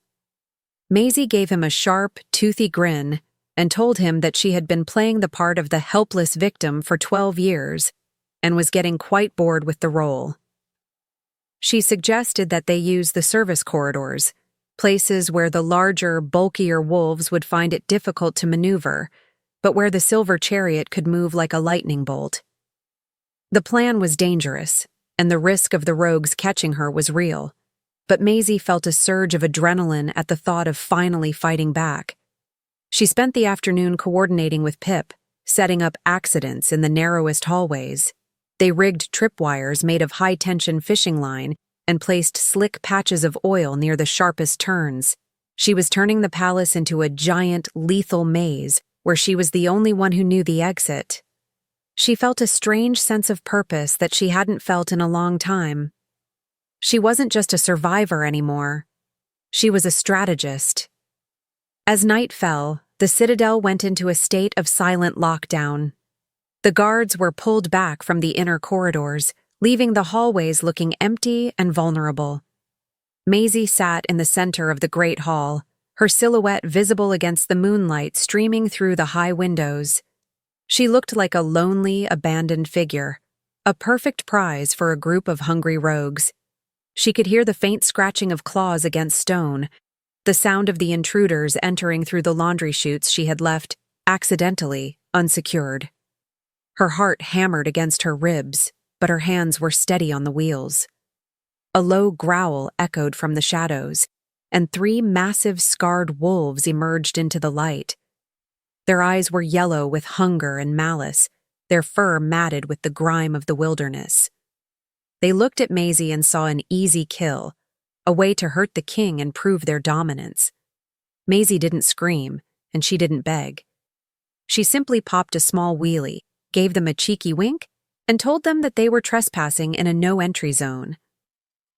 Maisie gave him a sharp, toothy grin and told him that she had been playing the part of the helpless victim for 12 years and was getting quite bored with the role. She suggested that they use the service corridors, places where the larger, bulkier wolves would find it difficult to maneuver, but where the silver chariot could move like a lightning bolt. The plan was dangerous, and the risk of the rogues catching her was real, but Maisie felt a surge of adrenaline at the thought of finally fighting back. She spent the afternoon coordinating with Pip, setting up accidents in the narrowest hallways. They rigged tripwires made of high-tension fishing line and placed slick patches of oil near the sharpest turns. She was turning the palace into a giant, lethal maze where she was the only one who knew the exit. She felt a strange sense of purpose that she hadn't felt in a long time. She wasn't just a survivor anymore. She was a strategist. As night fell, the citadel went into a state of silent lockdown. The guards were pulled back from the inner corridors, leaving the hallways looking empty and vulnerable. Maisie sat in the center of the great hall, her silhouette visible against the moonlight streaming through the high windows. She looked like a lonely, abandoned figure, a perfect prize for a group of hungry rogues. She could hear the faint scratching of claws against stone, the sound of the intruders entering through the laundry chutes she had left, accidentally, unsecured. Her heart hammered against her ribs, but her hands were steady on the wheels. A low growl echoed from the shadows, and 3 massive scarred wolves emerged into the light. Their eyes were yellow with hunger and malice, their fur matted with the grime of the wilderness. They looked at Maisie and saw an easy kill, a way to hurt the king and prove their dominance. Maisie didn't scream, and she didn't beg. She simply popped a small wheelie, gave them a cheeky wink, and told them that they were trespassing in a no-entry zone.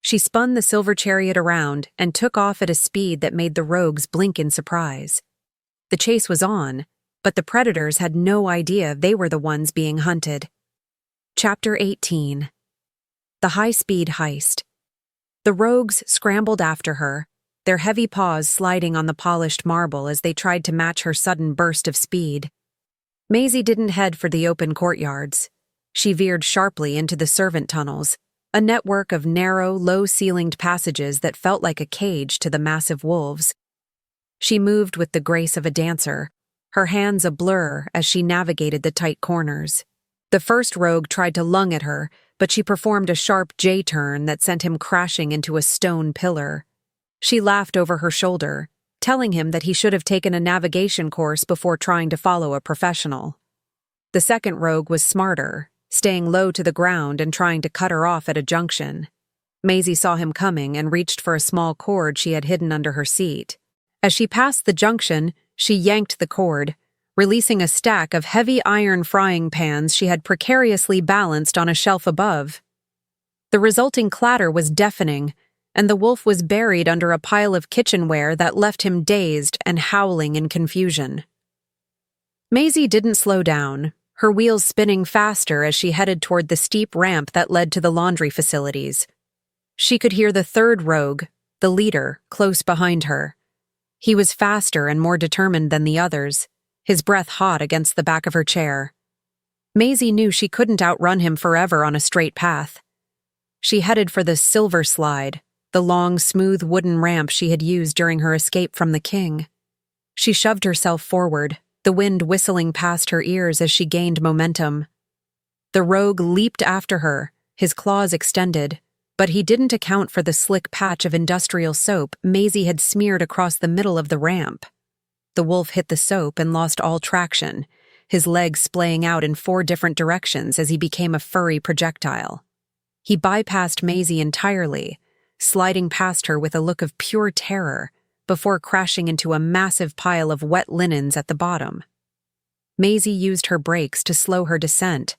She spun the silver chariot around and took off at a speed that made the rogues blink in surprise. The chase was on, but the predators had no idea they were the ones being hunted. Chapter 18. The high-speed heist. The rogues scrambled after her, their heavy paws sliding on the polished marble as they tried to match her sudden burst of speed. Maisie didn't head for the open courtyards. She veered sharply into the servant tunnels, a network of narrow, low-ceilinged passages that felt like a cage to the massive wolves. She moved with the grace of a dancer, her hands a blur as she navigated the tight corners. The first rogue tried to lung at her, but she performed a sharp J-turn that sent him crashing into a stone pillar. She laughed over her shoulder, telling him that he should have taken a navigation course before trying to follow a professional. The second rogue was smarter, staying low to the ground and trying to cut her off at a junction. Maisie saw him coming and reached for a small cord she had hidden under her seat. As she passed the junction, she yanked the cord, releasing a stack of heavy iron frying pans she had precariously balanced on a shelf above. The resulting clatter was deafening, and the wolf was buried under a pile of kitchenware that left him dazed and howling in confusion. Maisie didn't slow down, her wheels spinning faster as she headed toward the steep ramp that led to the laundry facilities. She could hear the third rogue, the leader, close behind her. He was faster and more determined than the others, his breath hot against the back of her chair. Maisie knew she couldn't outrun him forever on a straight path. She headed for the silver slide, the long, smooth wooden ramp she had used during her escape from the king. She shoved herself forward, the wind whistling past her ears as she gained momentum. The rogue leaped after her, his claws extended, but he didn't account for the slick patch of industrial soap Maisie had smeared across the middle of the ramp. The wolf hit the soap and lost all traction, his legs splaying out in 4 different directions as he became a furry projectile. He bypassed Maisie entirely, sliding past her with a look of pure terror, before crashing into a massive pile of wet linens at the bottom. Maisie used her brakes to slow her descent,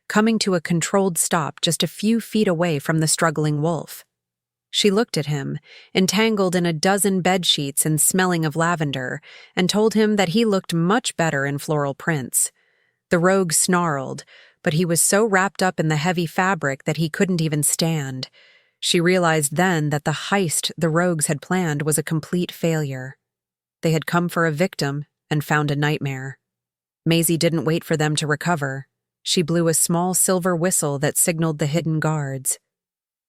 coming to a controlled stop just a few feet away from the struggling wolf. She looked at him, entangled in a dozen bedsheets and smelling of lavender, and told him that he looked much better in floral prints. The rogue snarled, but he was so wrapped up in the heavy fabric that he couldn't even stand. She realized then that the heist the rogues had planned was a complete failure. They had come for a victim and found a nightmare. Maisie didn't wait for them to recover. She blew a small silver whistle that signaled the hidden guards.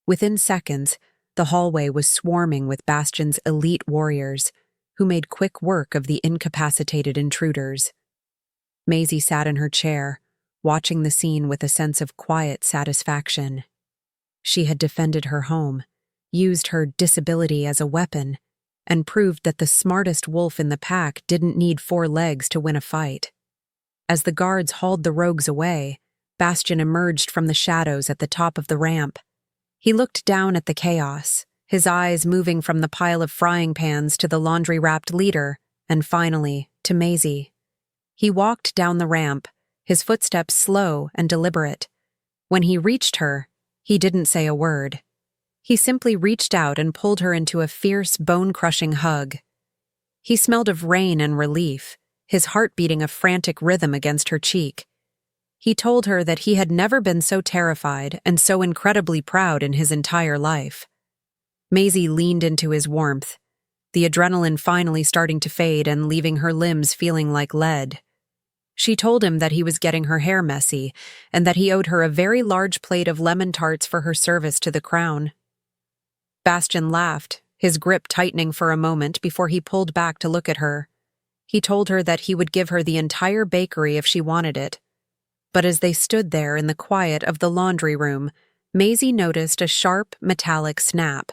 Within seconds, the hallway was swarming with Bastian's elite warriors, who made quick work of the incapacitated intruders. Maisie sat in her chair, watching the scene with a sense of quiet satisfaction. She had defended her home, used her disability as a weapon, and proved that the smartest wolf in the pack didn't need 4 legs to win a fight. As the guards hauled the rogues away, Bastian emerged from the shadows at the top of the ramp. He looked down at the chaos, his eyes moving from the pile of frying pans to the laundry-wrapped leader, and finally, to Maisie. He walked down the ramp, his footsteps slow and deliberate. When he reached her, he didn't say a word. He simply reached out and pulled her into a fierce, bone-crushing hug. He smelled of rain and relief, his heart beating a frantic rhythm against her cheek. He told her that he had never been so terrified and so incredibly proud in his entire life. Maisie leaned into his warmth, the adrenaline finally starting to fade and leaving her limbs feeling like lead. She told him that he was getting her hair messy and that he owed her a very large plate of lemon tarts for her service to the crown. Bastian laughed, his grip tightening for a moment before he pulled back to look at her. He told her that he would give her the entire bakery if she wanted it. But as they stood there in the quiet of the laundry room, Maisie noticed a sharp, metallic snap.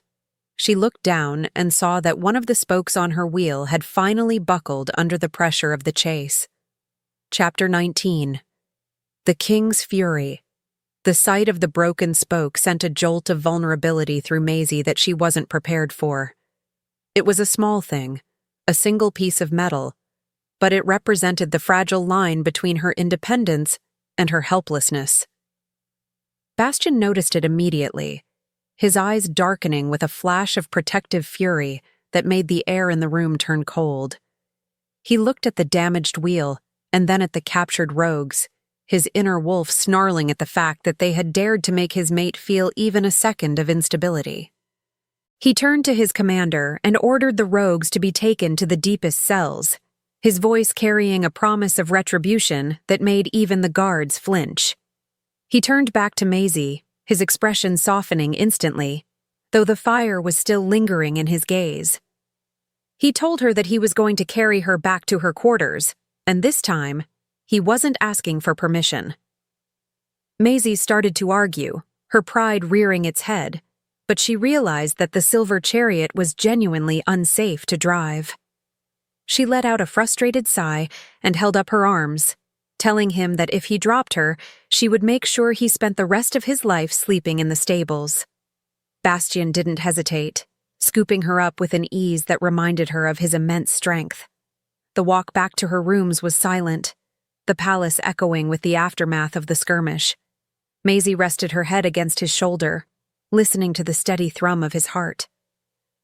She looked down and saw that one of the spokes on her wheel had finally buckled under the pressure of the chase. Chapter 19. The King's Fury. The sight of the broken spoke sent a jolt of vulnerability through Maisie that she wasn't prepared for. It was a small thing, a single piece of metal, but it represented the fragile line between her independence and her helplessness. Bastian noticed it immediately, his eyes darkening with a flash of protective fury that made the air in the room turn cold. He looked at the damaged wheel and then at the captured rogues, his inner wolf snarling at the fact that they had dared to make his mate feel even a second of instability. He turned to his commander and ordered the rogues to be taken to the deepest cells, his voice carrying a promise of retribution that made even the guards flinch. He turned back to Maisie, his expression softening instantly, though the fire was still lingering in his gaze. He told her that he was going to carry her back to her quarters, and this time, he wasn't asking for permission. Maisie started to argue, her pride rearing its head, but she realized that the silver chariot was genuinely unsafe to drive. She let out a frustrated sigh and held up her arms, telling him that if he dropped her, she would make sure he spent the rest of his life sleeping in the stables. Bastian didn't hesitate, scooping her up with an ease that reminded her of his immense strength. The walk back to her rooms was silent, the palace echoing with the aftermath of the skirmish. Maisie rested her head against his shoulder, listening to the steady thrum of his heart.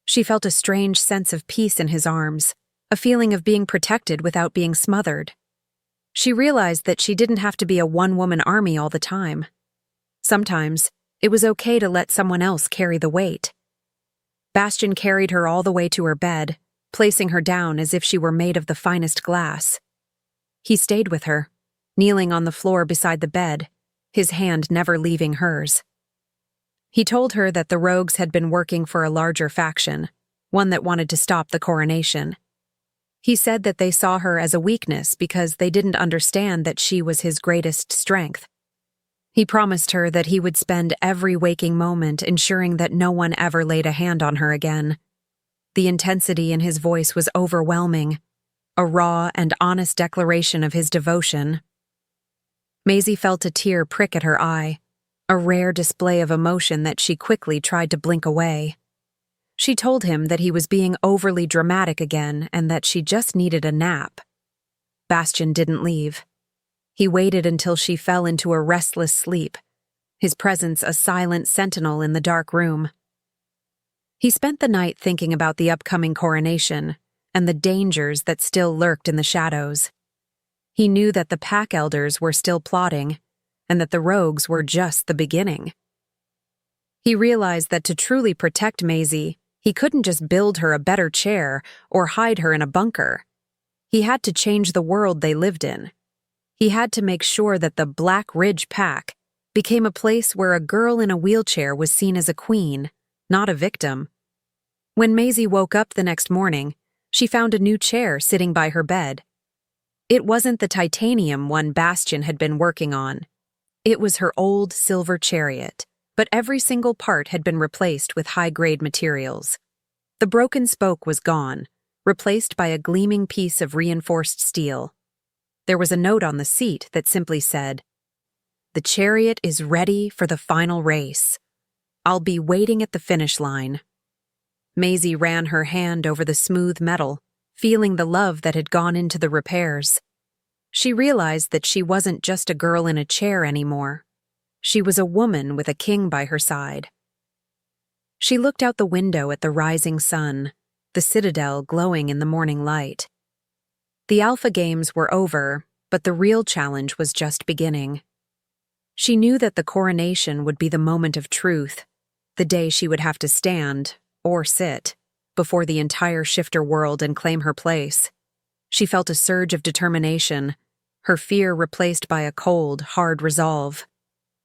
She felt a strange sense of peace in his arms, a feeling of being protected without being smothered. She realized that she didn't have to be a one-woman army all the time. Sometimes, it was okay to let someone else carry the weight. Bastian carried her all the way to her bed, placing her down as if she were made of the finest glass. He stayed with her, kneeling on the floor beside the bed, his hand never leaving hers. He told her that the rogues had been working for a larger faction, one that wanted to stop the coronation. He said that they saw her as a weakness because they didn't understand that she was his greatest strength. He promised her that he would spend every waking moment ensuring that no one ever laid a hand on her again. The intensity in his voice was overwhelming, a raw and honest declaration of his devotion. Maisie felt a tear prick at her eye, a rare display of emotion that she quickly tried to blink away. She told him that he was being overly dramatic again and that she just needed a nap. Bastian didn't leave. He waited until she fell into a restless sleep, his presence a silent sentinel in the dark room. He spent the night thinking about the upcoming coronation and the dangers that still lurked in the shadows. He knew that the pack elders were still plotting, and that the rogues were just the beginning. He realized that to truly protect Maisie, he couldn't just build her a better chair or hide her in a bunker. He had to change the world they lived in. He had to make sure that the Black Ridge Pack became a place where a girl in a wheelchair was seen as a queen, not a victim. When Maisie woke up the next morning, she found a new chair sitting by her bed. It wasn't the titanium one Bastian had been working on. It was her old silver chariot, but every single part had been replaced with high-grade materials. The broken spoke was gone, replaced by a gleaming piece of reinforced steel. There was a note on the seat that simply said, "The chariot is ready for the final race. I'll be waiting at the finish line." Maisie ran her hand over the smooth metal, feeling the love that had gone into the repairs. She realized that she wasn't just a girl in a chair anymore. She was a woman with a king by her side. She looked out the window at the rising sun, the citadel glowing in the morning light. The Alpha Games were over, but the real challenge was just beginning. She knew that the coronation would be the moment of truth, the day she would have to stand, or sit, before the entire shifter world and claim her place. She felt a surge of determination, her fear replaced by a cold, hard resolve.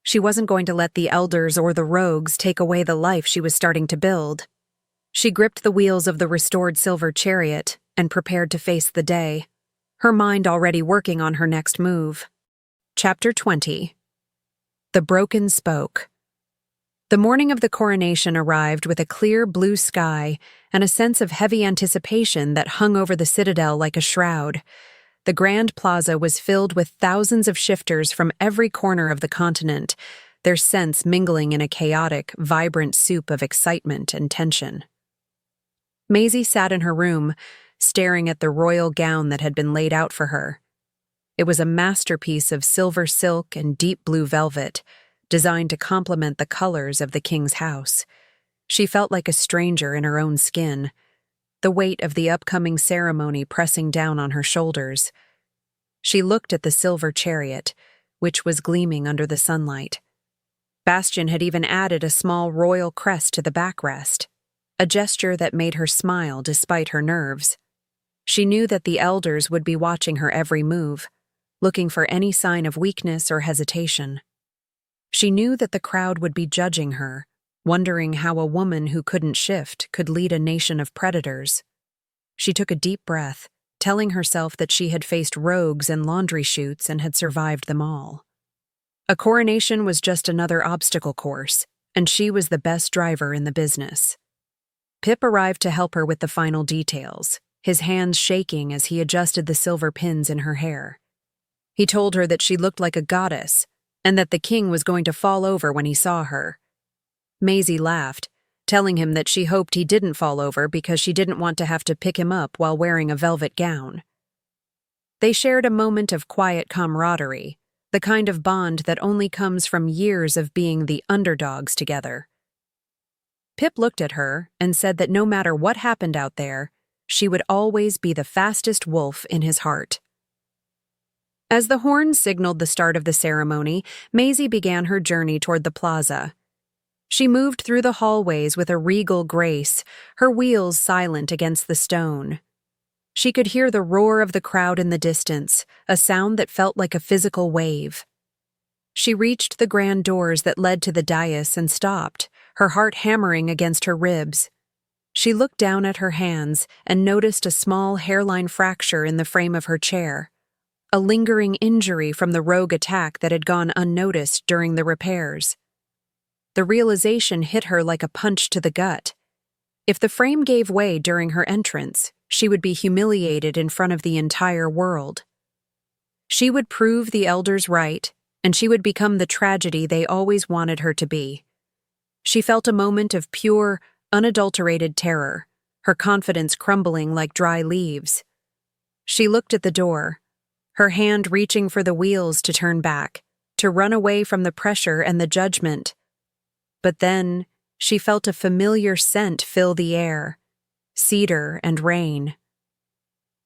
She wasn't going to let the elders or the rogues take away the life she was starting to build. She gripped the wheels of the restored silver chariot and prepared to face the day, her mind already working on her next move. Chapter 20. The Broken Spoke. The morning of the coronation arrived with a clear blue sky and a sense of heavy anticipation that hung over the citadel like a shroud. The Grand Plaza was filled with thousands of shifters from every corner of the continent, their scents mingling in a chaotic, vibrant soup of excitement and tension. Maisie sat in her room, staring at the royal gown that had been laid out for her. It was a masterpiece of silver silk and deep blue velvet, designed to complement the colors of the king's house. She felt like a stranger in her own skin, the weight of the upcoming ceremony pressing down on her shoulders. She looked at the silver chariot, which was gleaming under the sunlight. Bastian had even added a small royal crest to the backrest, a gesture that made her smile despite her nerves. She knew that the elders would be watching her every move, looking for any sign of weakness or hesitation. She knew that the crowd would be judging her, wondering how a woman who couldn't shift could lead a nation of predators. She took a deep breath, telling herself that she had faced rogues and laundry chutes and had survived them all. A coronation was just another obstacle course, and she was the best driver in the business. Pip arrived to help her with the final details, his hands shaking as he adjusted the silver pins in her hair. He told her that she looked like a goddess, and that the king was going to fall over when he saw her. Maisie laughed, telling him that she hoped he didn't fall over because she didn't want to have to pick him up while wearing a velvet gown. They shared a moment of quiet camaraderie, the kind of bond that only comes from years of being the underdogs together. Pip looked at her and said that no matter what happened out there, she would always be the fastest wolf in his heart. As the horn signaled the start of the ceremony, Maisie began her journey toward the plaza. She moved through the hallways with a regal grace, her wheels silent against the stone. She could hear the roar of the crowd in the distance, a sound that felt like a physical wave. She reached the grand doors that led to the dais and stopped, her heart hammering against her ribs. She looked down at her hands and noticed a small hairline fracture in the frame of her chair, a lingering injury from the rogue attack that had gone unnoticed during the repairs. The realization hit her like a punch to the gut. If the frame gave way during her entrance, she would be humiliated in front of the entire world. She would prove the elders right, and she would become the tragedy they always wanted her to be. She felt a moment of pure, unadulterated terror, her confidence crumbling like dry leaves. She looked at the door, her hand reaching for the wheels to turn back, to run away from the pressure and the judgment. But then, she felt a familiar scent fill the air, cedar and rain.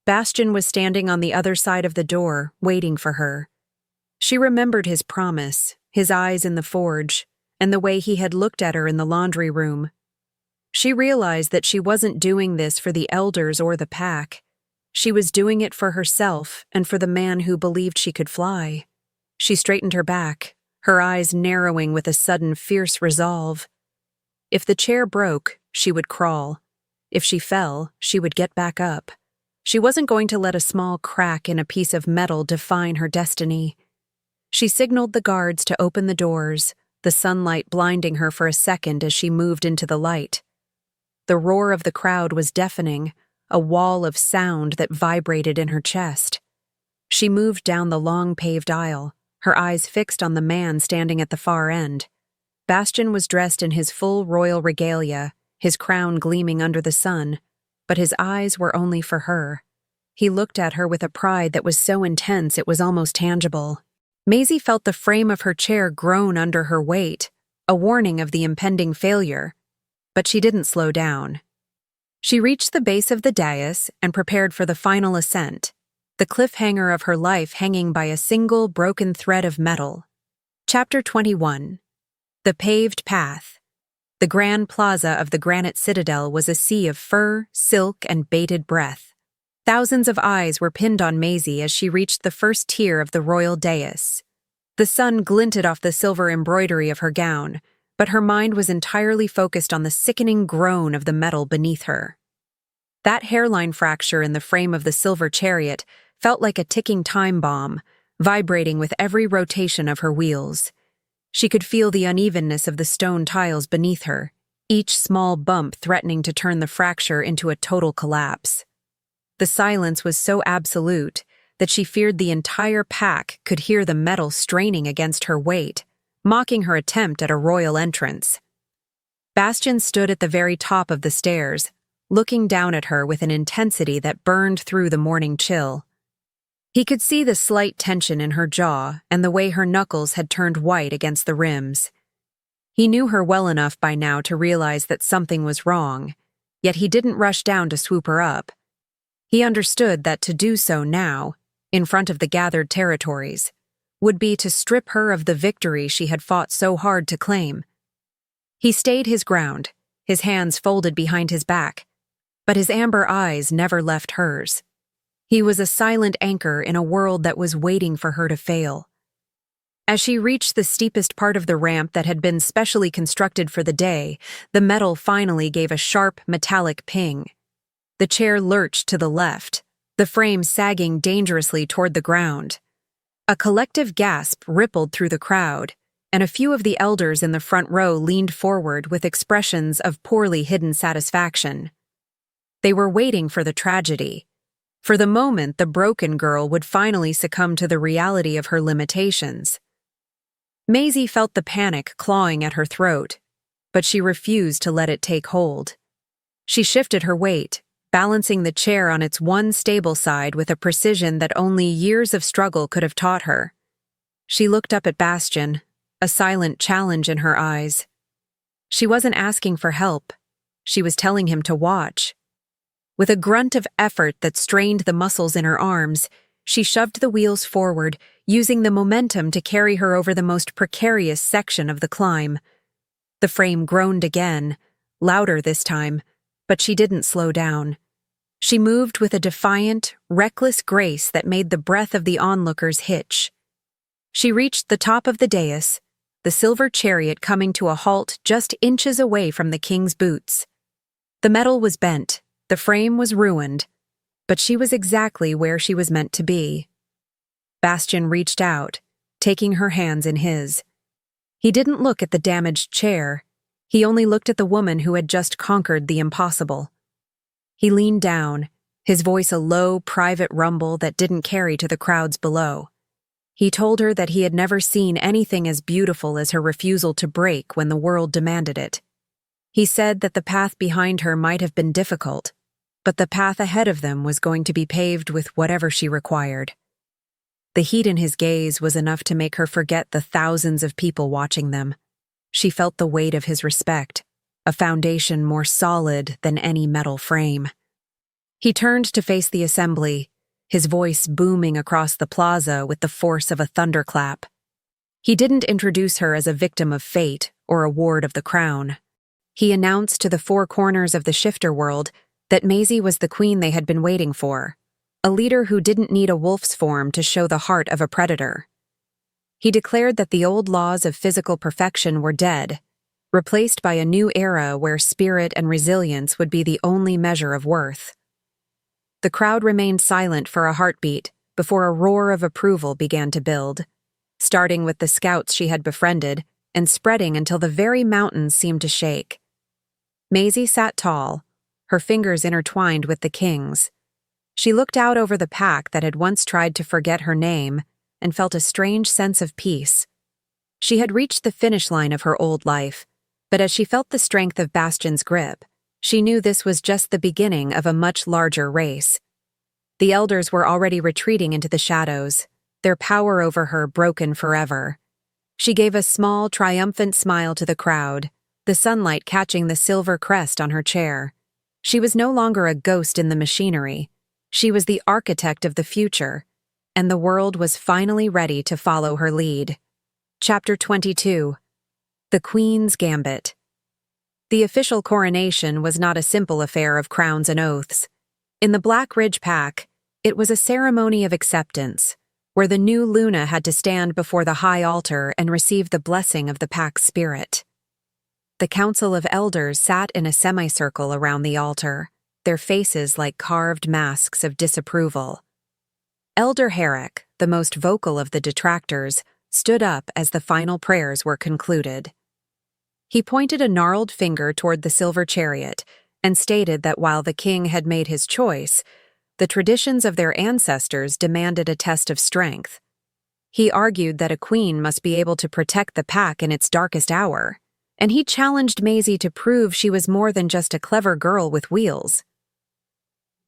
Bastian was standing on the other side of the door, waiting for her. She remembered his promise, his eyes in the forge, and the way he had looked at her in the laundry room. She realized that she wasn't doing this for the elders or the pack. She was doing it for herself and for the man who believed she could fly. She straightened her back, her eyes narrowing with a sudden fierce resolve. If the chair broke, she would crawl. If she fell, she would get back up. She wasn't going to let a small crack in a piece of metal define her destiny. She signaled the guards to open the doors, the sunlight blinding her for a second as she moved into the light. The roar of the crowd was deafening, a wall of sound that vibrated in her chest. She moved down the long paved aisle, her eyes fixed on the man standing at the far end. Bastian was dressed in his full royal regalia, his crown gleaming under the sun, but his eyes were only for her. He looked at her with a pride that was so intense it was almost tangible. Maisie felt the frame of her chair groan under her weight, a warning of the impending failure. But she didn't slow down. She reached the base of the dais and prepared for the final ascent, the cliffhanger of her life hanging by a single broken thread of metal. Chapter 21. The Paved Path. The grand plaza of the granite citadel was a sea of fur, silk, and bated breath. Thousands of eyes were pinned on Maisie as she reached the first tier of the royal dais. The sun glinted off the silver embroidery of her gown, but her mind was entirely focused on the sickening groan of the metal beneath her. That hairline fracture in the frame of the silver chariot felt like a ticking time bomb, vibrating with every rotation of her wheels. She could feel the unevenness of the stone tiles beneath her, each small bump threatening to turn the fracture into a total collapse. The silence was so absolute that she feared the entire pack could hear the metal straining against her weight, mocking her attempt at a royal entrance. Bastian stood at the very top of the stairs, looking down at her with an intensity that burned through the morning chill. He could see the slight tension in her jaw and the way her knuckles had turned white against the rims. He knew her well enough by now to realize that something was wrong, yet he didn't rush down to swoop her up. He understood that to do so now, in front of the gathered territories, would be to strip her of the victory she had fought so hard to claim. He stayed his ground, his hands folded behind his back, but his amber eyes never left hers. He was a silent anchor in a world that was waiting for her to fail. As she reached the steepest part of the ramp that had been specially constructed for the day, the metal finally gave a sharp, metallic ping. The chair lurched to the left, the frame sagging dangerously toward the ground. A collective gasp rippled through the crowd, and a few of the elders in the front row leaned forward with expressions of poorly hidden satisfaction. They were waiting for the tragedy, for the moment the broken girl would finally succumb to the reality of her limitations. Maisie felt the panic clawing at her throat, but she refused to let it take hold. She shifted her weight, balancing the chair on its one stable side with a precision that only years of struggle could have taught her. She looked up at Bastian, a silent challenge in her eyes. She wasn't asking for help. She was telling him to watch. With a grunt of effort that strained the muscles in her arms, she shoved the wheels forward, using the momentum to carry her over the most precarious section of the climb. The frame groaned again, louder this time, but she didn't slow down. She moved with a defiant, reckless grace that made the breath of the onlookers hitch. She reached the top of the dais, the silver chariot coming to a halt just inches away from the king's boots. The metal was bent, the frame was ruined, but she was exactly where she was meant to be. Bastian reached out, taking her hands in his. He didn't look at the damaged chair. He only looked at the woman who had just conquered the impossible. He leaned down, his voice a low, private rumble that didn't carry to the crowds below. He told her that he had never seen anything as beautiful as her refusal to break when the world demanded it. He said that the path behind her might have been difficult, but the path ahead of them was going to be paved with whatever she required. The heat in his gaze was enough to make her forget the thousands of people watching them. She felt the weight of his respect, a foundation more solid than any metal frame. He turned to face the assembly, his voice booming across the plaza with the force of a thunderclap. He didn't introduce her as a victim of fate or a ward of the crown. He announced to the four corners of the shifter world that Maisie was the queen they had been waiting for, a leader who didn't need a wolf's form to show the heart of a predator. He declared that the old laws of physical perfection were dead, replaced by a new era where spirit and resilience would be the only measure of worth. The crowd remained silent for a heartbeat before a roar of approval began to build, starting with the scouts she had befriended and spreading until the very mountains seemed to shake. Maisie sat tall, her fingers intertwined with the king's. She looked out over the pack that had once tried to forget her name and felt a strange sense of peace. She had reached the finish line of her old life, but as she felt the strength of Bastian's grip, she knew this was just the beginning of a much larger race. The elders were already retreating into the shadows, their power over her broken forever. She gave a small, triumphant smile to the crowd, the sunlight catching the silver crest on her chair. She was no longer a ghost in the machinery. She was the architect of the future, and the world was finally ready to follow her lead. Chapter 22. The Queen's Gambit. The official coronation was not a simple affair of crowns and oaths. In the Black Ridge Pack, it was a ceremony of acceptance, where the new Luna had to stand before the high altar and receive the blessing of the pack's spirit. The Council of Elders sat in a semicircle around the altar, their faces like carved masks of disapproval. Elder Herrick, the most vocal of the detractors, stood up as the final prayers were concluded. He pointed a gnarled finger toward the silver chariot and stated that while the king had made his choice, the traditions of their ancestors demanded a test of strength. He argued that a queen must be able to protect the pack in its darkest hour, and he challenged Maisie to prove she was more than just a clever girl with wheels.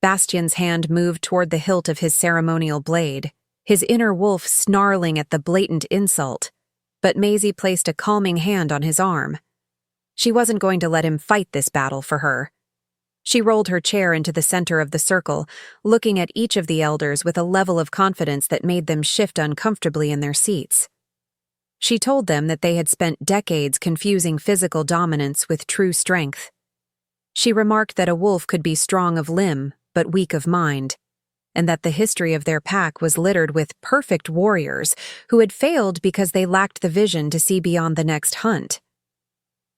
Bastian's hand moved toward the hilt of his ceremonial blade, his inner wolf snarling at the blatant insult, but Maisie placed a calming hand on his arm. She wasn't going to let him fight this battle for her. She rolled her chair into the center of the circle, looking at each of the elders with a level of confidence that made them shift uncomfortably in their seats. She told them that they had spent decades confusing physical dominance with true strength. She remarked that a wolf could be strong of limb, but weak of mind, and that the history of their pack was littered with perfect warriors who had failed because they lacked the vision to see beyond the next hunt.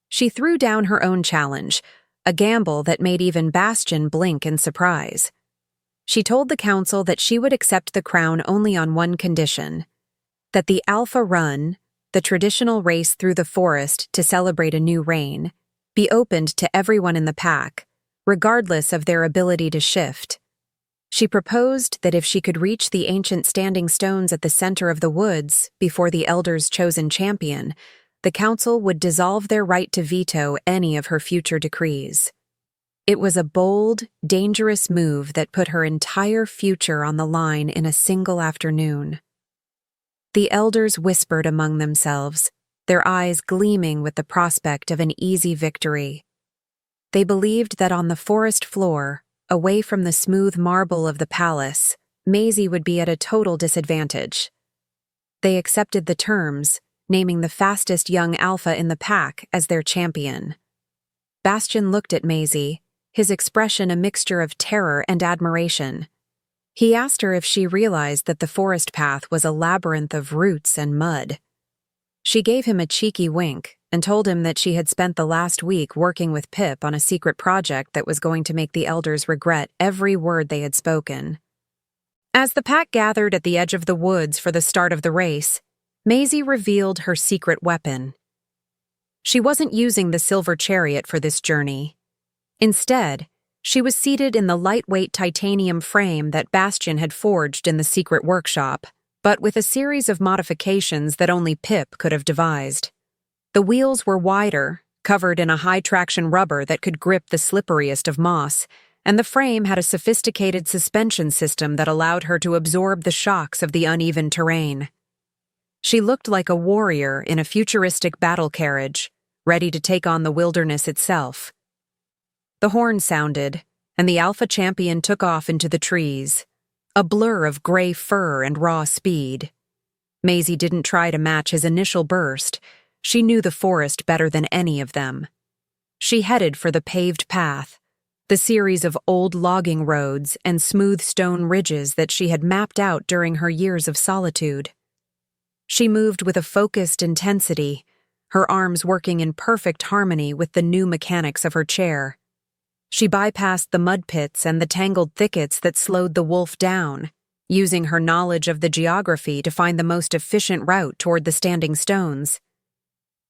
She threw down her own challenge, a gamble that made even Bastian blink in surprise. She told the council that she would accept the crown only on one condition: that the Alpha Run, the traditional race through the forest to celebrate a new reign, be opened to everyone in the pack, regardless of their ability to shift. She proposed that if she could reach the ancient standing stones at the center of the woods before the elders' chosen champion, the council would dissolve their right to veto any of her future decrees. It was a bold, dangerous move that put her entire future on the line in a single afternoon. The elders whispered among themselves, their eyes gleaming with the prospect of an easy victory. They believed that on the forest floor, away from the smooth marble of the palace, Maisie would be at a total disadvantage. They accepted the terms, naming the fastest young alpha in the pack as their champion. Bastian looked at Maisie, his expression a mixture of terror and admiration. He asked her if she realized that the forest path was a labyrinth of roots and mud. She gave him a cheeky wink and told him that she had spent the last week working with Pip on a secret project that was going to make the elders regret every word they had spoken. As the pack gathered at the edge of the woods for the start of the race, Maisie revealed her secret weapon. She wasn't using the silver chariot for this journey. Instead, she was seated in the lightweight titanium frame that Bastian had forged in the secret workshop, but with a series of modifications that only Pip could have devised. The wheels were wider, covered in a high-traction rubber that could grip the slipperiest of moss, and the frame had a sophisticated suspension system that allowed her to absorb the shocks of the uneven terrain. She looked like a warrior in a futuristic battle carriage, ready to take on the wilderness itself. The horn sounded, and the alpha champion took off into the trees. a blur of gray fur and raw speed. Maisie didn't try to match his initial burst. She knew the forest better than any of them. She headed for the paved path, the series of old logging roads and smooth stone ridges that she had mapped out during her years of solitude. She moved with a focused intensity, her arms working in perfect harmony with the new mechanics of her chair. She bypassed the mud pits and the tangled thickets that slowed the wolf down, using her knowledge of the geography to find the most efficient route toward the standing stones.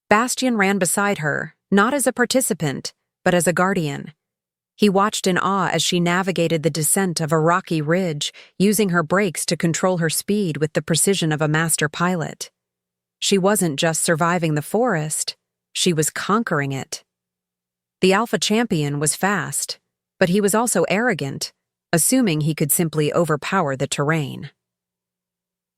Bastian ran beside her, not as a participant, but as a guardian. He watched in awe as she navigated the descent of a rocky ridge, using her brakes to control her speed with the precision of a master pilot. She wasn't just surviving the forest, she was conquering it. The alpha champion was fast, but he was also arrogant, assuming he could simply overpower the terrain.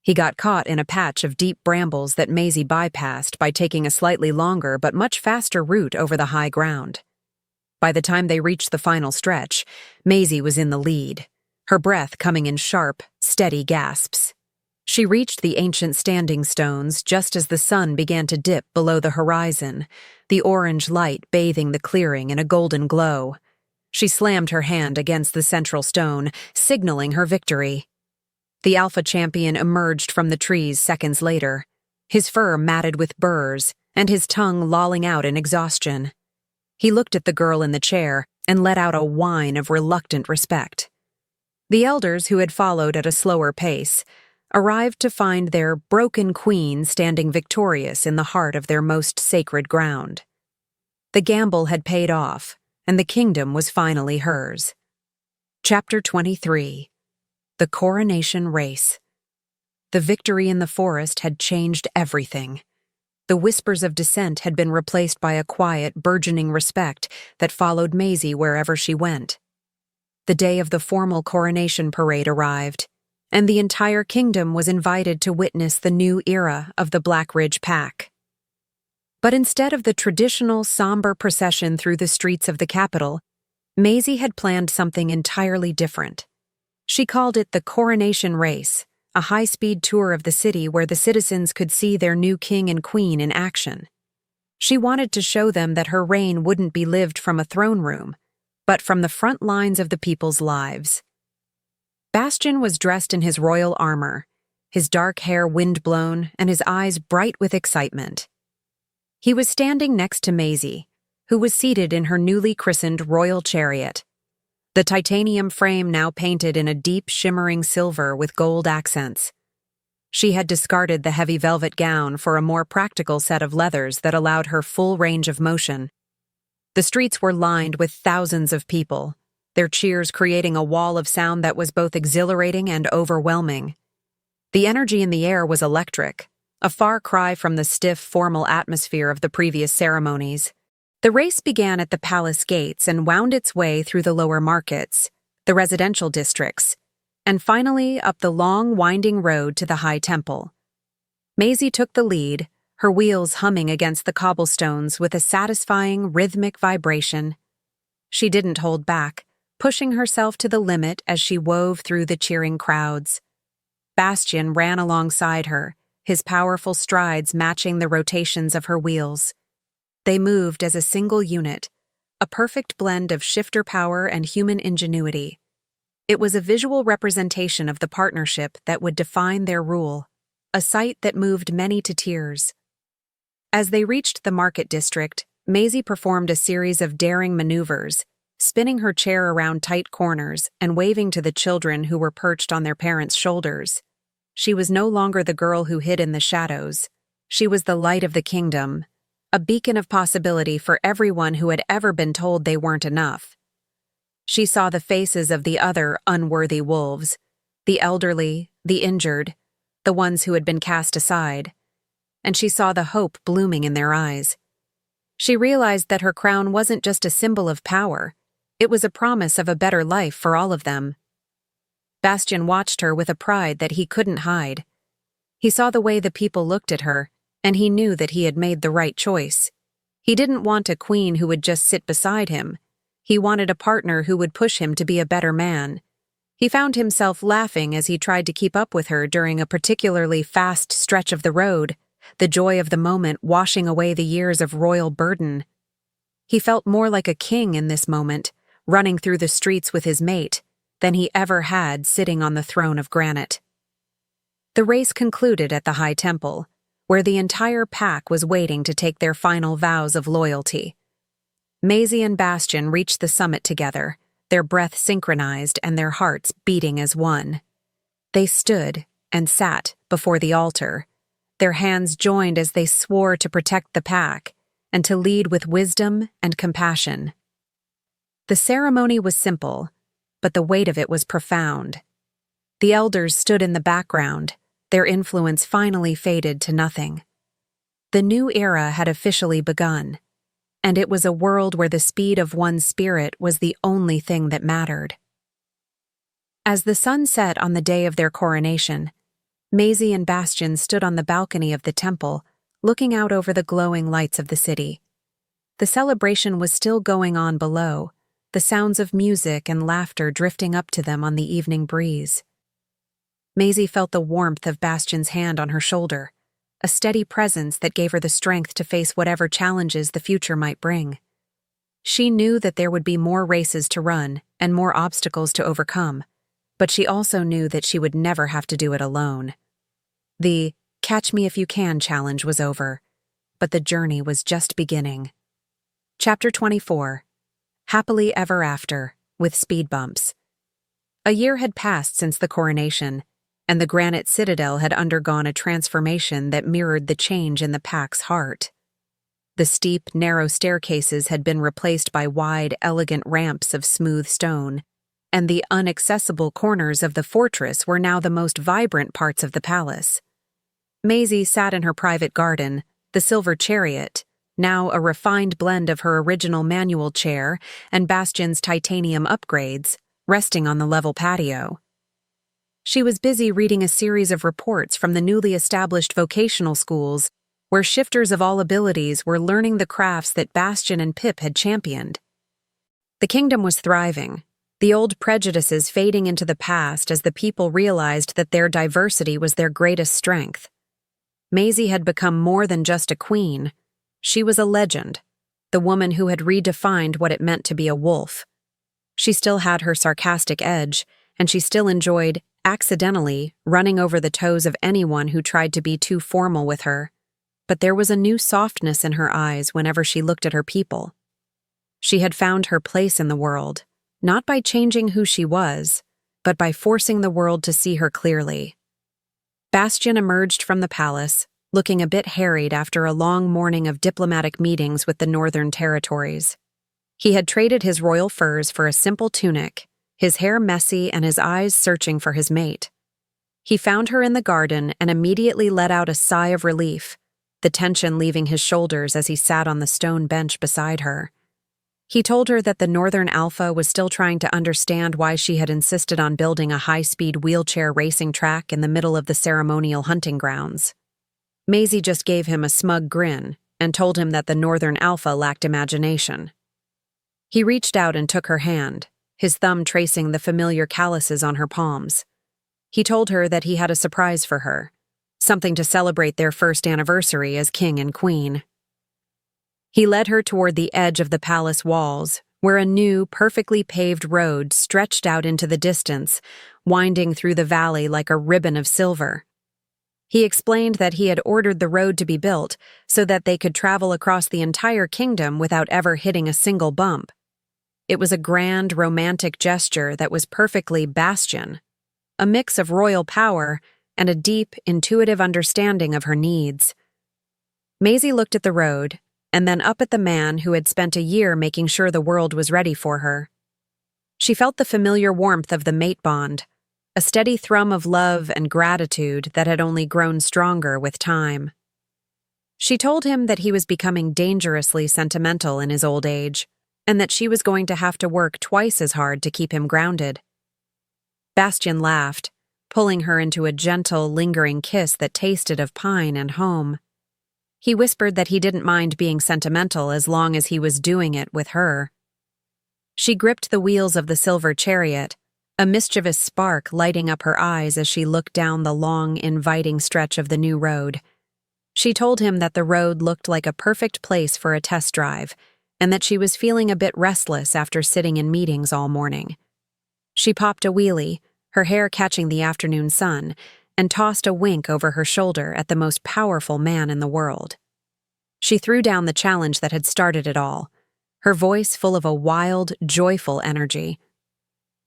He got caught in a patch of deep brambles that Maisie bypassed by taking a slightly longer but much faster route over the high ground. By the time they reached the final stretch, Maisie was in the lead, her breath coming in sharp, steady gasps. She reached the ancient standing stones just as the sun began to dip below the horizon, the orange light bathing the clearing in a golden glow. She slammed her hand against the central stone, signaling her victory. The alpha champion emerged from the trees seconds later, his fur matted with burrs and his tongue lolling out in exhaustion. He looked at the girl in the chair and let out a whine of reluctant respect. The elders, who had followed at a slower pace, arrived to find their broken queen standing victorious in the heart of their most sacred ground. The gamble had paid off, and the kingdom was finally hers. Chapter 23. The Coronation Race. The victory in the forest had changed everything. The whispers of dissent had been replaced by a quiet, burgeoning respect that followed Maisie wherever she went. The day of the formal coronation parade arrived, and the entire kingdom was invited to witness the new era of the Black Ridge Pack. But instead of the traditional somber procession through the streets of the capital, Maisie had planned something entirely different. She called it the Coronation Race, a high-speed tour of the city where the citizens could see their new king and queen in action. She wanted to show them that her reign wouldn't be lived from a throne room, but from the front lines of the people's lives. Bastian was dressed in his royal armor, his dark hair wind-blown and his eyes bright with excitement. He was standing next to Maisie, who was seated in her newly christened royal chariot, the titanium frame now painted in a deep, shimmering silver with gold accents. She had discarded the heavy velvet gown for a more practical set of leathers that allowed her full range of motion. The streets were lined with thousands of people, their cheers creating a wall of sound that was both exhilarating and overwhelming. The energy in the air was electric, a far cry from the stiff, formal atmosphere of the previous ceremonies. The race began at the palace gates and wound its way through the lower markets, the residential districts, and finally up the long, winding road to the High Temple. Maisie took the lead, her wheels humming against the cobblestones with a satisfying, rhythmic vibration. She didn't hold back, pushing herself to the limit as she wove through the cheering crowds. Bastian ran alongside her, his powerful strides matching the rotations of her wheels. They moved as a single unit, a perfect blend of shifter power and human ingenuity. It was a visual representation of the partnership that would define their rule, a sight that moved many to tears. As they reached the market district, Maisie performed a series of daring maneuvers, spinning her chair around tight corners and waving to the children who were perched on their parents' shoulders. She was no longer the girl who hid in the shadows. She was the light of the kingdom, a beacon of possibility for everyone who had ever been told they weren't enough. She saw the faces of the other unworthy wolves, the elderly, the injured, the ones who had been cast aside, and she saw the hope blooming in their eyes. She realized that her crown wasn't just a symbol of power, it was a promise of a better life for all of them. Bastian watched her with a pride that he couldn't hide. He saw the way the people looked at her, and he knew that he had made the right choice. He didn't want a queen who would just sit beside him. He wanted a partner who would push him to be a better man. He found himself laughing as he tried to keep up with her during a particularly fast stretch of the road, the joy of the moment washing away the years of royal burden. He felt more like a king in this moment, running through the streets with his mate, than he ever had sitting on the throne of granite. The race concluded at the High Temple, where the entire pack was waiting to take their final vows of loyalty. Maisie and Bastian reached the summit together, their breath synchronized and their hearts beating as one. They stood and sat before the altar, their hands joined as they swore to protect the pack and to lead with wisdom and compassion. The ceremony was simple, but the weight of it was profound. The elders stood in the background, their influence finally faded to nothing. The new era had officially begun, and it was a world where the speed of one's spirit was the only thing that mattered. As the sun set on the day of their coronation, Maisie and Bastian stood on the balcony of the temple, looking out over the glowing lights of the city. The celebration was still going on below, the sounds of music and laughter drifting up to them on the evening breeze. Maisie felt the warmth of Bastian's hand on her shoulder, a steady presence that gave her the strength to face whatever challenges the future might bring. She knew that there would be more races to run and more obstacles to overcome, but she also knew that she would never have to do it alone. The "Catch Me If You Can" challenge was over, but the journey was just beginning. Chapter 24. Happily Ever After, with Speed Bumps. A year had passed since the coronation, and the granite citadel had undergone a transformation that mirrored the change in the pack's heart. The steep, narrow staircases had been replaced by wide, elegant ramps of smooth stone, and the inaccessible corners of the fortress were now the most vibrant parts of the palace. Maisie sat in her private garden, the silver chariot, now a refined blend of her original manual chair and Bastian's titanium upgrades, resting on the level patio. She was busy reading a series of reports from the newly established vocational schools, where shifters of all abilities were learning the crafts that Bastian and Pip had championed. The kingdom was thriving, the old prejudices fading into the past as the people realized that their diversity was their greatest strength. Maisie had become more than just a queen. She was a legend, the woman who had redefined what it meant to be a wolf. She still had her sarcastic edge, and she still enjoyed, accidentally, running over the toes of anyone who tried to be too formal with her. But there was a new softness in her eyes whenever she looked at her people. She had found her place in the world, not by changing who she was, but by forcing the world to see her clearly. Bastian emerged from the palace, looking a bit harried after a long morning of diplomatic meetings with the northern territories. He had traded his royal furs for a simple tunic, his hair messy and his eyes searching for his mate. He found her in the garden and immediately let out a sigh of relief, the tension leaving his shoulders as he sat on the stone bench beside her. He told her that the Northern Alpha was still trying to understand why she had insisted on building a high-speed wheelchair racing track in the middle of the ceremonial hunting grounds. Maisie just gave him a smug grin and told him that the Northern Alpha lacked imagination. He reached out and took her hand, his thumb tracing the familiar calluses on her palms. He told her that he had a surprise for her, something to celebrate their first anniversary as king and queen. He led her toward the edge of the palace walls, where a new, perfectly paved road stretched out into the distance, winding through the valley like a ribbon of silver. He explained that he had ordered the road to be built so that they could travel across the entire kingdom without ever hitting a single bump. It was a grand, romantic gesture that was perfectly Bastian, a mix of royal power and a deep, intuitive understanding of her needs. Maisie looked at the road, and then up at the man who had spent a year making sure the world was ready for her. She felt the familiar warmth of the mate bond, a steady thrum of love and gratitude that had only grown stronger with time. She told him that he was becoming dangerously sentimental in his old age, and that she was going to have to work twice as hard to keep him grounded. Bastian laughed, pulling her into a gentle, lingering kiss that tasted of pine and home. He whispered that he didn't mind being sentimental as long as he was doing it with her. She gripped the wheels of the silver chariot, a mischievous spark lighting up her eyes as she looked down the long, inviting stretch of the new road. She told him that the road looked like a perfect place for a test drive, and that she was feeling a bit restless after sitting in meetings all morning. She popped a wheelie, her hair catching the afternoon sun, and tossed a wink over her shoulder at the most powerful man in the world. She threw down the challenge that had started it all, her voice full of a wild, joyful energy.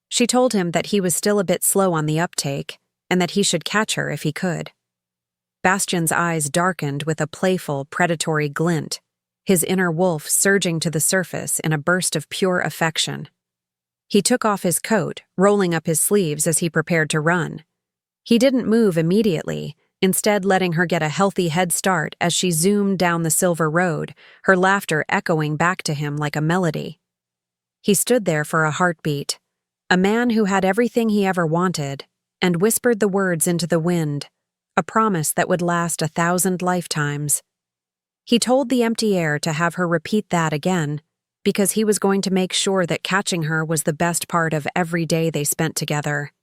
She told him that he was still a bit slow on the uptake, and that he should catch her if he could. Bastian's eyes darkened with a playful, predatory glint, his inner wolf surging to the surface in a burst of pure affection. He took off his coat, rolling up his sleeves as he prepared to run. He didn't move immediately, instead letting her get a healthy head start as she zoomed down the silver road, her laughter echoing back to him like a melody. He stood there for a heartbeat, a man who had everything he ever wanted, and whispered the words into the wind, a promise that would last 1,000 lifetimes. He told the empty air to have her repeat that again, because he was going to make sure that catching her was the best part of every day they spent together.